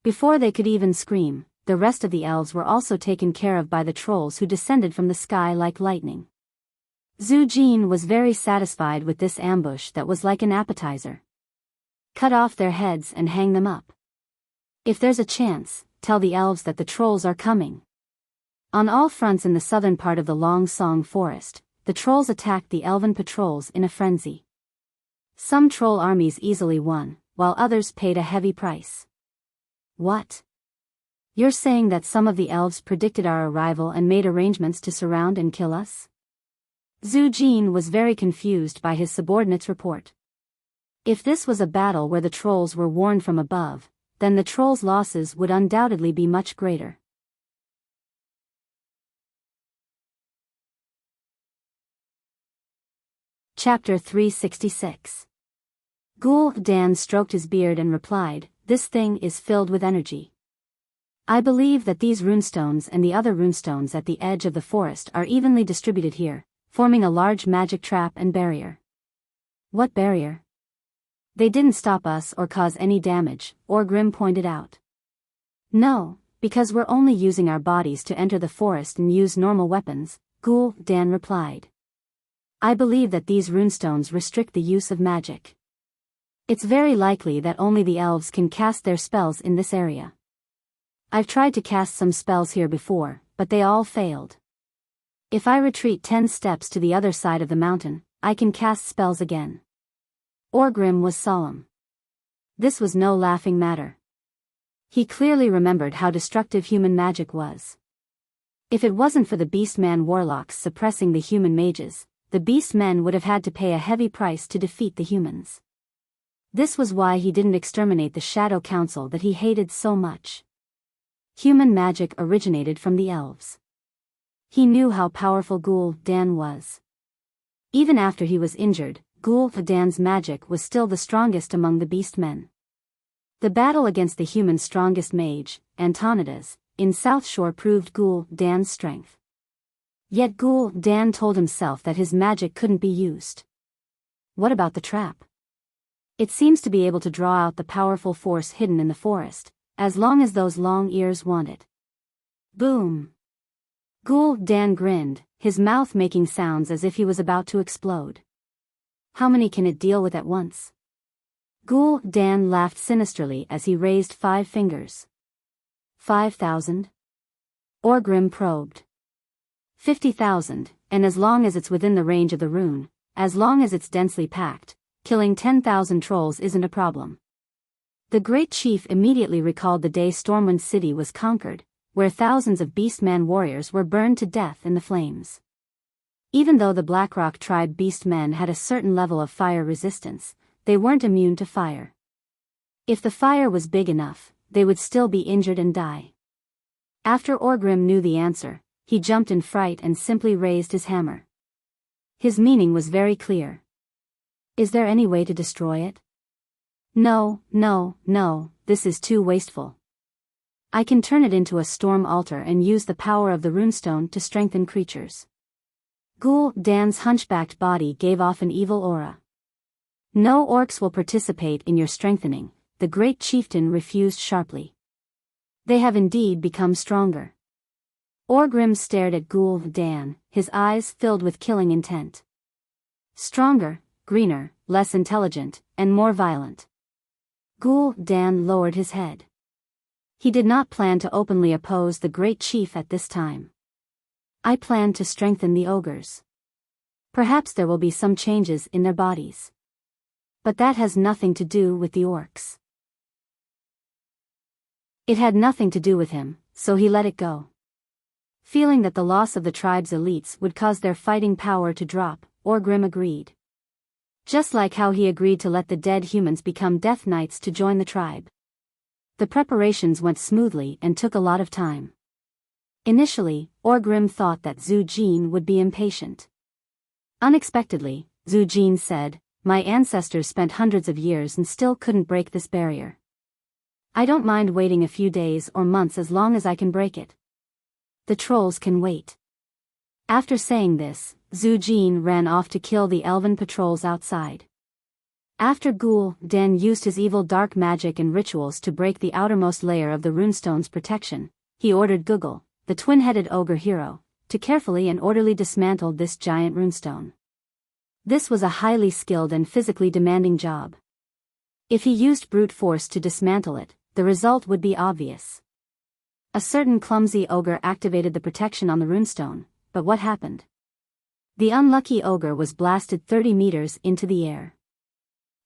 Before they could even scream, the rest of the elves were also taken care of by the trolls who descended from the sky like lightning. Zhu Jin was very satisfied with this ambush that was like an appetizer. Cut off their heads and hang them up. If there's a chance, tell the elves that the trolls are coming. On all fronts in the southern part of the Long Song Forest, the trolls attacked the elven patrols in a frenzy. Some troll armies easily won, while others paid a heavy price. What? You're saying that some of the elves predicted our arrival and made arrangements to surround and kill us? Zhu Jin was very confused by his subordinate's report. If this was a battle where the trolls were warned from above, then the trolls' losses would undoubtedly be much greater. Chapter 366. Gul'dan stroked his beard and replied, "This thing is filled with energy. I believe that these runestones and the other runestones at the edge of the forest are evenly distributed here, forming a large magic trap and barrier." "What barrier?" "They didn't stop us or cause any damage," Orgrim pointed out. "No, Because we're only using our bodies to enter the forest and use normal weapons, Dan replied. I believe that these runestones restrict the use of magic. It's very likely that only the elves can cast their spells in this area. I've tried to cast some spells here before, but they all failed. If I retreat 10 steps to the other side of the mountain, I can cast spells again. Orgrim was solemn. This was no laughing matter. He clearly remembered how destructive human magic was. If it wasn't for the Beastman warlocks suppressing the human mages, the Beastmen would have had to pay a heavy price to defeat the humans. This was why he didn't exterminate the Shadow Council that he hated so much. Human magic originated from the elves. He knew how powerful Dan was. Even after he was injured, Dan's magic was still the strongest among the Beastmen. The battle against the human's strongest mage, Antonidas, in South Shore proved Dan's strength. Yet Dan told himself that his magic couldn't be used. What about the trap? It seems to be able to draw out the powerful force hidden in the forest, as long as those long ears want it. Boom! Dan grinned, his mouth making sounds as if he was about to explode. How many can it deal with at once? Dan laughed sinisterly as he raised 5 fingers. 5,000? Orgrim probed. 50,000, and as long as it's within the range of the rune, as long as it's densely packed, killing 10,000 trolls isn't a problem. The great chief immediately recalled the day Stormwind City was conquered, where thousands of Beastman warriors were burned to death in the flames. Even though the Blackrock tribe Beastmen had a certain level of fire resistance, they weren't immune to fire. If the fire was big enough, they would still be injured and die. After Orgrim knew the answer, he jumped in fright and simply raised his hammer. His meaning was very clear. Is there any way to destroy it? No, this is too wasteful. I can turn it into a storm altar and use the power of the runestone to strengthen creatures. Dan's hunchbacked body gave off an evil aura. No orcs will participate in your strengthening, the great chieftain refused sharply. They have indeed become stronger. Orgrim stared at Dan, his eyes filled with killing intent. Stronger, greener, less intelligent, and more violent. Dan lowered his head. He did not plan to openly oppose the great chief at this time. I plan to strengthen the ogres. Perhaps there will be some changes in their bodies. But that has nothing to do with the orcs. It had nothing to do with him, so he let it go. Feeling that the loss of the tribe's elites would cause their fighting power to drop, Orgrim agreed. Just like how he agreed to let the dead humans become Death Knights to join the tribe. The preparations went smoothly and took a lot of time. Initially, Orgrim thought that Zhu Jin would be impatient. Unexpectedly, Zhu Jin said, "My ancestors spent hundreds of years and still couldn't break this barrier. I don't mind waiting a few days or months as long as I can break it. The trolls can wait." After saying this, Zhu Jin ran off to kill the elven patrols outside. After Dan used his evil dark magic and rituals to break the outermost layer of the runestone's protection, he ordered Google, the twin-headed ogre hero, to carefully and orderly dismantle this giant runestone. This was a highly skilled and physically demanding job. If he used brute force to dismantle it, the result would be obvious. A certain clumsy ogre activated the protection on the runestone, but what happened? The unlucky ogre was blasted 30 meters into the air.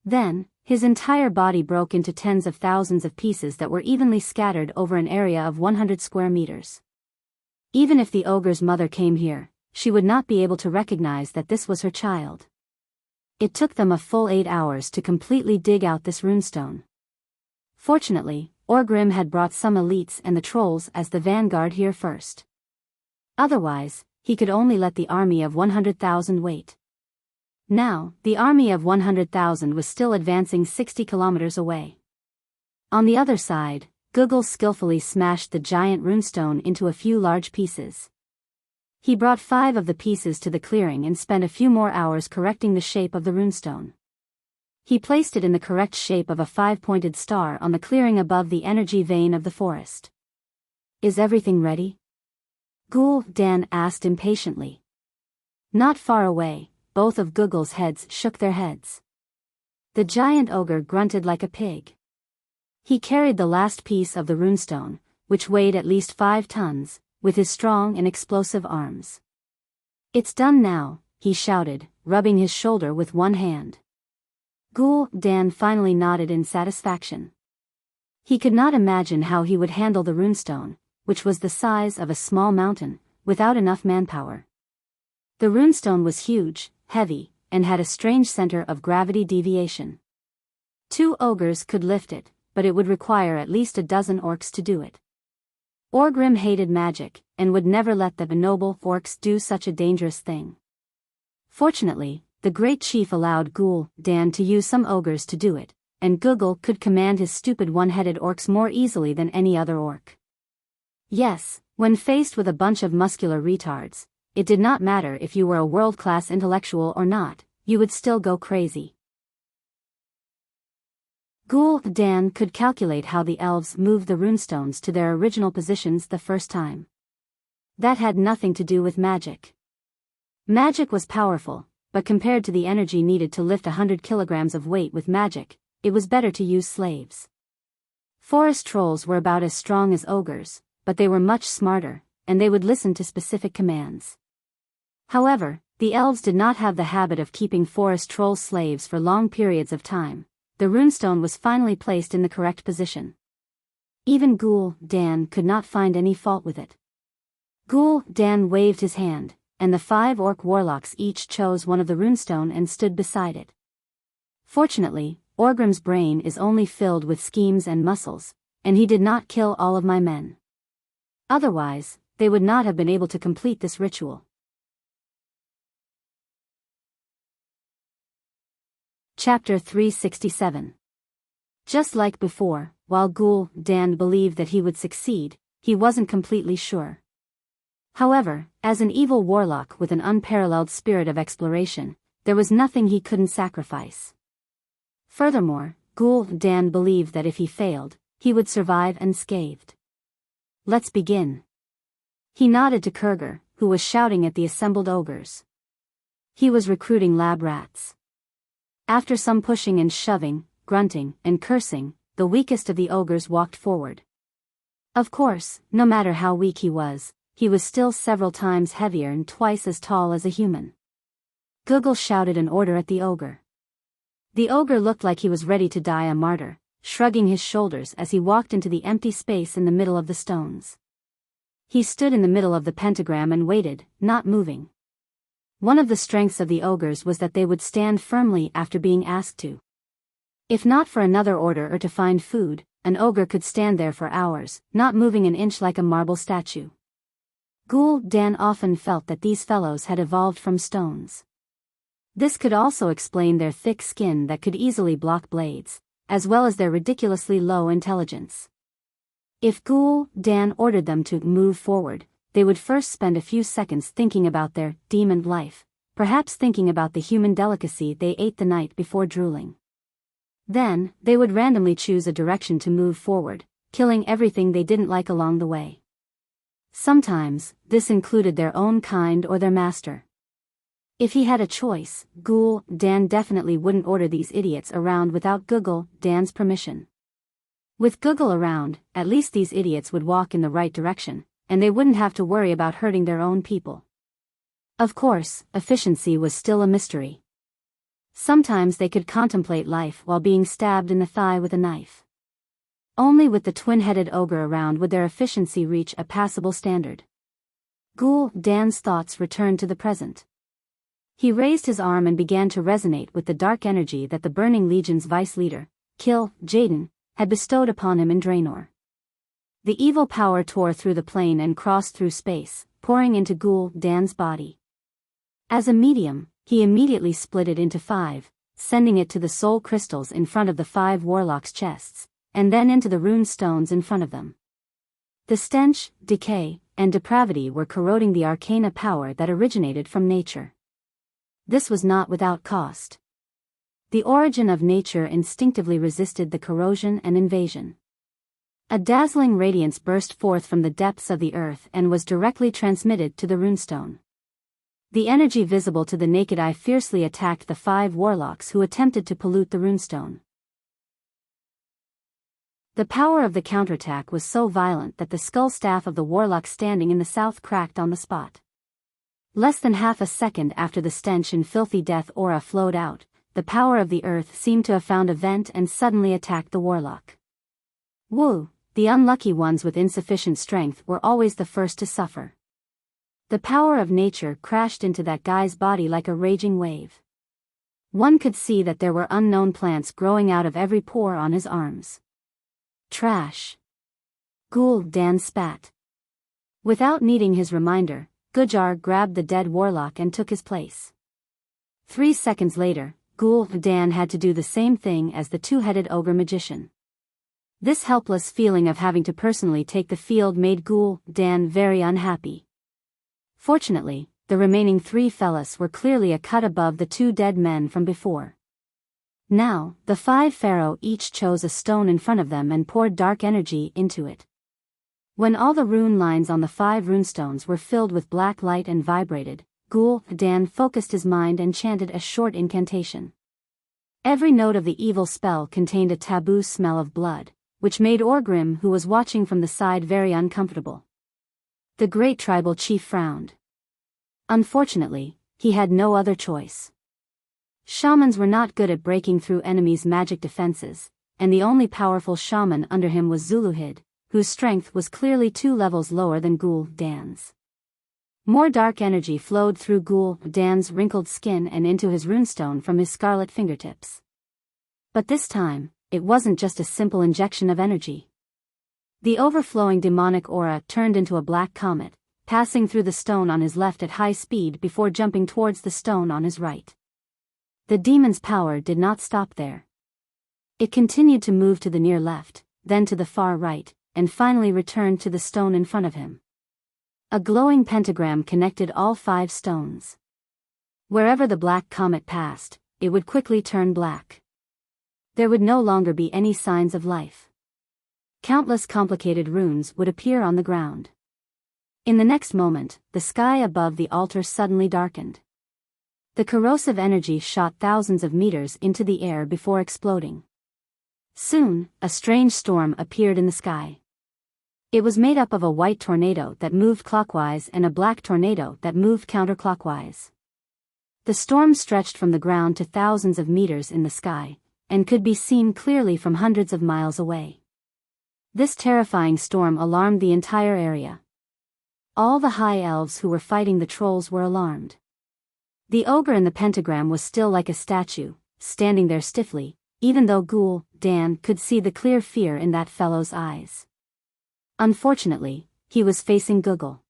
Then, his entire body broke into tens of thousands of pieces that were evenly scattered over an area of 100 square meters. Even if the ogre's mother came here, she would not be able to recognize that this was her child. It took them a full 8 hours to completely dig out this runestone. Fortunately, Orgrim had brought some elites and the trolls as the vanguard here first. Otherwise, he could only let the army of 100,000 wait. Now, the army of 100,000 was still advancing 60 kilometers away. On the other side, Google skillfully smashed the giant runestone into a few large pieces. He brought 5 of the pieces to the clearing and spent a few more hours correcting the shape of the runestone. He placed it in the correct shape of a 5-pointed star on the clearing above the energy vein of the forest. Is everything ready? Dan asked impatiently. Not far away, both of Google's heads shook their heads. The giant ogre grunted like a pig. He carried the last piece of the runestone, which weighed at least 5 tons, with his strong and explosive arms. It's done now, he shouted, rubbing his shoulder with one hand. Dan finally nodded in satisfaction. He could not imagine how he would handle the runestone, which was the size of a small mountain, without enough manpower. The runestone was huge, heavy, and had a strange center of gravity deviation. 2 ogres could lift it, but it would require at least a dozen orcs to do it. Orgrim hated magic, and would never let the noble orcs do such a dangerous thing. Fortunately, the great chief allowed Dan to use some ogres to do it, and Google could command his stupid one-headed orcs more easily than any other orc. Yes, when faced with a bunch of muscular retards, it did not matter if you were a world-class intellectual or not, you would still go crazy. Dan could calculate how the elves moved the runestones to their original positions the first time. That had nothing to do with magic. Magic was powerful, but compared to the energy needed to lift 100 kilograms of weight with magic, it was better to use slaves. Forest trolls were about as strong as ogres, but they were much smarter, and they would listen to specific commands. However, the elves did not have the habit of keeping forest troll slaves for long periods of time. The runestone was finally placed in the correct position. Even Dan could not find any fault with it. Dan waved his hand, and the 5 orc warlocks each chose one of the runestone and stood beside it. Fortunately, Orgrim's brain is only filled with schemes and muscles, and he did not kill all of my men. Otherwise, they would not have been able to complete this ritual. Chapter 367. Just like before, while Dan believed that he would succeed, he wasn't completely sure. However, as an evil warlock with an unparalleled spirit of exploration, there was nothing he couldn't sacrifice. Furthermore, Dan believed that if he failed, he would survive unscathed. Let's begin. He nodded to Kurger, who was shouting at the assembled ogres. He was recruiting lab rats. After some pushing and shoving, grunting, and cursing, the weakest of the ogres walked forward. Of course, no matter how weak he was still several times heavier and twice as tall as a human. Google shouted an order at the ogre. The ogre looked like he was ready to die a martyr, shrugging his shoulders as he walked into the empty space in the middle of the stones. He stood in the middle of the pentagram and waited, not moving. One of the strengths of the ogres was that they would stand firmly after being asked to. If not for another order or to find food, an ogre could stand there for hours, not moving an inch like a marble statue. Dan often felt that these fellows had evolved from stones. This could also explain their thick skin that could easily block blades, as well as their ridiculously low intelligence. If Dan ordered them to move forward, they would first spend a few seconds thinking about their demon life, perhaps thinking about the human delicacy they ate the night before drooling. Then, they would randomly choose a direction to move forward, killing everything they didn't like along the way. Sometimes, this included their own kind or their master. If he had a choice, Dan definitely wouldn't order these idiots around without Dan's permission. With around, at least these idiots would walk in the right direction, and they wouldn't have to worry about hurting their own people. Of course, efficiency was still a mystery. Sometimes they could contemplate life while being stabbed in the thigh with a knife. Only with the twin-headed ogre around would their efficiency reach a passable standard. Dan's thoughts returned to the present. He raised his arm and began to resonate with the dark energy that the Burning Legion's vice leader, Jaden, had bestowed upon him in Draenor. The evil power tore through the plane and crossed through space, pouring into Dan's body. As a medium, he immediately split it into 5, sending it to the soul crystals in front of the 5 warlocks' chests, and then into the rune stones in front of them. The stench, decay, and depravity were corroding the arcana power that originated from nature. This was not without cost. The origin of nature instinctively resisted the corrosion and invasion. A dazzling radiance burst forth from the depths of the earth and was directly transmitted to the runestone. The energy visible to the naked eye fiercely attacked the 5 warlocks who attempted to pollute the runestone. The power of the counterattack was so violent that the skull staff of the warlock standing in the south cracked on the spot. Less than half a second after the stench and filthy death aura flowed out, the power of the earth seemed to have found a vent and suddenly attacked the warlock. Woo! The unlucky ones with insufficient strength were always the first to suffer. The power of nature crashed into that guy's body like a raging wave. One could see that there were unknown plants growing out of every pore on his arms. Trash. Ghoul Dan spat. Without needing his reminder, Gujar grabbed the dead warlock and took his place. 3 seconds later, Ghoul Dan had to do the same thing as the 2-headed ogre magician. This helpless feeling of having to personally take the field made Ghoul Dan very unhappy. Fortunately, the remaining 3 fellas were clearly a cut above the 2 dead men from before. Now, the 5 pharaoh each chose a stone in front of them and poured dark energy into it. When all the rune lines on the 5 runestones were filled with black light and vibrated, Ghoul Dan focused his mind and chanted a short incantation. Every note of the evil spell contained a taboo smell of blood, which made Orgrim, who was watching from the side, very uncomfortable. The great tribal chief frowned. Unfortunately, he had no other choice. Shamans were not good at breaking through enemies' magic defenses, and the only powerful shaman under him was Zuluhid, whose strength was clearly 2 levels lower than Ghoul Dan's. More dark energy flowed through Ghoul Dan's wrinkled skin and into his runestone from his scarlet fingertips. But this time, it wasn't just a simple injection of energy. The overflowing demonic aura turned into a black comet, passing through the stone on his left at high speed before jumping towards the stone on his right. The demon's power did not stop there. It continued to move to the near left, then to the far right, and finally returned to the stone in front of him. A glowing pentagram connected all 5 stones. Wherever the black comet passed, it would quickly turn black. There would no longer be any signs of life. Countless complicated runes would appear on the ground. In the next moment, the sky above the altar suddenly darkened. The corrosive energy shot thousands of meters into the air before exploding. Soon, a strange storm appeared in the sky. It was made up of a white tornado that moved clockwise and a black tornado that moved counterclockwise. The storm stretched from the ground to thousands of meters in the sky, and could be seen clearly from hundreds of miles away. This terrifying storm alarmed the entire area. All the high elves who were fighting the trolls were alarmed. The ogre in the pentagram was still like a statue, standing there stiffly, even though Ghoul Dan could see the clear fear in that fellow's eyes. Unfortunately, he was facing Google.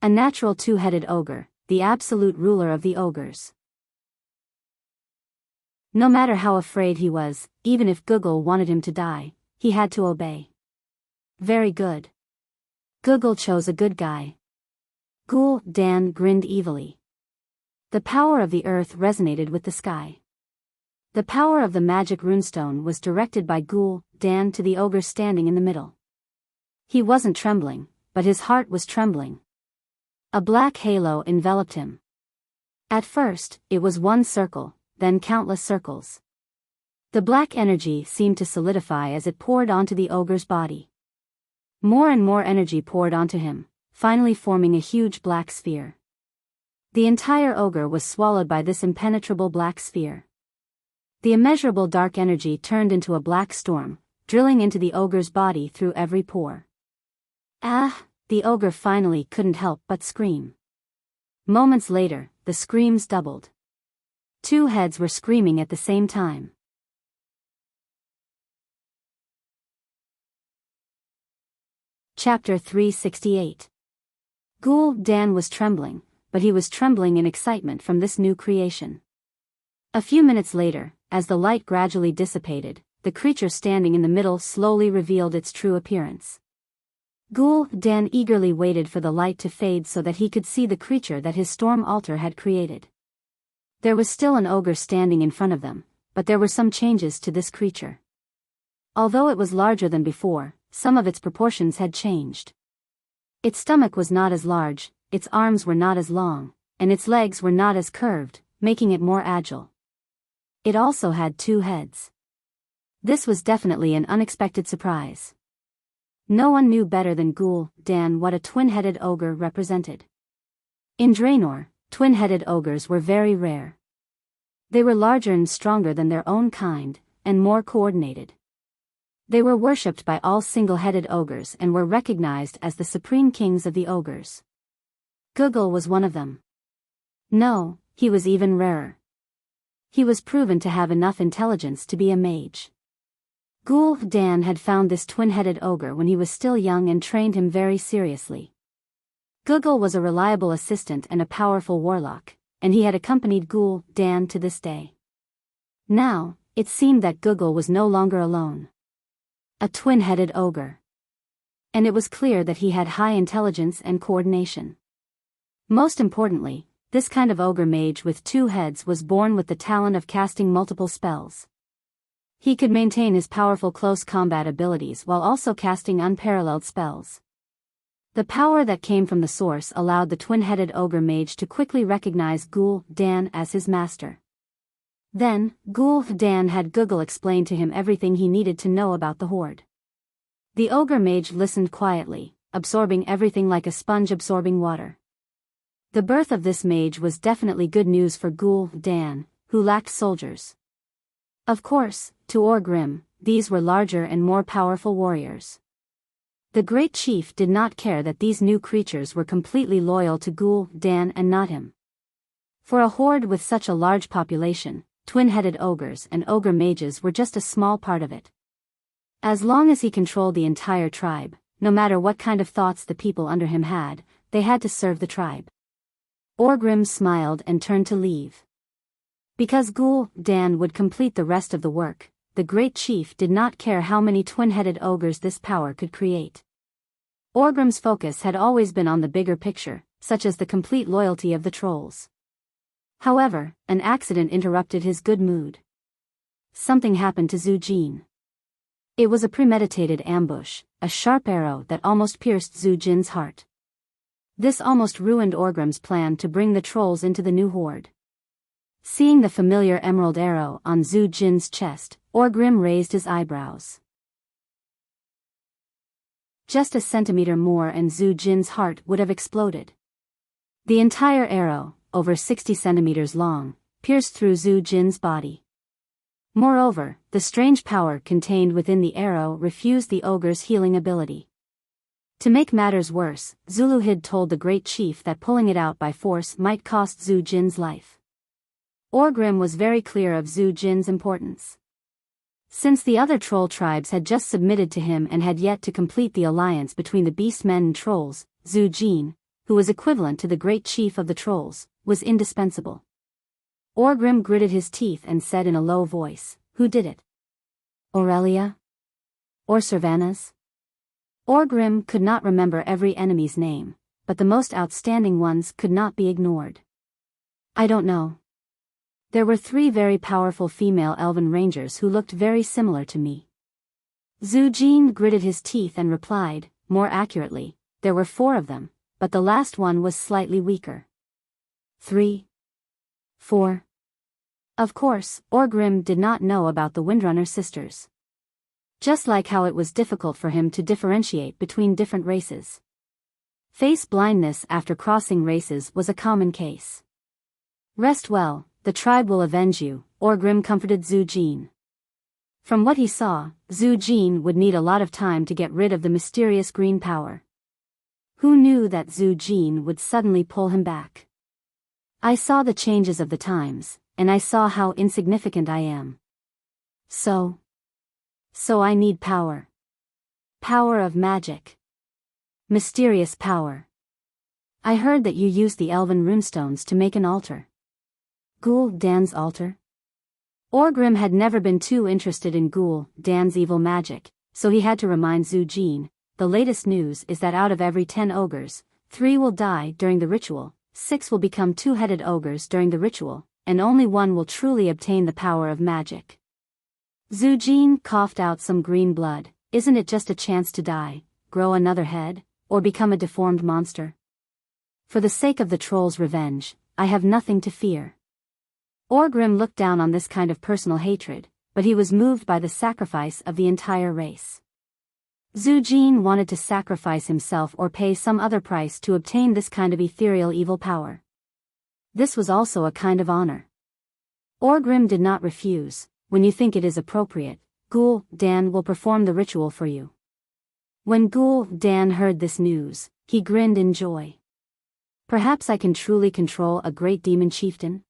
A natural 2-headed ogre, the absolute ruler of the ogres. No matter how afraid he was, even if Google wanted him to die, he had to obey. Very good. Google chose a good guy. Ghoul Dan grinned evilly. The power of the earth resonated with the sky. The power of the magic runestone was directed by Ghoul Dan to the ogre standing in the middle. He wasn't trembling, but his heart was trembling. A black halo enveloped him. At first, it was one circle, then countless circles. The black energy seemed to solidify as it poured onto the ogre's body. More and more energy poured onto him, finally forming a huge black sphere. The entire ogre was swallowed by this impenetrable black sphere. The immeasurable dark energy turned into a black storm, drilling into the ogre's body through every pore. Ah! The ogre finally couldn't help but scream. Moments later, the screams doubled. 2 heads were screaming at the same time. Chapter 368. Ghoul Dan was trembling, but he was trembling in excitement from this new creation. A few minutes later, as the light gradually dissipated, the creature standing in the middle slowly revealed its true appearance. Ghoul Dan eagerly waited for the light to fade so that he could see the creature that his storm altar had created. There was still an ogre standing in front of them, but there were some changes to this creature. Although it was larger than before, some of its proportions had changed. Its stomach was not as large, its arms were not as long, and its legs were not as curved, making it more agile. It also had 2 heads. This was definitely an unexpected surprise. No one knew better than Ghoul Dan what a twin-headed ogre represented. In Draenor, twin-headed ogres were very rare. They were larger and stronger than their own kind, and more coordinated. They were worshipped by all single-headed ogres and were recognized as the supreme kings of the ogres. Guggle was one of them. No, he was even rarer. He was proven to have enough intelligence to be a mage. Ghoul Dan had found this twin-headed ogre when he was still young and trained him very seriously. Guggle was a reliable assistant and a powerful warlock, and he had accompanied Ghoul Dan to this day. Now, it seemed that Guggle was no longer alone. A twin-headed ogre. And it was clear that he had high intelligence and coordination. Most importantly, this kind of ogre mage with 2 heads was born with the talent of casting multiple spells. He could maintain his powerful close combat abilities while also casting unparalleled spells. The power that came from the source allowed the twin-headed ogre mage to quickly recognize Ghoul Dan as his master. Then, Ghoul Dan had Guggle explain to him everything he needed to know about the horde. The ogre mage listened quietly, absorbing everything like a sponge absorbing water. The birth of this mage was definitely good news for Ghoul Dan, who lacked soldiers. Of course, to Orgrim, these were larger and more powerful warriors. The great chief did not care that these new creatures were completely loyal to Ghoul Dan and not him. For a horde with such a large population, twin-headed ogres and ogre mages were just a small part of it. As long as he controlled the entire tribe, no matter what kind of thoughts the people under him had, they had to serve the tribe. Orgrim smiled and turned to leave. Because Ghoul Dan would complete the rest of the work, the great chief did not care how many twin-headed ogres this power could create. Orgrim's focus had always been on the bigger picture, such as the complete loyalty of the trolls. However, an accident interrupted his good mood. Something happened to Zhu Jin. It was a premeditated ambush, a sharp arrow that almost pierced Zhu Jin's heart. This almost ruined Orgrim's plan to bring the trolls into the new horde. Seeing the familiar emerald arrow on Zhu Jin's chest, Orgrim raised his eyebrows. Just a centimeter more and Zhu Jin's heart would have exploded. The entire arrow, over 60 centimeters long, pierced through Zhu Jin's body. Moreover, the strange power contained within the arrow refused the ogre's healing ability. To make matters worse, Zuluhid told the great chief that pulling it out by force might cost Zhu Jin's life. Orgrim was very clear of Zhu Jin's importance. Since the other troll tribes had just submitted to him and had yet to complete the alliance between the beastmen and trolls, Zhu Jin, who was equivalent to the great chief of the trolls, was indispensable. Orgrim gritted his teeth and said in a low voice, "Who did it? Aurelia? Or Servanas?" Orgrim could not remember every enemy's name, but the most outstanding ones could not be ignored. "I don't know. There were 3 very powerful female elven rangers who looked very similar to me." Zhu Jin gritted his teeth and replied, more accurately, there were 4 of them, but the last one was slightly weaker. 3. 4. Of course, Orgrim did not know about the Windrunner sisters. Just like how it was difficult for him to differentiate between different races. Face blindness after crossing races was a common case. "Rest well, the tribe will avenge you," Orgrim comforted Zhu Jin. From what he saw, Zhu Jin would need a lot of time to get rid of the mysterious green power. Who knew that Zhu Jin would suddenly pull him back? "I saw the changes of the times, and I saw how insignificant I am. So I need power. Power of magic. Mysterious power. I heard that you used the elven runestones to make an altar." Ghoul Dan's altar? Orgrim had never been too interested in Ghoul Dan's evil magic, so he had to remind Zhu Jin, "The latest news is that out of every 10 ogres, 3 will die during the ritual, 6 will become 2-headed ogres during the ritual, and only 1 will truly obtain the power of magic." Zhu Jin coughed out some green blood, isn't it just a chance to die, grow another head, or become a deformed monster? For the sake of the troll's revenge, I have nothing to fear. Orgrim looked down on this kind of personal hatred, but he was moved by the sacrifice of the entire race. Zhu Jin wanted to sacrifice himself or pay some other price to obtain this kind of ethereal evil power. This was also a kind of honor. Orgrim did not refuse. When you think it is appropriate, Gul Dan will perform the ritual for you. When Gul Dan heard this news, he grinned in joy. Perhaps I can truly control a great demon chieftain?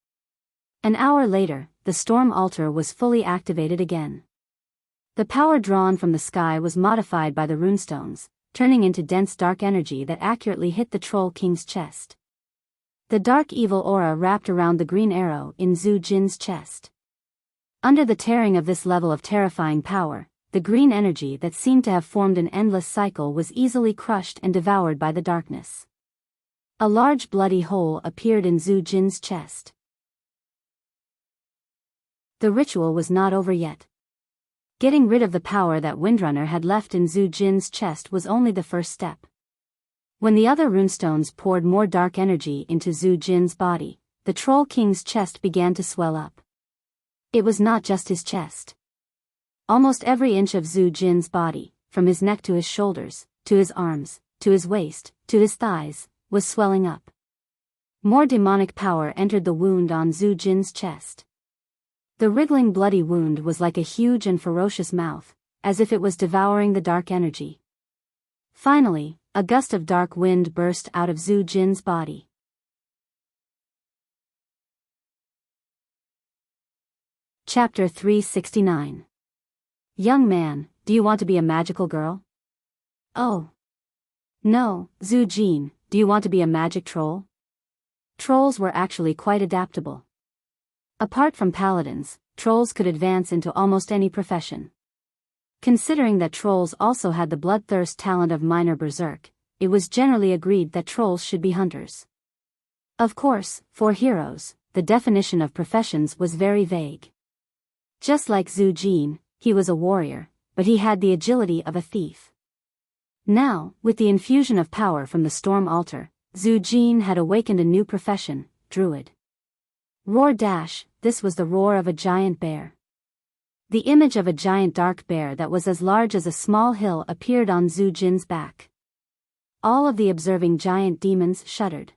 An hour later, the storm altar was fully activated again. The power drawn from the sky was modified by the runestones, turning into dense dark energy that accurately hit the Troll King's chest. The dark evil aura wrapped around the green arrow in Zhu Jin's chest. Under the tearing of this level of terrifying power, the green energy that seemed to have formed an endless cycle was easily crushed and devoured by the darkness. A large bloody hole appeared in Zhu Jin's chest. The ritual was not over yet. Getting rid of the power that Windrunner had left in Zhu Jin's chest was only the first step. When the other runestones poured more dark energy into Zhu Jin's body, the Troll King's chest began to swell up. It was not just his chest. Almost every inch of Zhu Jin's body, from his neck to his shoulders, to his arms, to his waist, to his thighs, was swelling up. More demonic power entered the wound on Zhu Jin's chest. The wriggling bloody wound was like a huge and ferocious mouth, as if it was devouring the dark energy. Finally, a gust of dark wind burst out of Zhu Jin's body. Chapter 369. Young man, do you want to be a magical girl? Oh. No, Zhu Jin, do you want to be a magic troll? Trolls were actually quite adaptable. Apart from paladins, trolls could advance into almost any profession. Considering that trolls also had the bloodthirst talent of minor berserk, it was generally agreed that trolls should be hunters. Of course, for heroes, the definition of professions was very vague. Just like Zhu Jin, he was a warrior, but he had the agility of a thief. Now, with the infusion of power from the storm altar, Zhu Jin had awakened a new profession, druid. Roar dash, this was the roar of a giant bear. The image of a giant dark bear that was as large as a small hill appeared on Zhu Jin's back. All of the observing giant demons shuddered.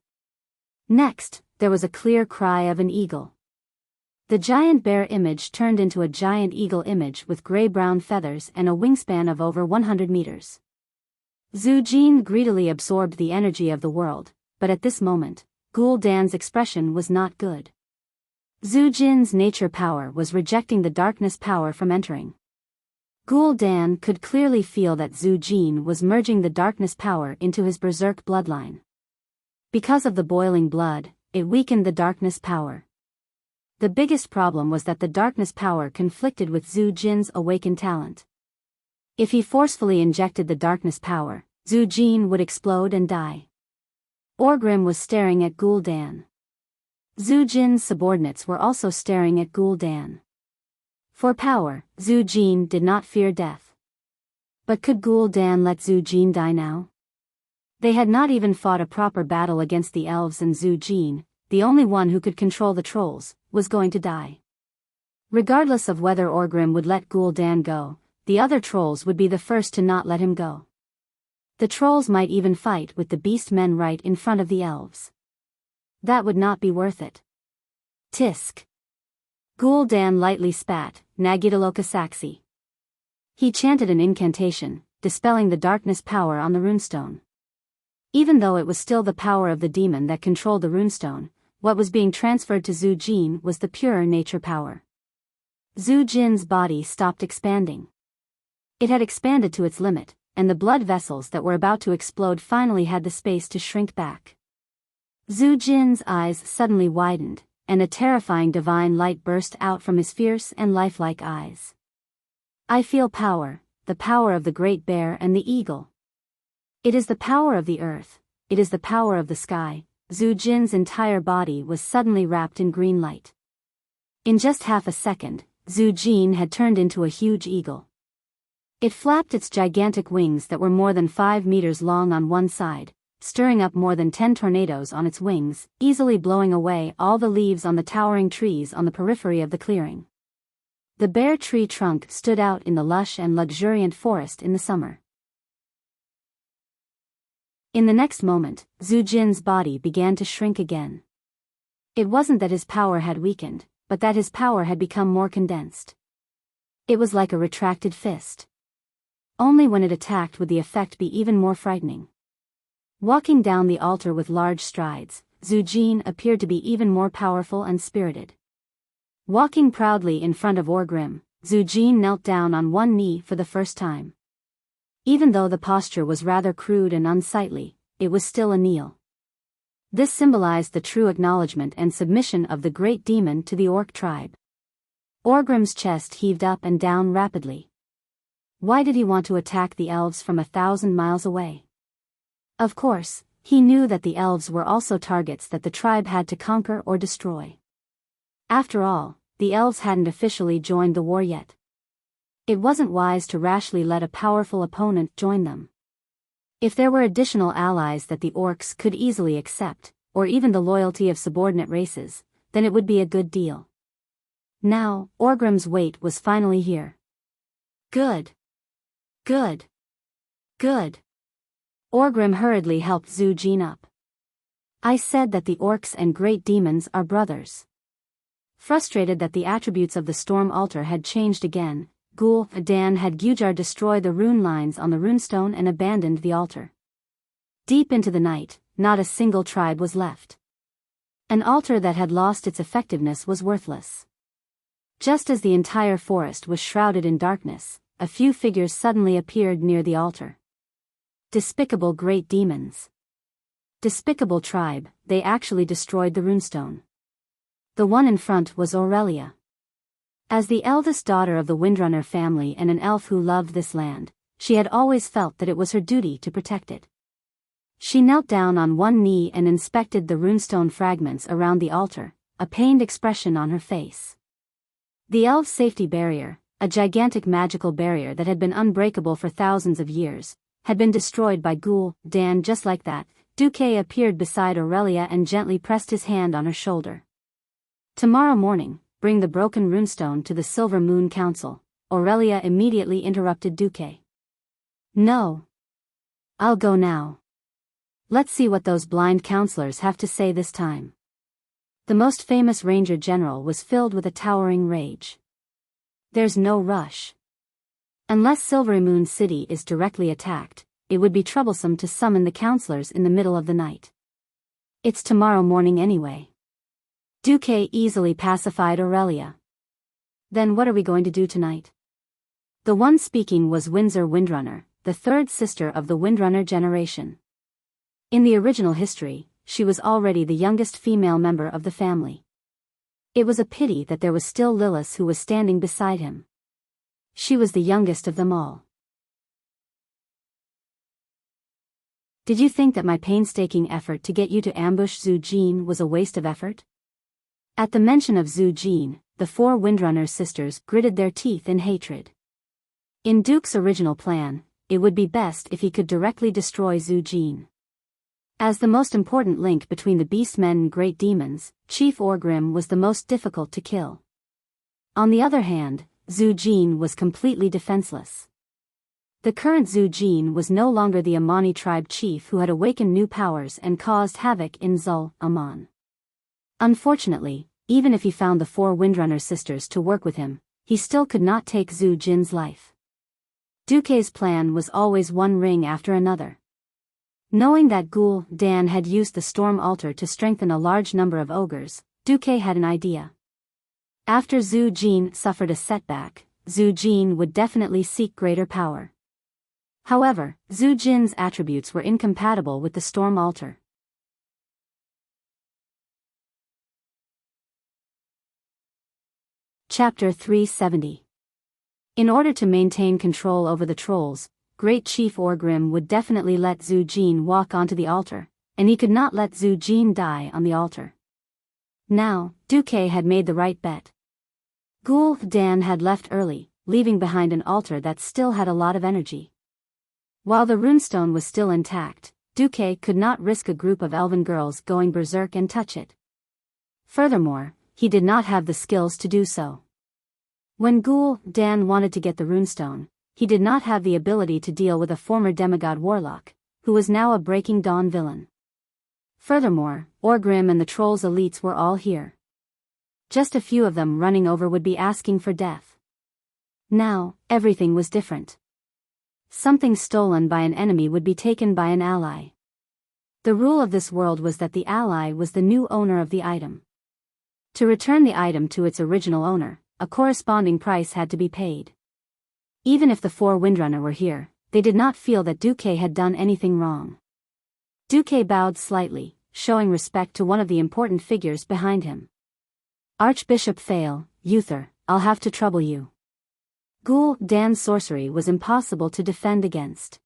Next, there was a clear cry of an eagle. The giant bear image turned into a giant eagle image with gray-brown feathers and a wingspan of over 100 meters. Zhu Jin greedily absorbed the energy of the world, but at this moment, Gul Dan's expression was not good. Zhu Jin's nature power was rejecting the darkness power from entering. Gul Dan could clearly feel that Zhu Jin was merging the darkness power into his berserk bloodline. Because of the boiling blood, it weakened the darkness power. The biggest problem was that the darkness power conflicted with Zhu Jin's awakened talent. If he forcefully injected the darkness power, Zhu Jin would explode and die. Orgrim was staring at Gul Dan. Zhu Jin's subordinates were also staring at Gul Dan. For power, Zhu Jin did not fear death. But could Gul Dan let Zhu Jin die now? They had not even fought a proper battle against the elves, and Zhu Jin, the only one who could control the trolls, was going to die. Regardless of whether Orgrim would let Gul Dan go, the other trolls would be the first to not let him go. The trolls might even fight with the beast men right in front of the elves. That would not be worth it. Tisk. Gul Dan lightly spat, Nagitaloka Saxi. He chanted an incantation, dispelling the darkness power on the runestone. Even though it was still the power of the demon that controlled the runestone, what was being transferred to Zhu Jin was the pure nature power. Zhu Jin's body stopped expanding. It had expanded to its limit, and the blood vessels that were about to explode finally had the space to shrink back. Zhu Jin's eyes suddenly widened, and a terrifying divine light burst out from his fierce and lifelike eyes. I feel power, the power of the great bear and the eagle. It is the power of the earth, it is the power of the sky. Zhu Jin's entire body was suddenly wrapped in green light. In just half a second, Zhu Jin had turned into a huge eagle. It flapped its gigantic wings that were more than 5 meters long on one side, stirring up more than 10 tornadoes on its wings, easily blowing away all the leaves on the towering trees on the periphery of the clearing. The bare tree trunk stood out in the lush and luxuriant forest in the summer. In the next moment, Zhu Jin's body began to shrink again. It wasn't that his power had weakened, but that his power had become more condensed. It was like a retracted fist. Only when it attacked would the effect be even more frightening. Walking down the altar with large strides, Zhu Jin appeared to be even more powerful and spirited. Walking proudly in front of Orgrim, Zhu Jin knelt down on one knee for the first time. Even though the posture was rather crude and unsightly, it was still a kneel. This symbolized the true acknowledgement and submission of the great demon to the orc tribe. Orgrim's chest heaved up and down rapidly. Why did he want to attack the elves from 1,000 miles away? Of course, he knew that the elves were also targets that the tribe had to conquer or destroy. After all, the elves hadn't officially joined the war yet. It wasn't wise to rashly let a powerful opponent join them. If there were additional allies that the orcs could easily accept, or even the loyalty of subordinate races, then it would be a good deal. Now, Orgrim's wait was finally here. Good. Good. Good. Orgrim hurriedly helped Zhu Jin up. I said that the orcs and great demons are brothers. Frustrated that the attributes of the storm altar had changed again, Dan had Gujar destroy the rune lines on the runestone and abandoned the altar. Deep into the night, not a single tribe was left. An altar that had lost its effectiveness was worthless. Just as the entire forest was shrouded in darkness, a few figures suddenly appeared near the altar. Despicable great demons. Despicable tribe, they actually destroyed the runestone. The one in front was Aurelia. As the eldest daughter of the Windrunner family and an elf who loved this land, she had always felt that it was her duty to protect it. She knelt down on one knee and inspected the runestone fragments around the altar, a pained expression on her face. The elf's safety barrier, a gigantic magical barrier that had been unbreakable for thousands of years, had been destroyed by Dan. Just like that, Duque appeared beside Aurelia and gently pressed his hand on her shoulder. Tomorrow morning, bring the broken runestone to the Silver Moon Council, Aurelia immediately interrupted Duque. No. I'll go now. Let's see what those blind counselors have to say this time. The most famous Ranger General was filled with a towering rage. There's no rush. Unless Silvery Moon City is directly attacked, it would be troublesome to summon the counselors in the middle of the night. It's tomorrow morning anyway. Duque easily pacified Aurelia. Then what are we going to do tonight? The one speaking was Windsor Windrunner, the third sister of the Windrunner generation. In the original history, she was already the youngest female member of the family. It was a pity that there was still Lilith who was standing beside him. She was the youngest of them all. Did you think that my painstaking effort to get you to ambush Zhu Jin was a waste of effort? At the mention of Zhu Jin, the 4 Windrunner sisters gritted their teeth in hatred. In Duke's original plan, it would be best if he could directly destroy Zhu Jin. As the most important link between the beastmen and great demons, Chief Orgrim was the most difficult to kill. On the other hand, Zhu Jin was completely defenseless. The current Zhu Jin was no longer the Amani tribe chief who had awakened new powers and caused havoc in Zul Aman. Unfortunately, even if he found the 4 Windrunner sisters to work with him, he still could not take Zhu Jin's life. Duque's plan was always one ring after another. Knowing that Dan had used the storm altar to strengthen a large number of ogres, Duque had an idea. After Zhu Jin suffered a setback, Zhu Jin would definitely seek greater power. However, Zhu Jin's attributes were incompatible with the storm altar. Chapter 370. In order to maintain control over the trolls, Great Chief Orgrim would definitely let Zhu Jin walk onto the altar, and he could not let Zhu Jin die on the altar. Now, Duque had made the right bet. Dan had left early, leaving behind an altar that still had a lot of energy. While the runestone was still intact, Duque could not risk a group of elven girls going berserk and touch it. Furthermore, he did not have the skills to do so. When Ghoul Dan wanted to get the runestone, he did not have the ability to deal with a former demigod warlock, who was now a Breaking Dawn villain. Furthermore, Orgrim and the Trolls elites were all here. Just a few of them running over would be asking for death. Now, everything was different. Something stolen by an enemy would be taken by an ally. The rule of this world was that the ally was the new owner of the item. To return the item to its original owner, a corresponding price had to be paid. Even if the four Windrunner were here, they did not feel that Duque had done anything wrong. Duque bowed slightly, showing respect to one of the important figures behind him. Archbishop Thale, Uther, I'll have to trouble you. Ghoul Dan's sorcery was impossible to defend against.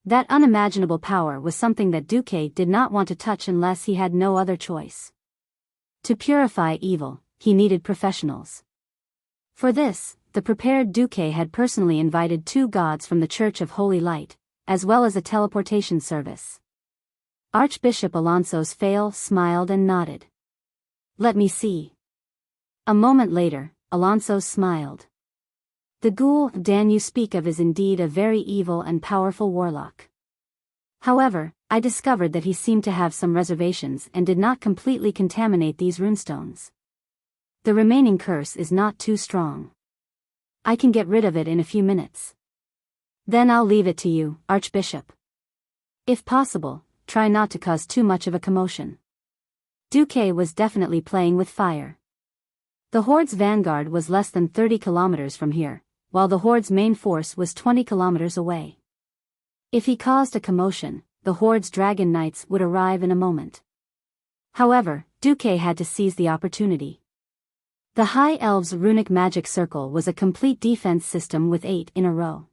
That unimaginable power was something that Duque did not want to touch unless he had no other choice. To purify evil, he needed professionals. For this, the prepared Duque had personally invited 2 gods from the Church of Holy Light, as well as a teleportation service. Archbishop Alonso's Thale smiled and nodded. Let me see. A moment later, Alonso smiled. The Ghoul Dan you speak of is indeed a very evil and powerful warlock. However, I discovered that he seemed to have some reservations and did not completely contaminate these runestones. The remaining curse is not too strong. I can get rid of it in a few minutes. Then I'll leave it to you, Archbishop. If possible, try not to cause too much of a commotion. Duque was definitely playing with fire. The Horde's vanguard was less than 30 kilometers from here, while the Horde's main force was 20 kilometers away. If he caused a commotion, the Horde's dragon knights would arrive in a moment. However, Duque had to seize the opportunity. The High Elves' runic magic circle was a complete defense system with 8 in a row.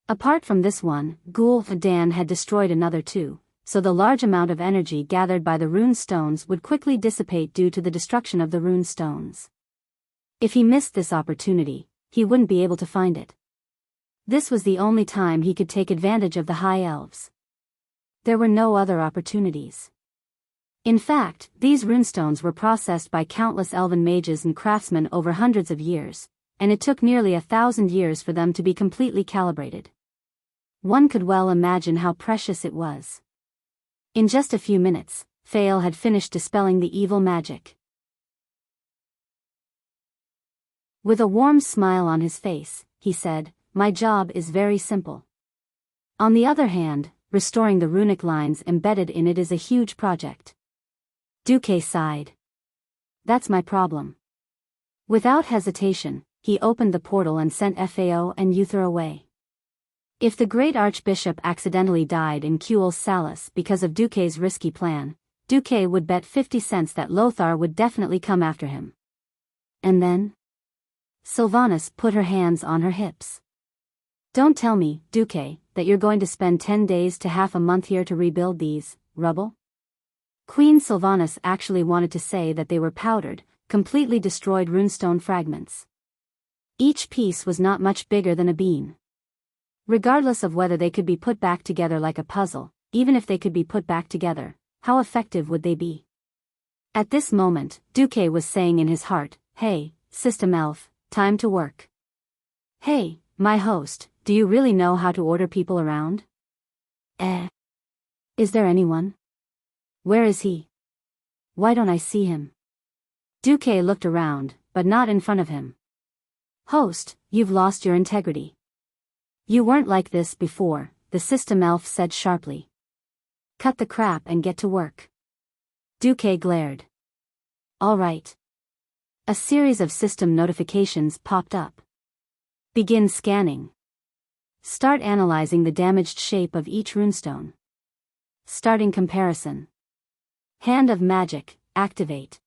Apart from this one, Ghoul Dan had destroyed another 2, so the large amount of energy gathered by the rune stones would quickly dissipate due to the destruction of the rune stones. If he missed this opportunity, he wouldn't be able to find it. This was the only time he could take advantage of the High Elves. There were no other opportunities. In fact, these runestones were processed by countless elven mages and craftsmen over hundreds of years, and it took nearly 1,000 years for them to be completely calibrated. One could well imagine how precious it was. In just a few minutes, Thale had finished dispelling the evil magic. With a warm smile on his face, he said, "My job is very simple. On the other hand, restoring the runic lines embedded in it is a huge project." Duque sighed. "That's my problem." Without hesitation, he opened the portal and sent Fao and Uther away. If the great archbishop accidentally died in Kuel Salus because of Duque's risky plan, Duque would bet 50 cents that Lothar would definitely come after him. And then? Sylvanas put her hands on her hips. "Don't tell me, Duque, that you're going to spend 10 days to half a month here to rebuild these, rubble?" Queen Sylvanas actually wanted to say that they were powdered, completely destroyed runestone fragments. Each piece was not much bigger than a bean. Regardless of whether they could be put back together like a puzzle, even if they could be put back together, how effective would they be? At this moment, Duque was saying in his heart, "Hey, System Elf, time to work." "Hey, my host, do you really know how to order people around?" Is there anyone? Where is he? Why don't I see him?" Duque looked around, but not in front of him. "Host, you've lost your integrity. You weren't like this before," the System Elf said sharply. "Cut the crap and get to work." Duque glared. "All right." A series of system notifications popped up. "Begin scanning. Start analyzing the damaged shape of each runestone. Starting comparison. Hand of Magic, activate."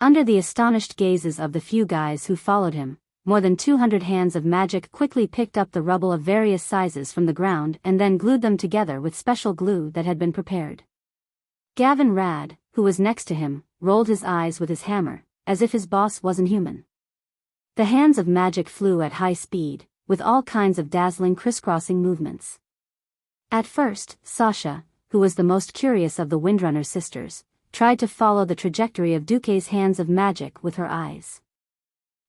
Under the astonished gazes of the few guys who followed him, more than 200 hands of magic quickly picked up the rubble of various sizes from the ground and then glued them together with special glue that had been prepared. Gavin Rad, who was next to him, rolled his eyes with his hammer, as if his boss wasn't human. The hands of magic flew at high speed, with all kinds of dazzling crisscrossing movements. At first, Sasha, who was the most curious of the Windrunner sisters, tried to follow the trajectory of Duque's hands of magic with her eyes.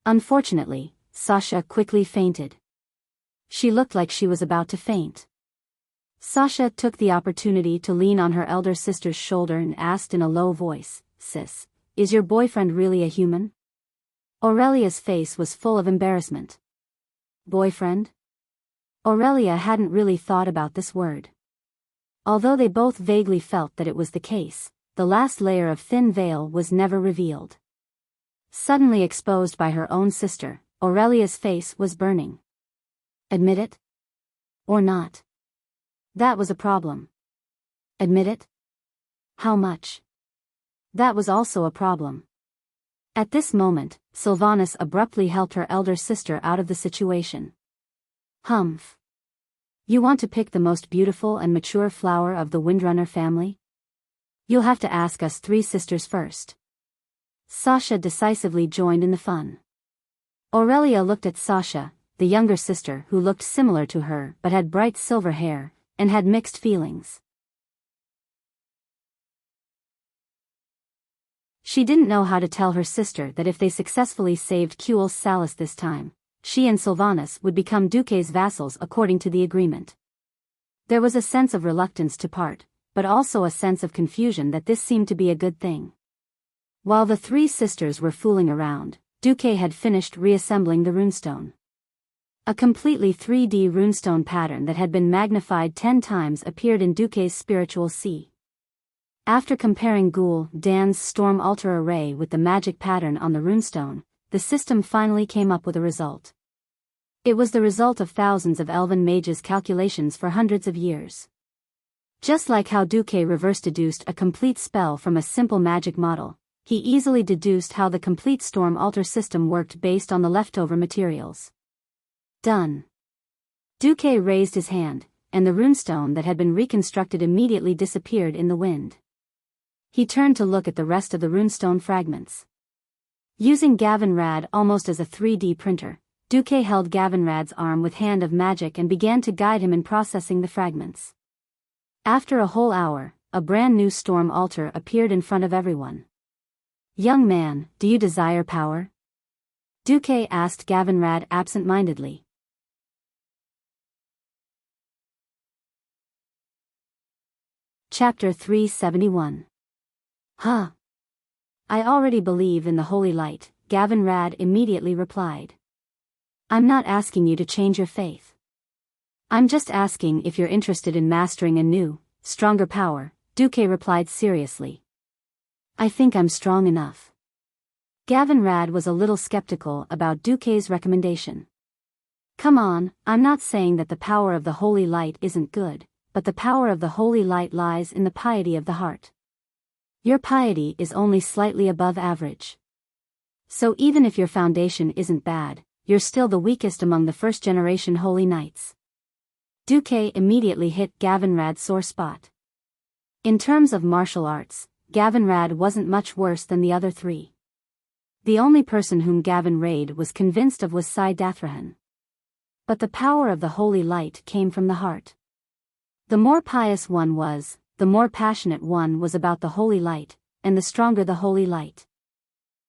Unfortunately, Sasha quickly fainted. She looked like she was about to faint. Sasha took the opportunity to lean on her elder sister's shoulder and asked in a low voice, "Sis, is your boyfriend really a human?" Aurelia's face was full of embarrassment. Boyfriend? Aurelia hadn't really thought about this word. Although they both vaguely felt that it was the case, the last layer of thin veil was never revealed. Suddenly exposed by her own sister, Aurelia's face was burning. Admit it? Or not? That was a problem. Admit it? How much? That was also a problem. At this moment, Sylvanas abruptly helped her elder sister out of the situation. Humph. You want to pick the most beautiful and mature flower of the Windrunner family? You'll have to ask us three sisters first. Sasha decisively joined in the fun. Aurelia looked at Sasha, the younger sister who looked similar to her but had bright silver hair, and had mixed feelings. She didn't know how to tell her sister that if they successfully saved Kuel's Salis this time, she and Sylvanas would become Duque's vassals according to the agreement. There was a sense of reluctance to part, but also a sense of confusion that this seemed to be a good thing. While the three sisters were fooling around, Duque had finished reassembling the runestone. A completely 3D runestone pattern that had been magnified 10 times appeared in Duque's spiritual sea. After comparing Ghoul Dan's Storm Altar array with the magic pattern on the runestone, the system finally came up with a result. It was the result of thousands of elven mages' calculations for hundreds of years. Just like how Duque reverse-deduced a complete spell from a simple magic model, he easily deduced how the complete Storm Altar system worked based on the leftover materials. Done. Duque raised his hand, and the runestone that had been reconstructed immediately disappeared in the wind. He turned to look at the rest of the runestone fragments. Using Gavinrad almost as a 3D printer, Duque held Gavinrad's arm with hand of magic and began to guide him in processing the fragments. After a whole hour, a brand new storm altar appeared in front of everyone. "Young man, do you desire power?" Duque asked Gavinrad absent-mindedly. Chapter 371. Huh. I already believe in the holy light, Gavinrad immediately replied. I'm not asking you to change your faith. I'm just asking if you're interested in mastering a new, stronger power, Duque replied seriously. I think I'm strong enough. Gavinrad was a little skeptical about Duque's recommendation. Come on, I'm not saying that the power of the holy light isn't good, but the power of the holy light lies in the piety of the heart. Your piety is only slightly above average. So even if your foundation isn't bad, you're still the weakest among the first-generation holy knights. Duque immediately hit Gavinrad's sore spot. In terms of martial arts, Gavinrad wasn't much worse than the other three. The only person whom Gavinrad was convinced of was Dathrahan. But the power of the holy light came from the heart. The more pious one was, the more passionate one was about the holy light, and the stronger the holy light.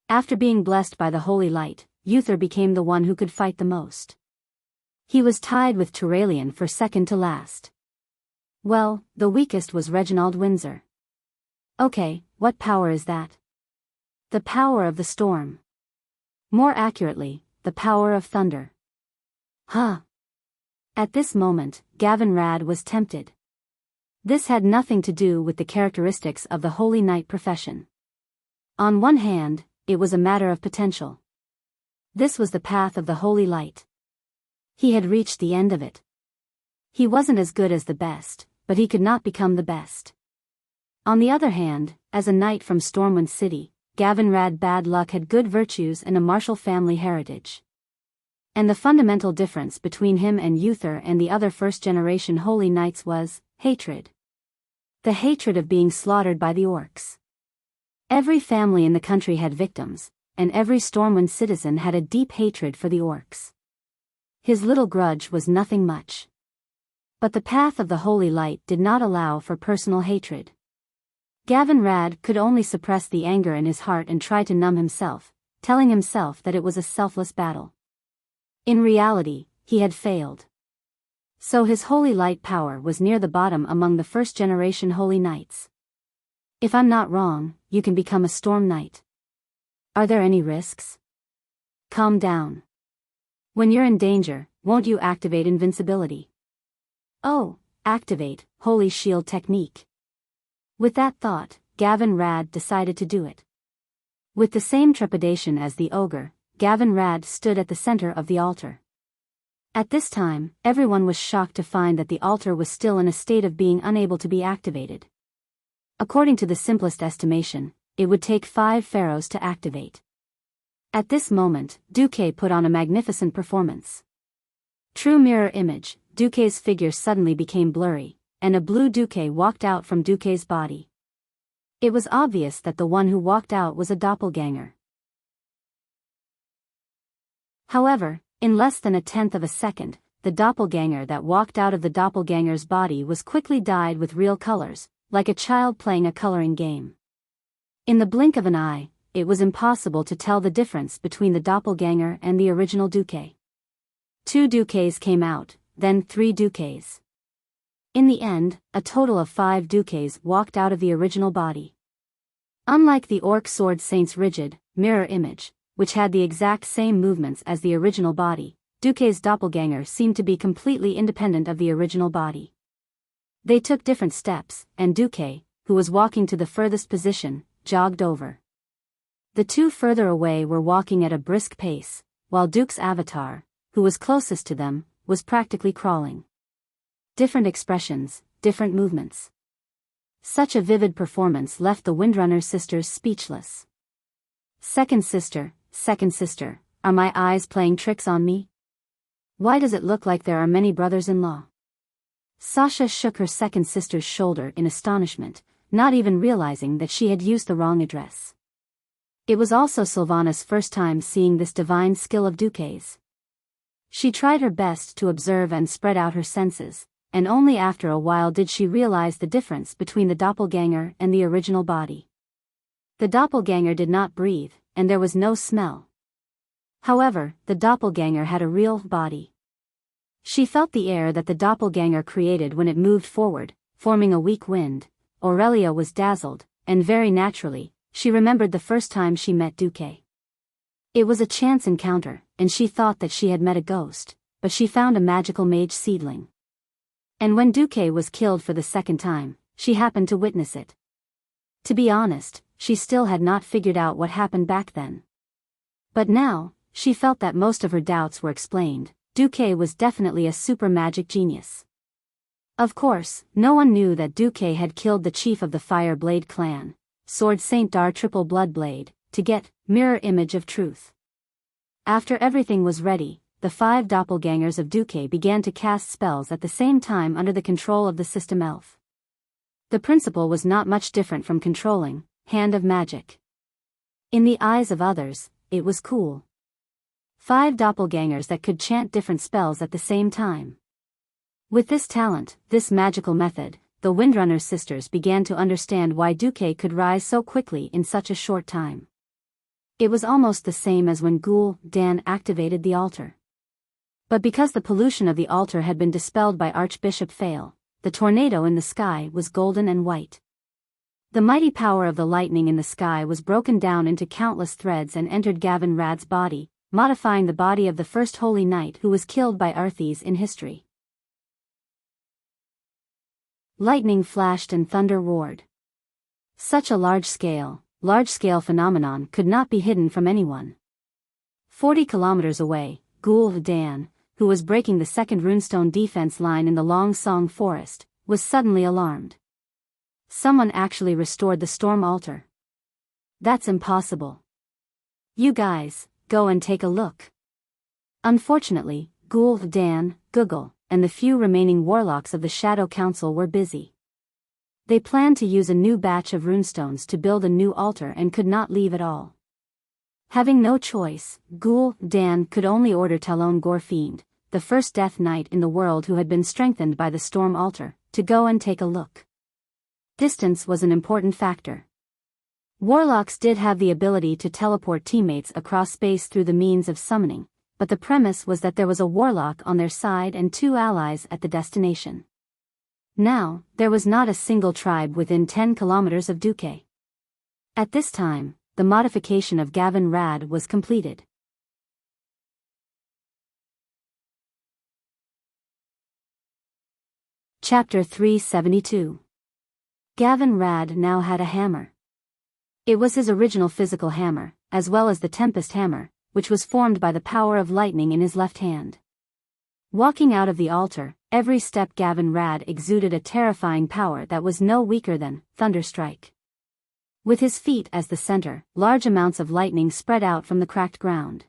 After being blessed by the holy light, Uther became the one who could fight the most. He was tied with Turalian for second to last. Well, the weakest was Reginald Windsor. Okay, what power is that? The power of the storm. More accurately, the power of thunder. Huh. At this moment, Gavinrad was tempted. This had nothing to do with the characteristics of the holy knight profession. On one hand, it was a matter of potential. This was the path of the holy light. He had reached the end of it. He wasn't as good as the best, but he could not become the best. On the other hand, as a knight from Stormwind City, Gavinrad Bad Luck had good virtues and a martial family heritage. And the fundamental difference between him and Uther and the other first-generation holy knights was hatred. The hatred of being slaughtered by the orcs. Every family in the country had victims, and every Stormwind citizen had a deep hatred for the orcs. His little grudge was nothing much. But the path of the Holy Light did not allow for personal hatred. Gavin Rad could only suppress the anger in his heart and try to numb himself, telling himself that it was a selfless battle. In reality, he had failed. So his Holy Light power was near the bottom among the first-generation Holy Knights. If I'm not wrong, you can become a Storm Knight. Are there any risks? Calm down. When you're in danger, won't you activate invincibility? Oh, activate Holy Shield technique. With that thought, Gavin Rad decided to do it. With the same trepidation as the ogre, Gavin Rad stood at the center of the altar. At this time, everyone was shocked to find that the altar was still in a state of being unable to be activated. According to the simplest estimation, it would take 5 pharaohs to activate. At this moment, Duque put on a magnificent performance. True mirror image, Duque's figure suddenly became blurry, and a blue Duque walked out from Duque's body. It was obvious that the one who walked out was a doppelganger. However, in less than a tenth of a second, the doppelganger that walked out of the doppelganger's body was quickly dyed with real colors, like a child playing a coloring game. In the blink of an eye, it was impossible to tell the difference between the doppelganger and the original Duque. 2 Duques came out, then 3 Duques. In the end, a total of 5 Duques walked out of the original body. Unlike the Orc Sword Saint's rigid, mirror image, which had the exact same movements as the original body, Duque's doppelganger seemed to be completely independent of the original body. They took different steps, and Duque, who was walking to the furthest position, jogged over. The 2 further away were walking at a brisk pace, while Duke's avatar, who was closest to them, was practically crawling. Different expressions, different movements. Such a vivid performance left the Windrunner sisters speechless. Second sister, are my eyes playing tricks on me? Why does it look like there are many brothers-in-law? Sasha shook her second sister's shoulder in astonishment, not even realizing that she had used the wrong address. It was also Sylvana's first time seeing this divine skill of Duque's. She tried her best to observe and spread out her senses, and only after a while did she realize the difference between the doppelganger and the original body. The doppelganger did not breathe, and there was no smell. However, the doppelganger had a real body. She felt the air that the doppelganger created when it moved forward, forming a weak wind. Aurelia was dazzled, and very naturally, she remembered the first time she met Duque. It was a chance encounter, and she thought that she had met a ghost, but she found a magical mage seedling. And when Duque was killed for the second time, she happened to witness it. To be honest, she still had not figured out what happened back then. But now, she felt that most of her doubts were explained. Duque was definitely a super magic genius. Of course, no one knew that Duque had killed the chief of the Fire Blade clan, Sword Saint Dar Triple Bloodblade, to get mirror image of truth. After everything was ready, the 5 doppelgangers of Duque began to cast spells at the same time under the control of the system elf. The principle was not much different from controlling Hand of Magic. In the eyes of others, it was cool. 5 doppelgangers that could chant different spells at the same time. With this talent, this magical method, the Windrunner sisters began to understand why Duque could rise so quickly in such a short time. It was almost the same as when Ghoul Dan activated the altar. But because the pollution of the altar had been dispelled by Archbishop Fail, the tornado in the sky was golden and white. The mighty power of the lightning in the sky was broken down into countless threads and entered Gavin Rad's body, modifying the body of the first Holy Knight who was killed by Arthes in history. Lightning flashed and thunder roared. Such a large-scale phenomenon could not be hidden from anyone. 40 kilometers away, Ghoul Dan, who was breaking the second runestone defense line in the Long Song Forest, was suddenly alarmed. Someone actually restored the storm altar. That's impossible. You guys, go and take a look. Unfortunately, Ghoul Dan, Google, and the few remaining warlocks of the Shadow Council were busy. They planned to use a new batch of runestones to build a new altar and could not leave at all. Having no choice, Ghoul Dan could only order Talon Gorfiend, the first Death Knight in the world who had been strengthened by the Storm Altar, to go and take a look. Distance was an important factor. Warlocks did have the ability to teleport teammates across space through the means of summoning, but the premise was that there was a warlock on their side and 2 allies at the destination. Now, there was not a single tribe within 10 kilometers of Duque. At this time, the modification of Gavin Rad was completed. Chapter 372. Gavin Rad now had a hammer. It was his original physical hammer, as well as the Tempest hammer, which was formed by the power of lightning in his left hand. Walking out of the altar, every step Gavin Rad exuded a terrifying power that was no weaker than Thunderstrike. With his feet as the center, large amounts of lightning spread out from the cracked ground.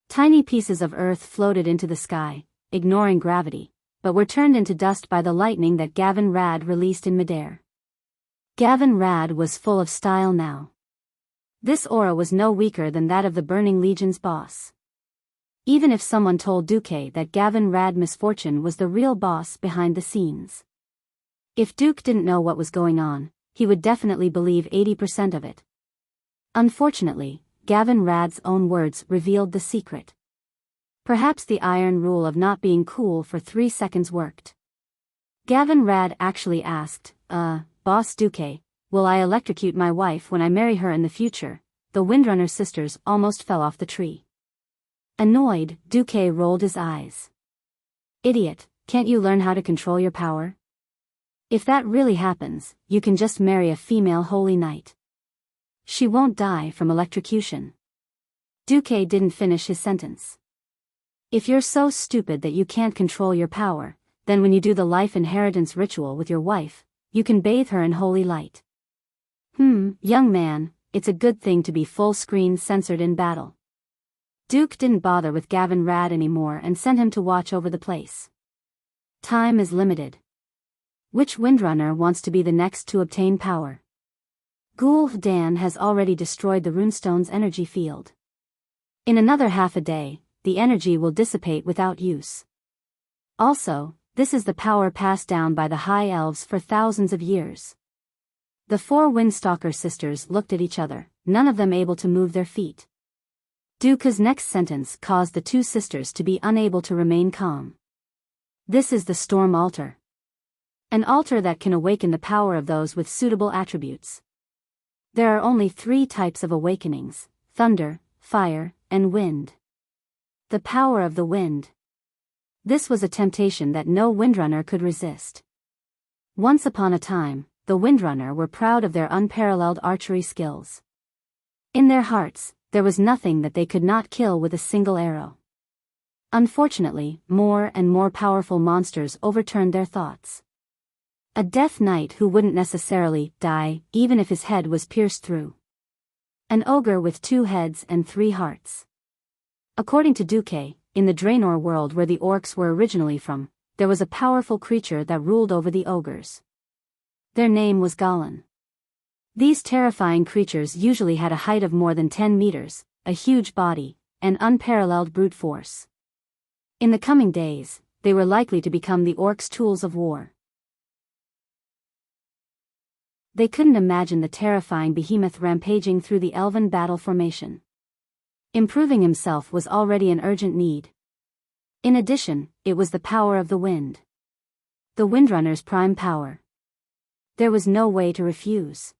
Tiny pieces of earth floated into the sky, ignoring gravity, but were turned into dust by the lightning that Gavin Rad released in midair. Gavin Rad was full of style now. This aura was no weaker than that of the Burning Legion's boss. Even if someone told Duque that Gavin Rad Misfortune was the real boss behind the scenes. If Duke didn't know what was going on, he would definitely believe 80% of it. Unfortunately, Gavin Rad's own words revealed the secret. Perhaps the iron rule of not being cool for 3 seconds worked. Gavin Rad actually asked, Boss Duque, will I electrocute my wife when I marry her in the future? The Windrunner sisters almost fell off the tree. Annoyed, Duque rolled his eyes. Idiot, can't you learn how to control your power? If that really happens, you can just marry a female holy knight. She won't die from electrocution. Duque didn't finish his sentence. If you're so stupid that you can't control your power, then when you do the life inheritance ritual with your wife, you can bathe her in holy light. Young man, it's a good thing to be full screen censored in battle. Duke didn't bother with Gavin Rad anymore and sent him to watch over the place. Time is limited. Which Windrunner wants to be the next to obtain power? Ghoul Dan has already destroyed the runestone's energy field. In another half a day, the energy will dissipate without use. Also, this is the power passed down by the High Elves for thousands of years. The 4 Windstalker sisters looked at each other, none of them able to move their feet. Duke's next sentence caused the 2 sisters to be unable to remain calm. This is the Storm Altar. An altar that can awaken the power of those with suitable attributes. There are only 3 types of awakenings: thunder, fire, and wind. The power of the wind. This was a temptation that no Windrunner could resist. Once upon a time, the Windrunner were proud of their unparalleled archery skills. In their hearts, there was nothing that they could not kill with a single arrow. Unfortunately, more and more powerful monsters overturned their thoughts. A Death Knight who wouldn't necessarily die, even if his head was pierced through. An ogre with 2 heads and 3 hearts. According to Duque, in the Draenor world where the orcs were originally from, there was a powerful creature that ruled over the ogres. Their name was Galan. These terrifying creatures usually had a height of more than 10 meters, a huge body, and unparalleled brute force. In the coming days, they were likely to become the orcs' tools of war. They couldn't imagine the terrifying behemoth rampaging through the elven battle formation. Improving himself was already an urgent need. In addition, it was the power of the wind. The Windrunner's prime power. There was no way to refuse.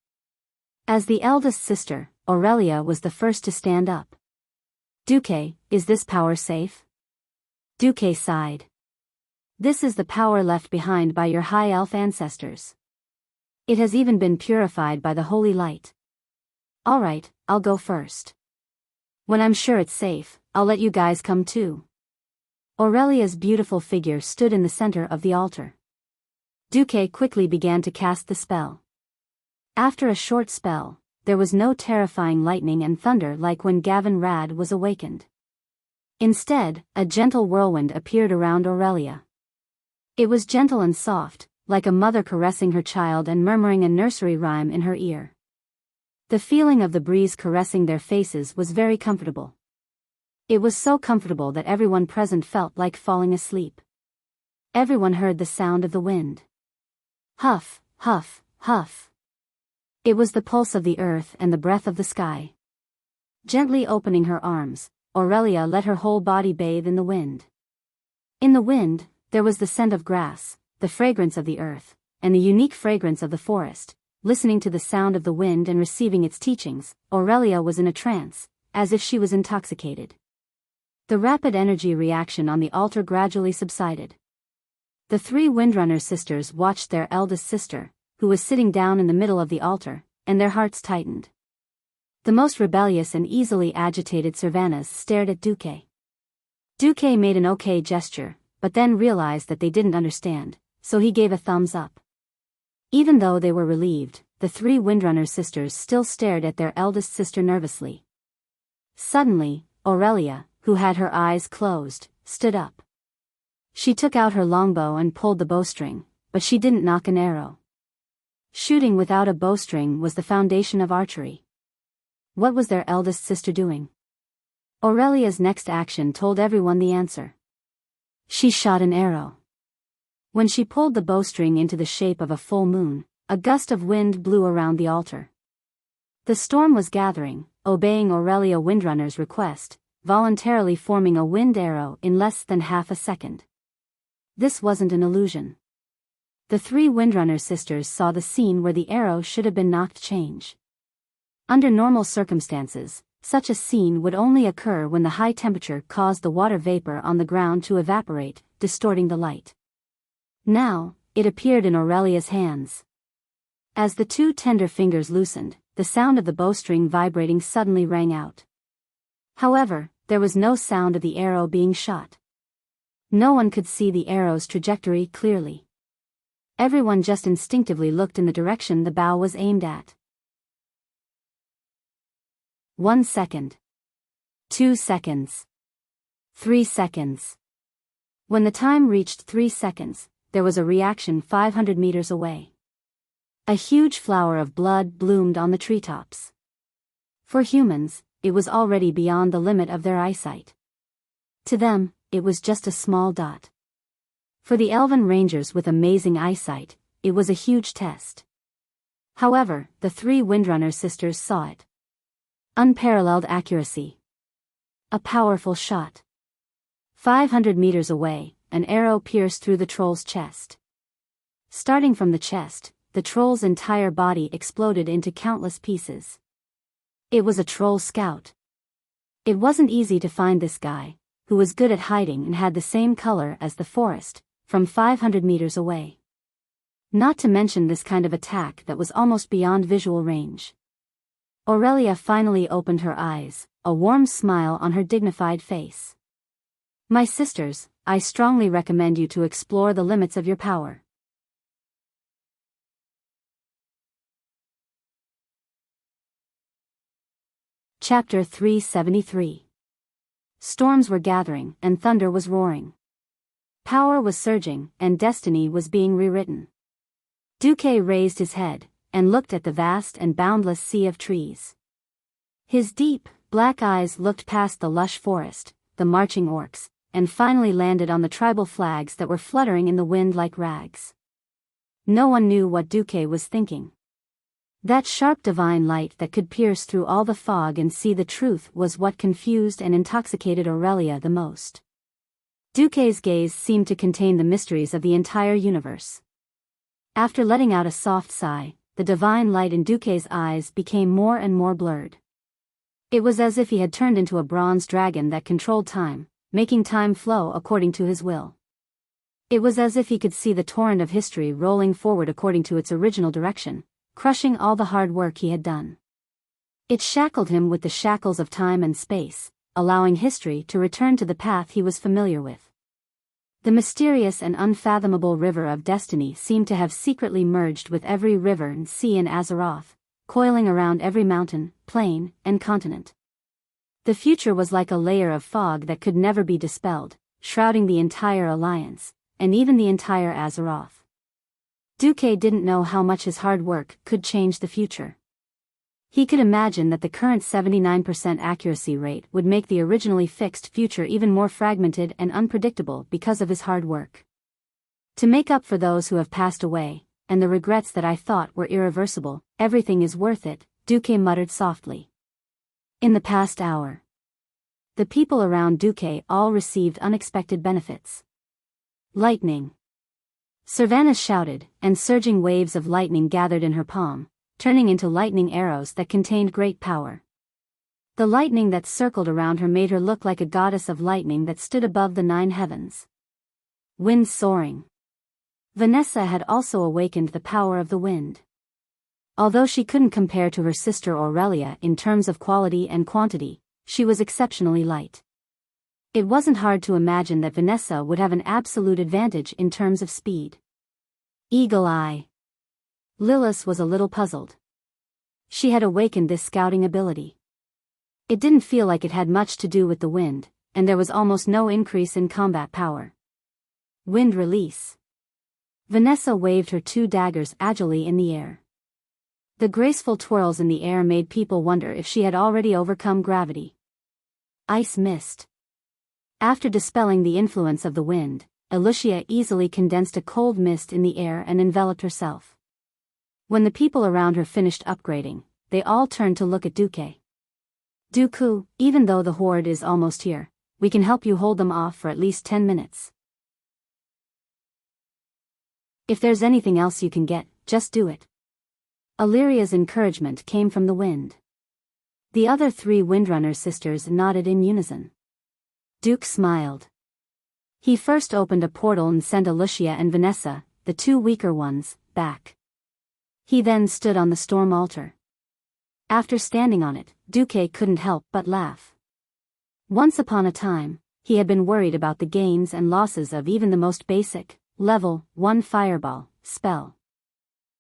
As the eldest sister, Aurelia was the first to stand up. Duque, is this power safe? Duque sighed. This is the power left behind by your high elf ancestors. It has even been purified by the holy light. Alright, I'll go first. When I'm sure it's safe, I'll let you guys come too. Aurelia's beautiful figure stood in the center of the altar. Duque quickly began to cast the spell. After a short spell, there was no terrifying lightning and thunder like when Gavin Rad was awakened. Instead, a gentle whirlwind appeared around Aurelia. It was gentle and soft, like a mother caressing her child and murmuring a nursery rhyme in her ear. The feeling of the breeze caressing their faces was very comfortable. It was so comfortable that everyone present felt like falling asleep. Everyone heard the sound of the wind. Huff, huff, huff. It was the pulse of the earth and the breath of the sky. Gently opening her arms, Aurelia let her whole body bathe in the wind. In the wind, there was the scent of grass, the fragrance of the earth, and the unique fragrance of the forest. Listening to the sound of the wind and receiving its teachings, Aurelia was in a trance, as if she was intoxicated. The rapid energy reaction on the altar gradually subsided. The three Windrunner sisters watched their eldest sister, who was sitting down in the middle of the altar, and their hearts tightened. The most rebellious and easily agitated Cervannas stared at Duque. Duque made an okay gesture, but then realized that they didn't understand, so he gave a thumbs up. Even though they were relieved, the three Windrunner sisters still stared at their eldest sister nervously. Suddenly, Aurelia, who had her eyes closed, stood up. She took out her longbow and pulled the bowstring, but she didn't nock an arrow. Shooting without a bowstring was the foundation of archery. What was their eldest sister doing? Aurelia's next action told everyone the answer. She shot an arrow. When she pulled the bowstring into the shape of a full moon, a gust of wind blew around the altar. The storm was gathering, obeying Aurelia Windrunner's request, voluntarily forming a wind arrow in less than half a second. This wasn't an illusion. The three Windrunner sisters saw the scene where the arrow should have been knocked change. Under normal circumstances, such a scene would only occur when the high temperature caused the water vapor on the ground to evaporate, distorting the light. Now, it appeared in Aurelia's hands. As the two tender fingers loosened, the sound of the bowstring vibrating suddenly rang out. However, there was no sound of the arrow being shot. No one could see the arrow's trajectory clearly. Everyone just instinctively looked in the direction the bow was aimed at. 1 second. 2 seconds. 3 seconds. When the time reached 3 seconds, there was a reaction 500 meters away. A huge flower of blood bloomed on the treetops. For humans, it was already beyond the limit of their eyesight. To them, it was just a small dot. For the elven rangers with amazing eyesight, it was a huge test. However, the three Windrunner sisters saw it. Unparalleled accuracy. A powerful shot. 500 meters away, an arrow pierced through the troll's chest. Starting from the chest, the troll's entire body exploded into countless pieces. It was a troll scout. It wasn't easy to find this guy, who was good at hiding and had the same color as the forest, from 500 meters away. Not to mention this kind of attack that was almost beyond visual range. Aurelia finally opened her eyes, a warm smile on her dignified face. My sisters, I strongly recommend you to explore the limits of your power. Chapter 373. Storms were gathering, and thunder was roaring. Power was surging, and destiny was being rewritten. Duque raised his head, and looked at the vast and boundless sea of trees. His deep, black eyes looked past the lush forest, the marching orcs, and finally landed on the tribal flags that were fluttering in the wind like rags. No one knew what Duque was thinking. That sharp divine light that could pierce through all the fog and see the truth was what confused and intoxicated Aurelia the most. Duque's gaze seemed to contain the mysteries of the entire universe. After letting out a soft sigh, the divine light in Duque's eyes became more and more blurred. It was as if he had turned into a bronze dragon that controlled time, making time flow according to his will. It was as if he could see the torrent of history rolling forward according to its original direction, crushing all the hard work he had done. It shackled him with the shackles of time and space, allowing history to return to the path he was familiar with. The mysterious and unfathomable river of destiny seemed to have secretly merged with every river and sea in Azeroth, coiling around every mountain, plain, and continent. The future was like a layer of fog that could never be dispelled, shrouding the entire Alliance, and even the entire Azeroth. Duque didn't know how much his hard work could change the future. He could imagine that the current 79% accuracy rate would make the originally fixed future even more fragmented and unpredictable because of his hard work. To make up for those who have passed away, and the regrets that I thought were irreversible, everything is worth it, Duque muttered softly. In the past hour, the people around Duque all received unexpected benefits. Lightning. Servanas shouted, and surging waves of lightning gathered in her palm, turning into lightning arrows that contained great power. The lightning that circled around her made her look like a goddess of lightning that stood above the 9 heavens. Wind soaring. Vanessa had also awakened the power of the wind. Although she couldn't compare to her sister Aurelia in terms of quality and quantity, she was exceptionally light. It wasn't hard to imagine that Vanessa would have an absolute advantage in terms of speed. Eagle Eye. Lilith was a little puzzled. She had awakened this scouting ability. It didn't feel like it had much to do with the wind, and there was almost no increase in combat power. Wind release. Vanessa waved her 2 daggers agilely in the air. The graceful twirls in the air made people wonder if she had already overcome gravity. Ice mist. After dispelling the influence of the wind, Alicia easily condensed a cold mist in the air and enveloped herself. When the people around her finished upgrading, they all turned to look at Duque. Dooku, even though the horde is almost here, we can help you hold them off for at least 10 minutes. If there's anything else you can get, just do it. Illyria's encouragement came from the wind. The other 3 Windrunner sisters nodded in unison. Duke smiled. He first opened a portal and sent Alicia and Vanessa, the 2 weaker ones, back. He then stood on the storm altar. After standing on it, Duque couldn't help but laugh. Once upon a time, he had been worried about the gains and losses of even the most basic, level 1 fireball spell.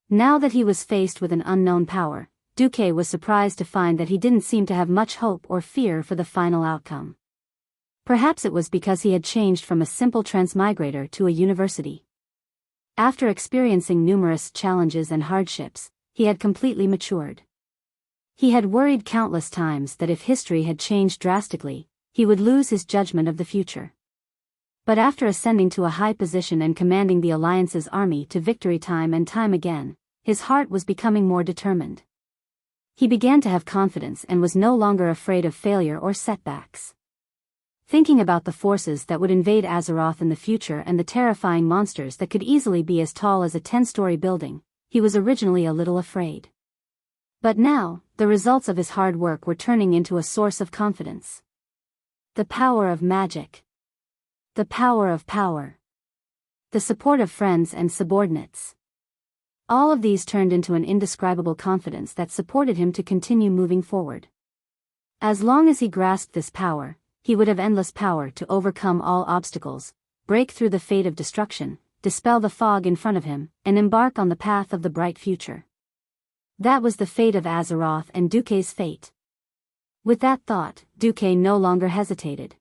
Now that he was faced with an unknown power, Duque was surprised to find that he didn't seem to have much hope or fear for the final outcome. Perhaps it was because he had changed from a simple transmigrator to a university. After experiencing numerous challenges and hardships, he had completely matured. He had worried countless times that if history had changed drastically, he would lose his judgment of the future. But after ascending to a high position and commanding the Alliance's army to victory time and time again, his heart was becoming more determined. He began to have confidence and was no longer afraid of failure or setbacks. Thinking about the forces that would invade Azeroth in the future and the terrifying monsters that could easily be as tall as a 10-story building, he was originally a little afraid. But now, the results of his hard work were turning into a source of confidence. The power of magic. The power of power. The support of friends and subordinates. All of these turned into an indescribable confidence that supported him to continue moving forward. As long as he grasped this power, he would have endless power to overcome all obstacles, break through the fate of destruction, dispel the fog in front of him, and embark on the path of the bright future. That was the fate of Azeroth and Duque's fate. With that thought, Duque no longer hesitated.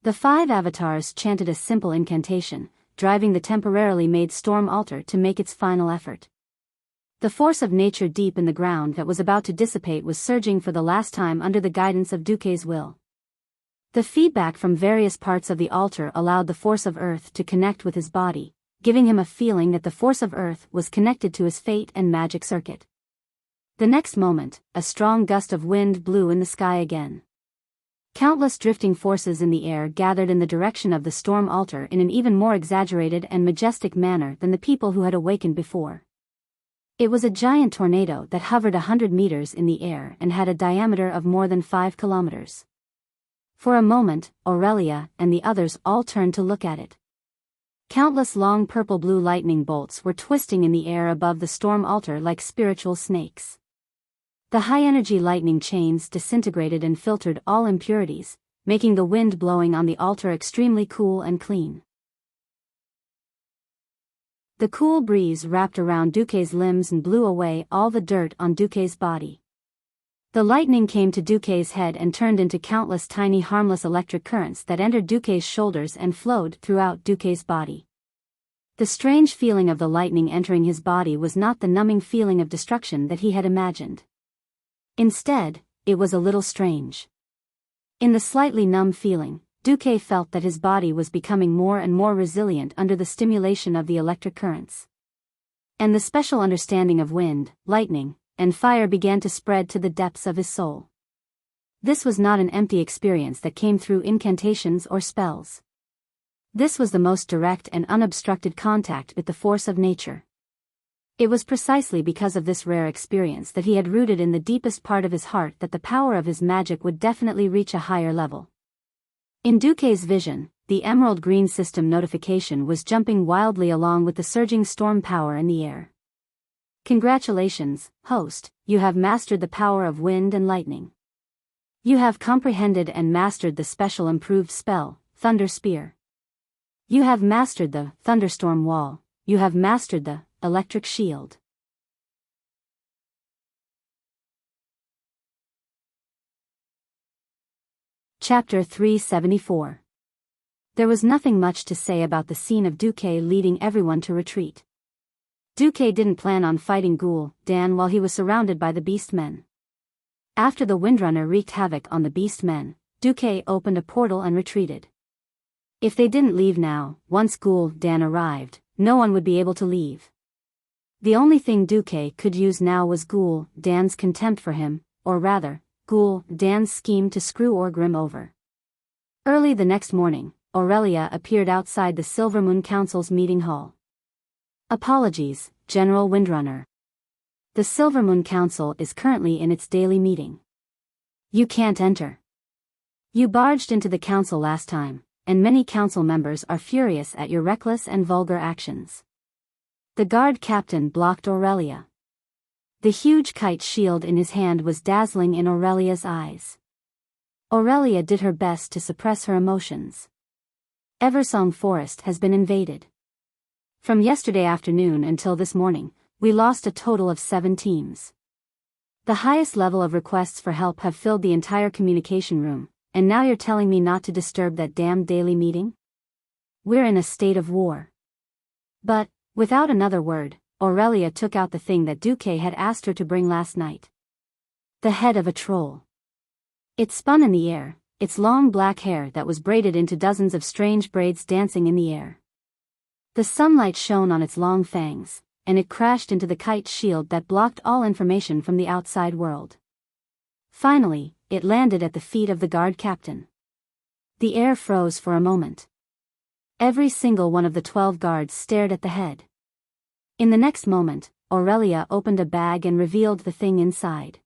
The 5 avatars chanted a simple incantation, driving the temporarily made storm altar to make its final effort. The force of nature deep in the ground that was about to dissipate was surging for the last time under the guidance of Duque's will. The feedback from various parts of the altar allowed the force of Earth to connect with his body, giving him a feeling that the force of Earth was connected to his fate and magic circuit. The next moment, a strong gust of wind blew in the sky again. Countless drifting forces in the air gathered in the direction of the storm altar in an even more exaggerated and majestic manner than the people who had awakened before. It was a giant tornado that hovered 100 meters in the air and had a diameter of more than 5 kilometers. For a moment, Aurelia and the others all turned to look at it. Countless long purple-blue lightning bolts were twisting in the air above the storm altar like spiritual snakes. The high-energy lightning chains disintegrated and filtered all impurities, making the wind blowing on the altar extremely cool and clean. The cool breeze wrapped around Duque's limbs and blew away all the dirt on Duque's body. The lightning came to Duque's head and turned into countless tiny harmless electric currents that entered Duque's shoulders and flowed throughout Duque's body. The strange feeling of the lightning entering his body was not the numbing feeling of destruction that he had imagined. Instead, it was a little strange. In the slightly numb feeling, Duque felt that his body was becoming more and more resilient under the stimulation of the electric currents. And the special understanding of wind, lightning, and fire began to spread to the depths of his soul. This was not an empty experience that came through incantations or spells. This was the most direct and unobstructed contact with the force of nature. It was precisely because of this rare experience that he had rooted in the deepest part of his heart that the power of his magic would definitely reach a higher level. In Duque's vision, the emerald green system notification was jumping wildly along with the surging storm power in the air. Congratulations, host, you have mastered the power of wind and lightning. You have comprehended and mastered the special improved spell, Thunder Spear. You have mastered the thunderstorm wall. You have mastered the electric shield. Chapter 374. There was nothing much to say about the scene of Duque leading everyone to retreat. Duque didn't plan on fighting Ghoul Dan while he was surrounded by the beast men. After the Windrunner wreaked havoc on the beast men, Duque opened a portal and retreated. If they didn't leave now, once Ghoul Dan arrived, no one would be able to leave. The only thing Duque could use now was Ghoul Dan's contempt for him, or rather, Ghoul Dan's scheme to screw Orgrim over. Early the next morning, Aurelia appeared outside the Silvermoon Council's meeting hall. Apologies, General Windrunner. The Silvermoon Council is currently in its daily meeting. You can't enter. You barged into the council last time, and many council members are furious at your reckless and vulgar actions. The guard captain blocked Aurelia. The huge kite shield in his hand was dazzling in Aurelia's eyes. Aurelia did her best to suppress her emotions. Eversong Forest has been invaded. From yesterday afternoon until this morning, we lost a total of 7 teams. The highest level of requests for help have filled the entire communication room, and now you're telling me not to disturb that damn daily meeting? We're in a state of war. But, without another word, Aurelia took out the thing that Duque had asked her to bring last night. The head of a troll. It spun in the air, its long black hair that was braided into dozens of strange braids dancing in the air. The sunlight shone on its long fangs, and it crashed into the kite shield that blocked all information from the outside world. Finally, it landed at the feet of the guard captain. The air froze for a moment. Every single one of the 12 guards stared at the head. In the next moment, Aurelia opened a bag and revealed the thing inside.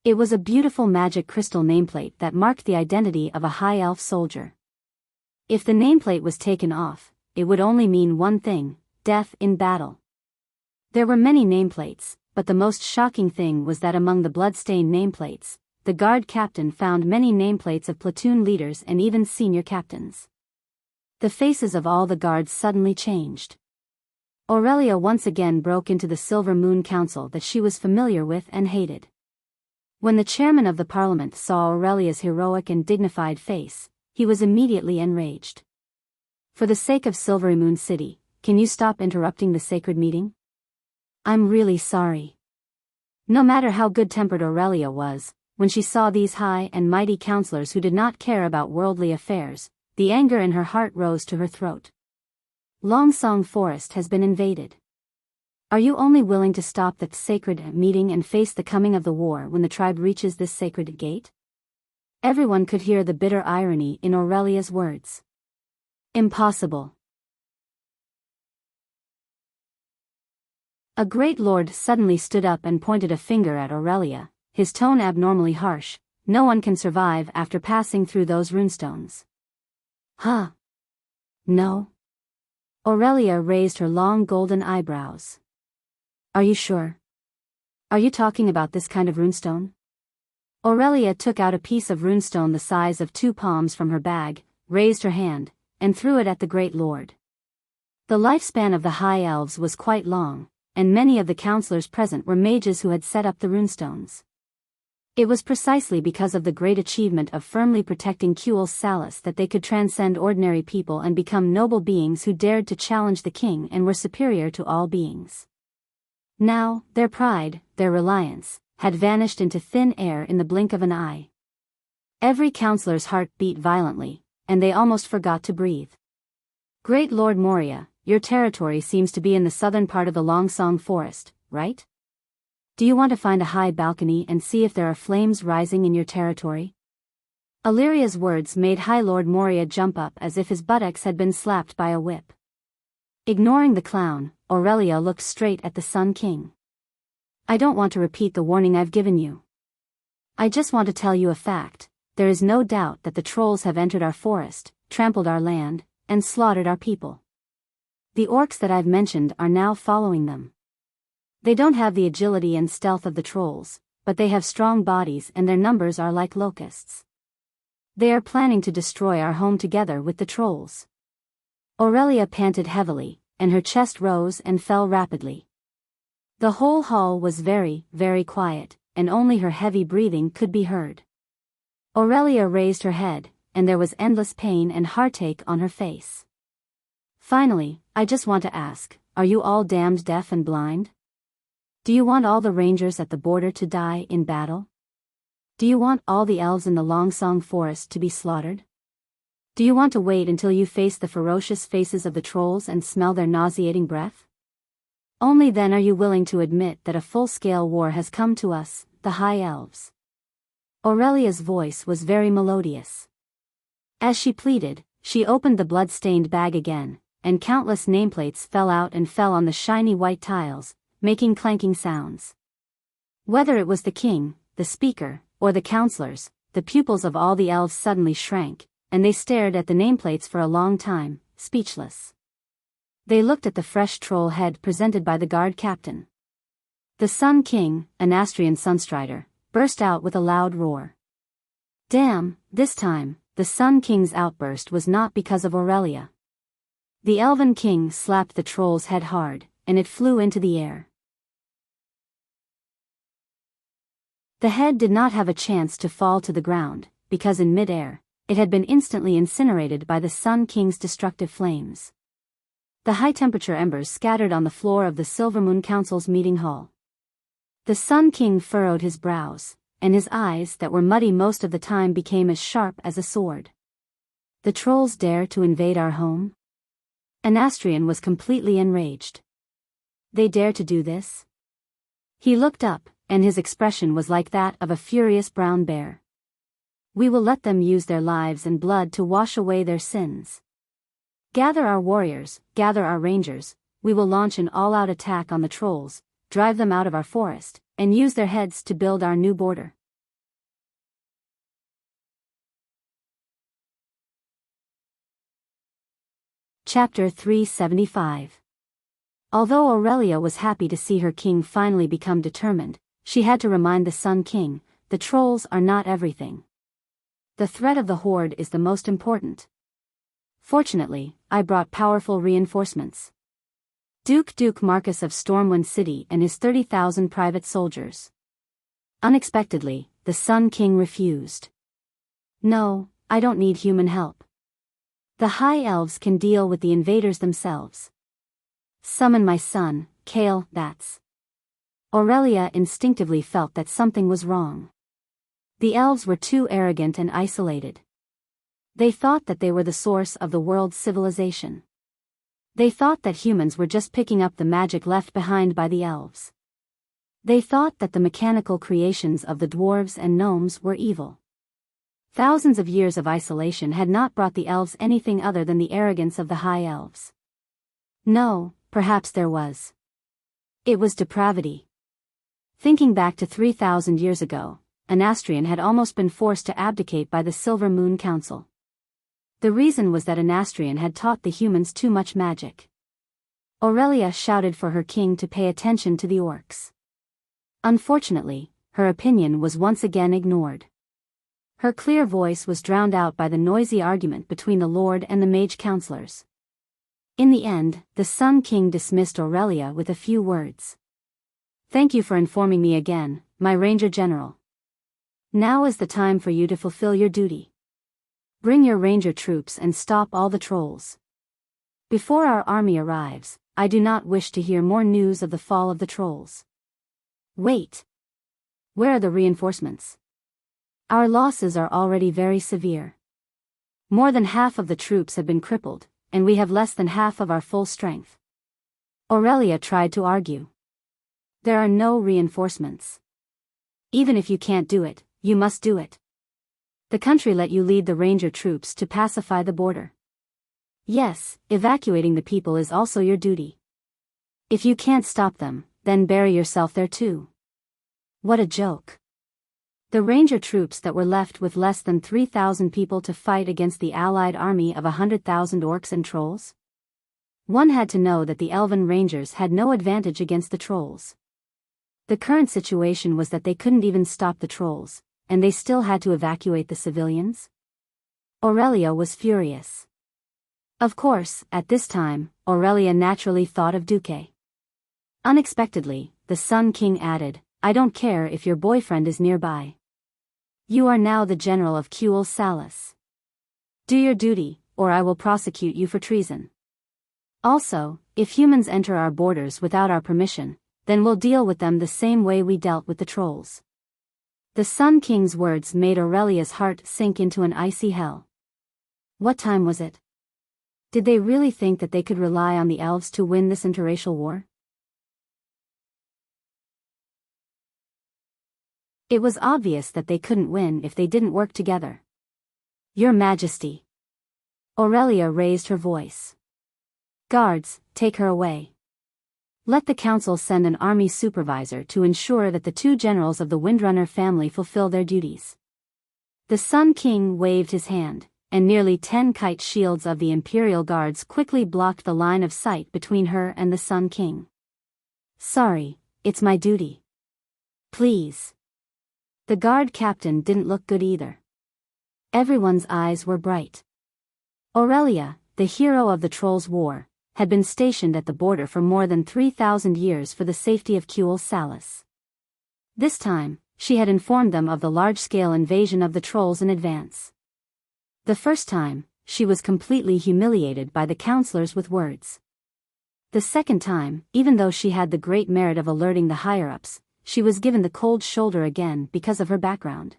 It was a beautiful magic crystal nameplate that marked the identity of a high elf soldier. If the nameplate was taken off, it would only mean one thing: death in battle. There were many nameplates, but the most shocking thing was that among the blood-stained nameplates, the guard captain found many nameplates of platoon leaders and even senior captains. The faces of all the guards suddenly changed. Aurelia once again broke into the Silver Moon Council that she was familiar with and hated. When the chairman of the parliament saw Aurelia's heroic and dignified face, he was immediately enraged. For the sake of Silvery Moon City, can you stop interrupting the sacred meeting? I'm really sorry. No matter how good-tempered Aurelia was, when she saw these high and mighty counselors who did not care about worldly affairs, the anger in her heart rose to her throat. Longsong Forest has been invaded. Are you only willing to stop the sacred meeting and face the coming of the war when the tribe reaches this sacred gate? Everyone could hear the bitter irony in Aurelia's words. Impossible. A great lord suddenly stood up and pointed a finger at Aurelia, his tone abnormally harsh. No one can survive after passing through those runestones. Huh? No? Aurelia raised her long golden eyebrows. Are you sure? Are you talking about this kind of runestone? Aurelia took out a piece of runestone the size of 2 palms from her bag, raised her hand, and threw it at the great lord. The lifespan of the high elves was quite long, and many of the counselors present were mages who had set up the runestones. It was precisely because of the great achievement of firmly protecting Kuel's Salus that they could transcend ordinary people and become noble beings who dared to challenge the king and were superior to all beings. Now, their pride, their reliance, had vanished into thin air in the blink of an eye. Every counselor's heart beat violently, and they almost forgot to breathe. Great Lord Moria, your territory seems to be in the southern part of the Longsong Forest, right? Do you want to find a high balcony and see if there are flames rising in your territory? Illyria's words made High Lord Moria jump up as if his buttocks had been slapped by a whip. Ignoring the clown, Aurelia looked straight at the Sun King. I don't want to repeat the warning I've given you. I just want to tell you a fact. There is no doubt that the trolls have entered our forest, trampled our land, and slaughtered our people. The orcs that I've mentioned are now following them. They don't have the agility and stealth of the trolls, but they have strong bodies and their numbers are like locusts. They are planning to destroy our home together with the trolls. Aurelia panted heavily, and her chest rose and fell rapidly. The whole hall was very, very quiet, and only her heavy breathing could be heard. Aurelia raised her head, and there was endless pain and heartache on her face. Finally, I just want to ask, are you all damned deaf and blind? Do you want all the rangers at the border to die in battle? Do you want all the elves in the Longsong Forest to be slaughtered? Do you want to wait until you face the ferocious faces of the trolls and smell their nauseating breath? Only then are you willing to admit that a full-scale war has come to us, the High Elves. Aurelia's voice was very melodious. As she pleaded, she opened the blood-stained bag again, and countless nameplates fell out and fell on the shiny white tiles, making clanking sounds. Whether it was the king, the speaker, or the counselors, the pupils of all the elves suddenly shrank, and they stared at the nameplates for a long time, speechless. They looked at the fresh troll head presented by the guard captain. The Sun King, an Astrian Sunstrider, burst out with a loud roar. Damn, this time, the Sun King's outburst was not because of Aurelia. The Elven King slapped the troll's head hard, and it flew into the air. The head did not have a chance to fall to the ground, because in mid-air, it had been instantly incinerated by the Sun King's destructive flames. The high-temperature embers scattered on the floor of the Silvermoon Council's meeting hall. The Sun King furrowed his brows, and his eyes that were muddy most of the time became as sharp as a sword. The trolls dare to invade our home? Anastrian was completely enraged. They dare to do this? He looked up, and his expression was like that of a furious brown bear. We will let them use their lives and blood to wash away their sins. Gather our warriors, gather our rangers, we will launch an all-out attack on the trolls, drive them out of our forest, and use their heads to build our new border. Chapter 375. Although Aurelia was happy to see her king finally become determined, she had to remind the Sun King, the trolls are not everything. The threat of the horde is the most important. Fortunately, I brought powerful reinforcements. Duke Marcus of Stormwind City and his 30,000 private soldiers. Unexpectedly, the Sun King refused. No, I don't need human help. The High Elves can deal with the invaders themselves. Summon my son, Kale, that's. Aurelia instinctively felt that something was wrong. The elves were too arrogant and isolated. They thought that they were the source of the world's civilization. They thought that humans were just picking up the magic left behind by the elves. They thought that the mechanical creations of the dwarves and gnomes were evil. Thousands of years of isolation had not brought the elves anything other than the arrogance of the High Elves. No, perhaps there was. It was depravity. Thinking back to 3,000 years ago, Anastrian had almost been forced to abdicate by the Silver Moon Council. The reason was that Anastrian had taught the humans too much magic. Aurelia shouted for her king to pay attention to the orcs. Unfortunately, her opinion was once again ignored. Her clear voice was drowned out by the noisy argument between the Lord and the mage counselors. In the end, the Sun King dismissed Aurelia with a few words. Thank you for informing me again, my Ranger General. Now is the time for you to fulfill your duty. Bring your ranger troops and stop all the trolls. Before our army arrives, I do not wish to hear more news of the fall of the trolls. Wait. Where are the reinforcements? Our losses are already very severe. More than half of the troops have been crippled, and we have less than half of our full strength. Aurelia tried to argue. There are no reinforcements. Even if you can't do it, you must do it. The country let you lead the ranger troops to pacify the border. Yes, evacuating the people is also your duty. If you can't stop them, then bury yourself there too. What a joke. The ranger troops that were left with less than 3,000 people to fight against the allied army of 100,000 orcs and trolls? One had to know that the elven rangers had no advantage against the trolls. The current situation was that they couldn't even stop the trolls, and they still had to evacuate the civilians? Aurelia was furious. Of course, at this time, Aurelia naturally thought of Duque. Unexpectedly, the Sun King added, I don't care if your boyfriend is nearby. You are now the general of Cuel Salis. Do your duty, or I will prosecute you for treason. Also, if humans enter our borders without our permission, then we'll deal with them the same way we dealt with the trolls. The Sun King's words made Aurelia's heart sink into an icy hell. What time was it? Did they really think that they could rely on the elves to win this interracial war? It was obvious that they couldn't win if they didn't work together. Your Majesty. Aurelia raised her voice. Guards, take her away. Let the council send an army supervisor to ensure that the two generals of the Windrunner family fulfill their duties. The Sun King waved his hand, and nearly 10 kite shields of the Imperial Guards quickly blocked the line of sight between her and the Sun King. Sorry, it's my duty. Please. The guard captain didn't look good either. Everyone's eyes were bright. Aurelia, the hero of the Trolls' War, had been stationed at the border for more than 3,000 years for the safety of Cuel Salis. This time, she had informed them of the large-scale invasion of the trolls in advance. The first time, she was completely humiliated by the counselors with words. The second time, even though she had the great merit of alerting the higher-ups, she was given the cold shoulder again because of her background.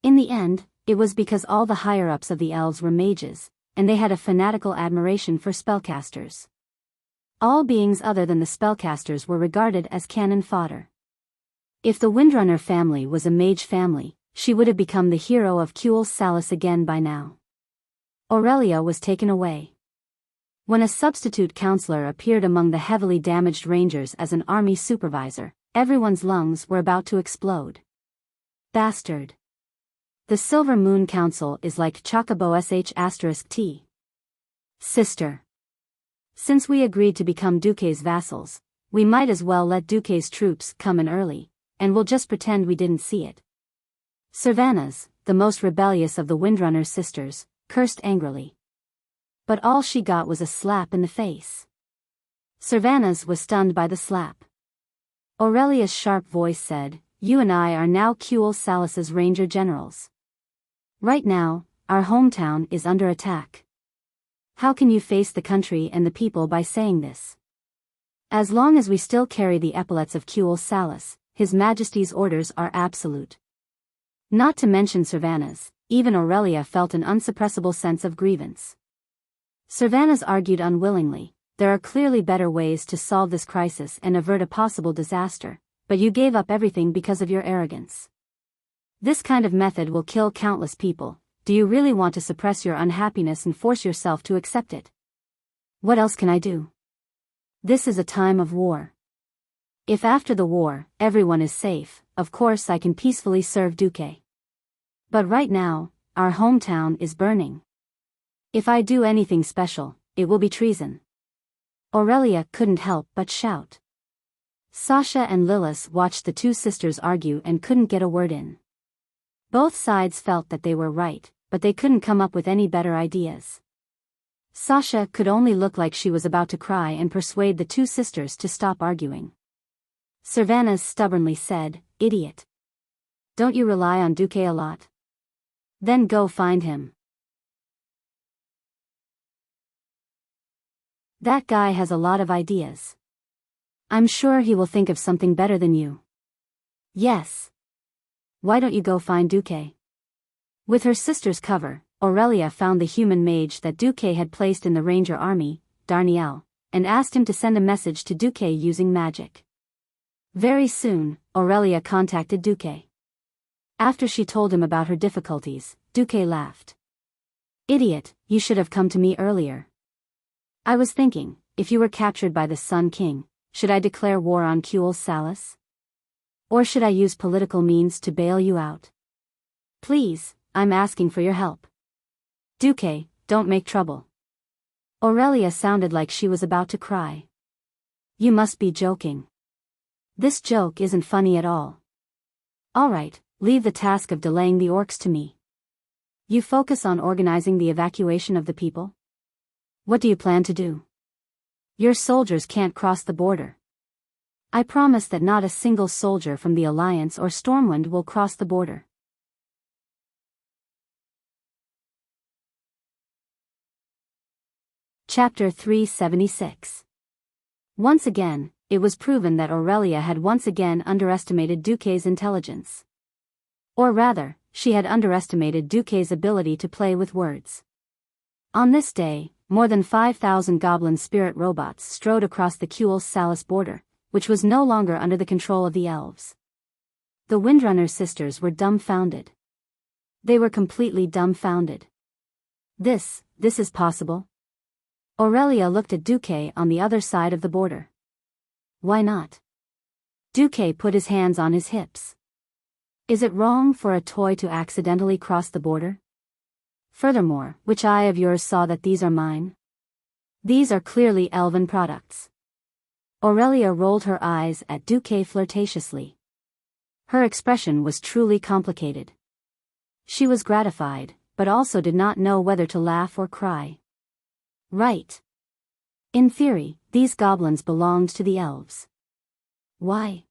In the end, it was because all the higher-ups of the elves were mages, and they had a fanatical admiration for spellcasters. All beings other than the spellcasters were regarded as cannon fodder. If the Windrunner family was a mage family, she would have become the hero of Cuel Salis again by now. Aurelia was taken away. When a substitute counselor appeared among the heavily damaged rangers as an army supervisor, everyone's lungs were about to explode. Bastard. The Silver Moon Council is like Chocobo *T. Sister. Since we agreed to become Duque's vassals, we might as well let Duque's troops come in early, and we'll just pretend we didn't see it. Servanas, the most rebellious of the Windrunner's sisters, cursed angrily. But all she got was a slap in the face. Servanas was stunned by the slap. Aurelia's sharp voice said, You and I are now Cuel Salis's ranger generals. Right now, our hometown is under attack. How can you face the country and the people by saying this? As long as we still carry the epaulets of Cuel Salis, His Majesty's orders are absolute. Not to mention Servanas, even Aurelia felt an unsuppressible sense of grievance. Servanas argued unwillingly, there are clearly better ways to solve this crisis and avert a possible disaster, but you gave up everything because of your arrogance. This kind of method will kill countless people. Do you really want to suppress your unhappiness and force yourself to accept it? What else can I do? This is a time of war. If after the war, everyone is safe, of course I can peacefully serve Duque. But right now, our hometown is burning. If I do anything special, it will be treason. Aurelia couldn't help but shout. Sasha and Lilith watched the two sisters argue and couldn't get a word in. Both sides felt that they were right, but they couldn't come up with any better ideas. Sasha could only look like she was about to cry and persuade the two sisters to stop arguing. Servanas stubbornly said, Idiot. Don't you rely on Duque a lot? Then go find him. That guy has a lot of ideas. I'm sure he will think of something better than you. Yes. Why don't you go find Duque? With her sister's cover, Aurelia found the human mage that Duque had placed in the ranger army, Darnielle, and asked him to send a message to Duque using magic. Very soon, Aurelia contacted Duque. After she told him about her difficulties, Duque laughed. Idiot, you should have come to me earlier. I was thinking, if you were captured by the Sun King, should I declare war on Kuel Salas? Or should I use political means to bail you out? Please, I'm asking for your help. Duque, don't make trouble. Aurelia sounded like she was about to cry. You must be joking. This joke isn't funny at all. Alright, leave the task of delaying the orcs to me. You focus on organizing the evacuation of the people? What do you plan to do? Your soldiers can't cross the border. I promise that not a single soldier from the Alliance or Stormwind will cross the border. Chapter 376. Once again, it was proven that Aurelia had once again underestimated Duque's intelligence. Or rather, she had underestimated Duque's ability to play with words. On this day, more than 5,000 goblin spirit robots strode across the Kuel Salas border, which was no longer under the control of the elves. The Windrunner sisters were dumbfounded. They were completely dumbfounded. This is possible? Aurelia looked at Duque on the other side of the border. Why not? Duque put his hands on his hips. Is it wrong for a toy to accidentally cross the border? Furthermore, which eye of yours saw that these are mine? These are clearly elven products. Aurelia rolled her eyes at Duque flirtatiously. Her expression was truly complicated. She was gratified, but also did not know whether to laugh or cry. Right. In theory, these goblins belonged to the elves. Why?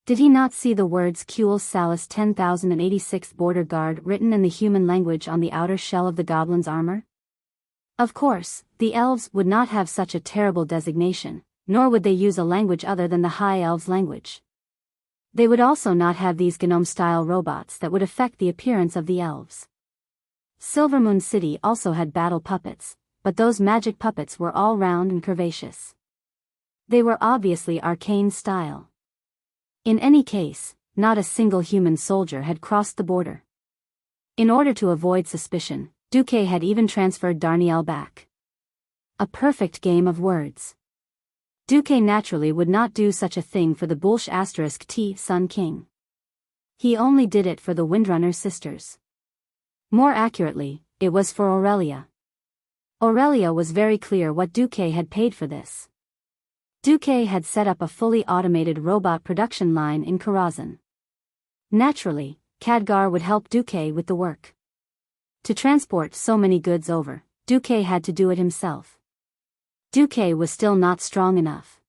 Did he not see the words Kuel Salas 10,086th Border Guard written in the human language on the outer shell of the goblin's armor? Of course, the elves would not have such a terrible designation, nor would they use a language other than the High Elves' language. They would also not have these gnome-style robots that would affect the appearance of the elves. Silvermoon City also had battle puppets, but those magic puppets were all round and curvaceous. They were obviously arcane style. In any case, not a single human soldier had crossed the border. In order to avoid suspicion, Duque had even transferred Darnielle back. A perfect game of words. Duque naturally would not do such a thing for the Bulsh *T Sun King. He only did it for the Windrunner sisters. More accurately, it was for Aurelia. Aurelia was very clear what Duque had paid for this. Duque had set up a fully automated robot production line in Karazhan. Naturally, Khadgar would help Duque with the work. To transport so many goods over, Duque had to do it himself. Duque was still not strong enough.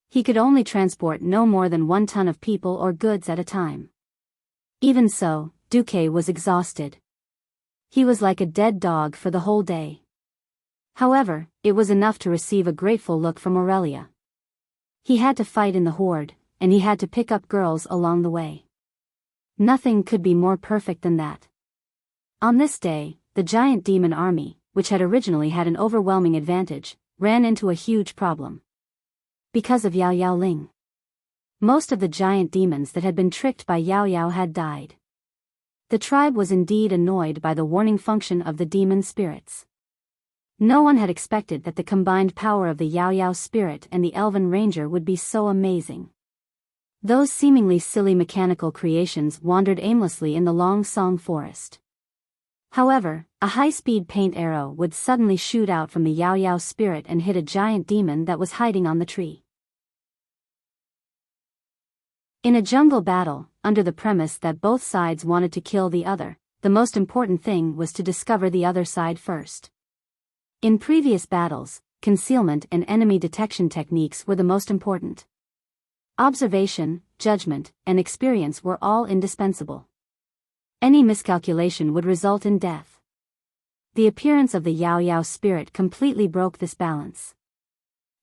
He could only transport no more than 1 ton of people or goods at a time. Even so, Duque was exhausted. He was like a dead dog for the whole day. However, it was enough to receive a grateful look from Aurelia. He had to fight in the horde, and he had to pick up girls along the way. Nothing could be more perfect than that. On this day, the giant demon army, which had originally had an overwhelming advantage, ran into a huge problem. Because of Yao Yao Ling. Most of the giant demons that had been tricked by Yao Yao had died. The tribe was indeed annoyed by the warning function of the demon spirits. No one had expected that the combined power of the Yao Yao spirit and the Elven Ranger would be so amazing. Those seemingly silly mechanical creations wandered aimlessly in the Long Song forest. However, a high-speed paint arrow would suddenly shoot out from the Yao Yao spirit and hit a giant demon that was hiding on the tree. In a jungle battle, under the premise that both sides wanted to kill the other, the most important thing was to discover the other side first. In previous battles, concealment and enemy detection techniques were the most important. Observation, judgment, and experience were all indispensable. Any miscalculation would result in death. The appearance of the Yao Yao spirit completely broke this balance.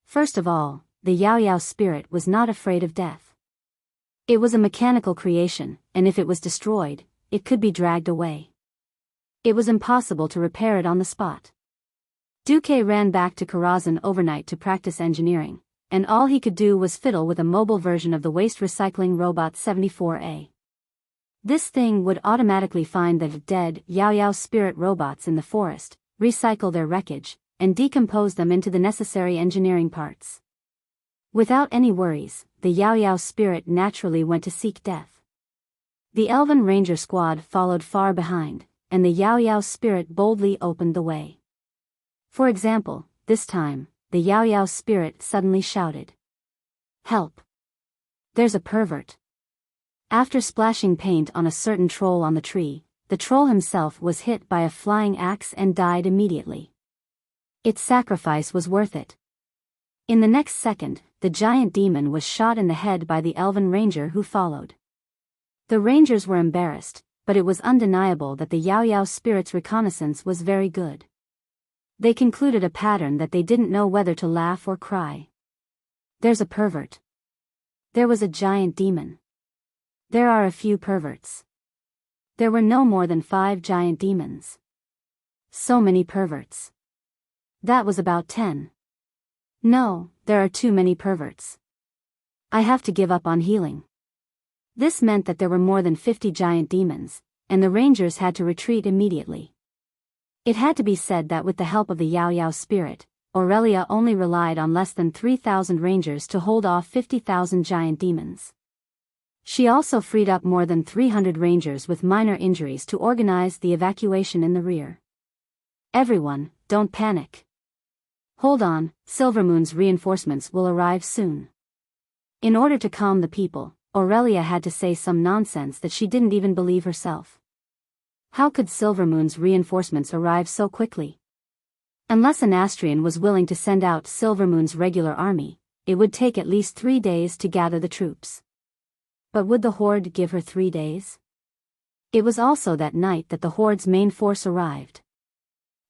First of all, the Yao Yao spirit was not afraid of death. It was a mechanical creation, and if it was destroyed, it could be dragged away. It was impossible to repair it on the spot. Duque ran back to Karazhan overnight to practice engineering, and all he could do was fiddle with a mobile version of the waste recycling robot 74A. This thing would automatically find the dead Yao spirit robots in the forest, recycle their wreckage, and decompose them into the necessary engineering parts. Without any worries, the Yao spirit naturally went to seek death. The Elven Ranger squad followed far behind, and the Yao spirit boldly opened the way. For example, this time, the Yao spirit suddenly shouted, "Help! There's a pervert!" After splashing paint on a certain troll on the tree, the troll himself was hit by a flying axe and died immediately. Its sacrifice was worth it. In the next second, the giant demon was shot in the head by the Elven Ranger who followed. The Rangers were embarrassed, but it was undeniable that the Yao spirit's reconnaissance was very good. They concluded a pattern that they didn't know whether to laugh or cry. There's a pervert. There was a giant demon. There are a few perverts. There were no more than 5 giant demons. So many perverts. That was about 10. No, there are too many perverts. I have to give up on healing. This meant that there were more than 50 giant demons, and the Rangers had to retreat immediately. It had to be said that with the help of the Yao spirit, Aurelia only relied on less than 3,000 Rangers to hold off 50,000 giant demons. She also freed up more than 300 Rangers with minor injuries to organize the evacuation in the rear. Everyone, don't panic. Hold on, Silvermoon's reinforcements will arrive soon. In order to calm the people, Aurelia had to say some nonsense that she didn't even believe herself. How could Silvermoon's reinforcements arrive so quickly? Unless an Astrian was willing to send out Silvermoon's regular army, it would take at least 3 days to gather the troops. But would the Horde give her 3 days? It was also that night that the Horde's main force arrived.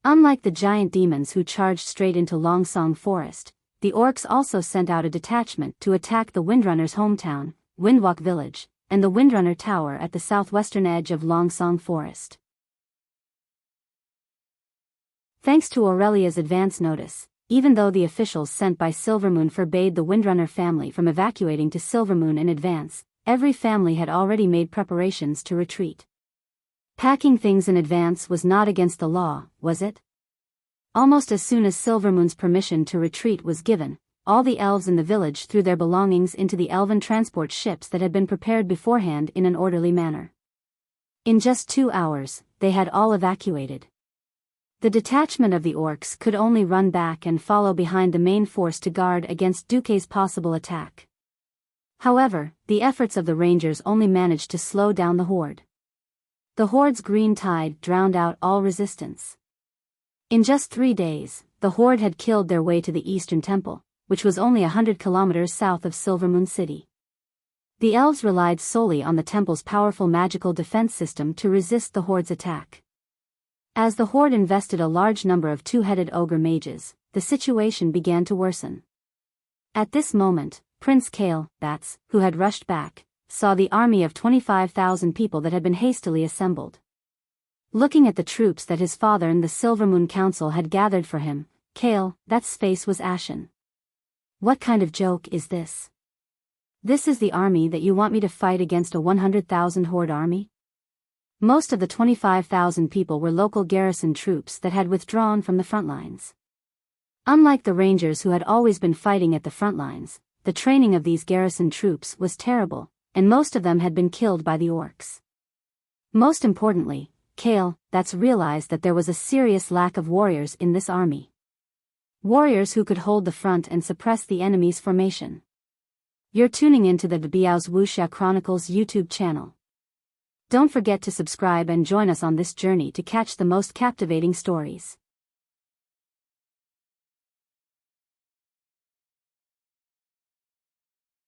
Unlike the giant demons who charged straight into Longsong Forest, the orcs also sent out a detachment to attack the Windrunner's hometown, Windwalk Village, and the Windrunner Tower at the southwestern edge of Longsong Forest. Thanks to Aurelia's advance notice, even though the officials sent by Silvermoon forbade the Windrunner family from evacuating to Silvermoon in advance, every family had already made preparations to retreat. Packing things in advance was not against the law, was it? Almost as soon as Silvermoon's permission to retreat was given, all the elves in the village threw their belongings into the elven transport ships that had been prepared beforehand in an orderly manner. In just 2 hours, they had all evacuated. The detachment of the orcs could only run back and follow behind the main force to guard against Duque's possible attack. However, the efforts of the Rangers only managed to slow down the Horde. The Horde's green tide drowned out all resistance. In just 3 days, the Horde had killed their way to the Eastern Temple, which was only 100 kilometers south of Silvermoon City. The elves relied solely on the temple's powerful magical defense system to resist the Horde's attack. As the Horde invested a large number of 2-headed ogre mages, the situation began to worsen. At this moment, Prince Kale, Bats, who had rushed back, saw the army of 25,000 people that had been hastily assembled. Looking at the troops that his father and the Silvermoon Council had gathered for him, Kale, Bat's face was ashen. What kind of joke is this? This is the army that you want me to fight against a 100,000 Horde army? Most of the 25,000 people were local garrison troops that had withdrawn from the front lines. Unlike the Rangers who had always been fighting at the front lines, the training of these garrison troops was terrible, and most of them had been killed by the orcs. Most importantly, Kale, That's realized that there was a serious lack of warriors in this army. Warriors who could hold the front and suppress the enemy's formation. You're tuning into the Biyao's Wuxia Chronicles YouTube channel. Don't forget to subscribe and join us on this journey to catch the most captivating stories.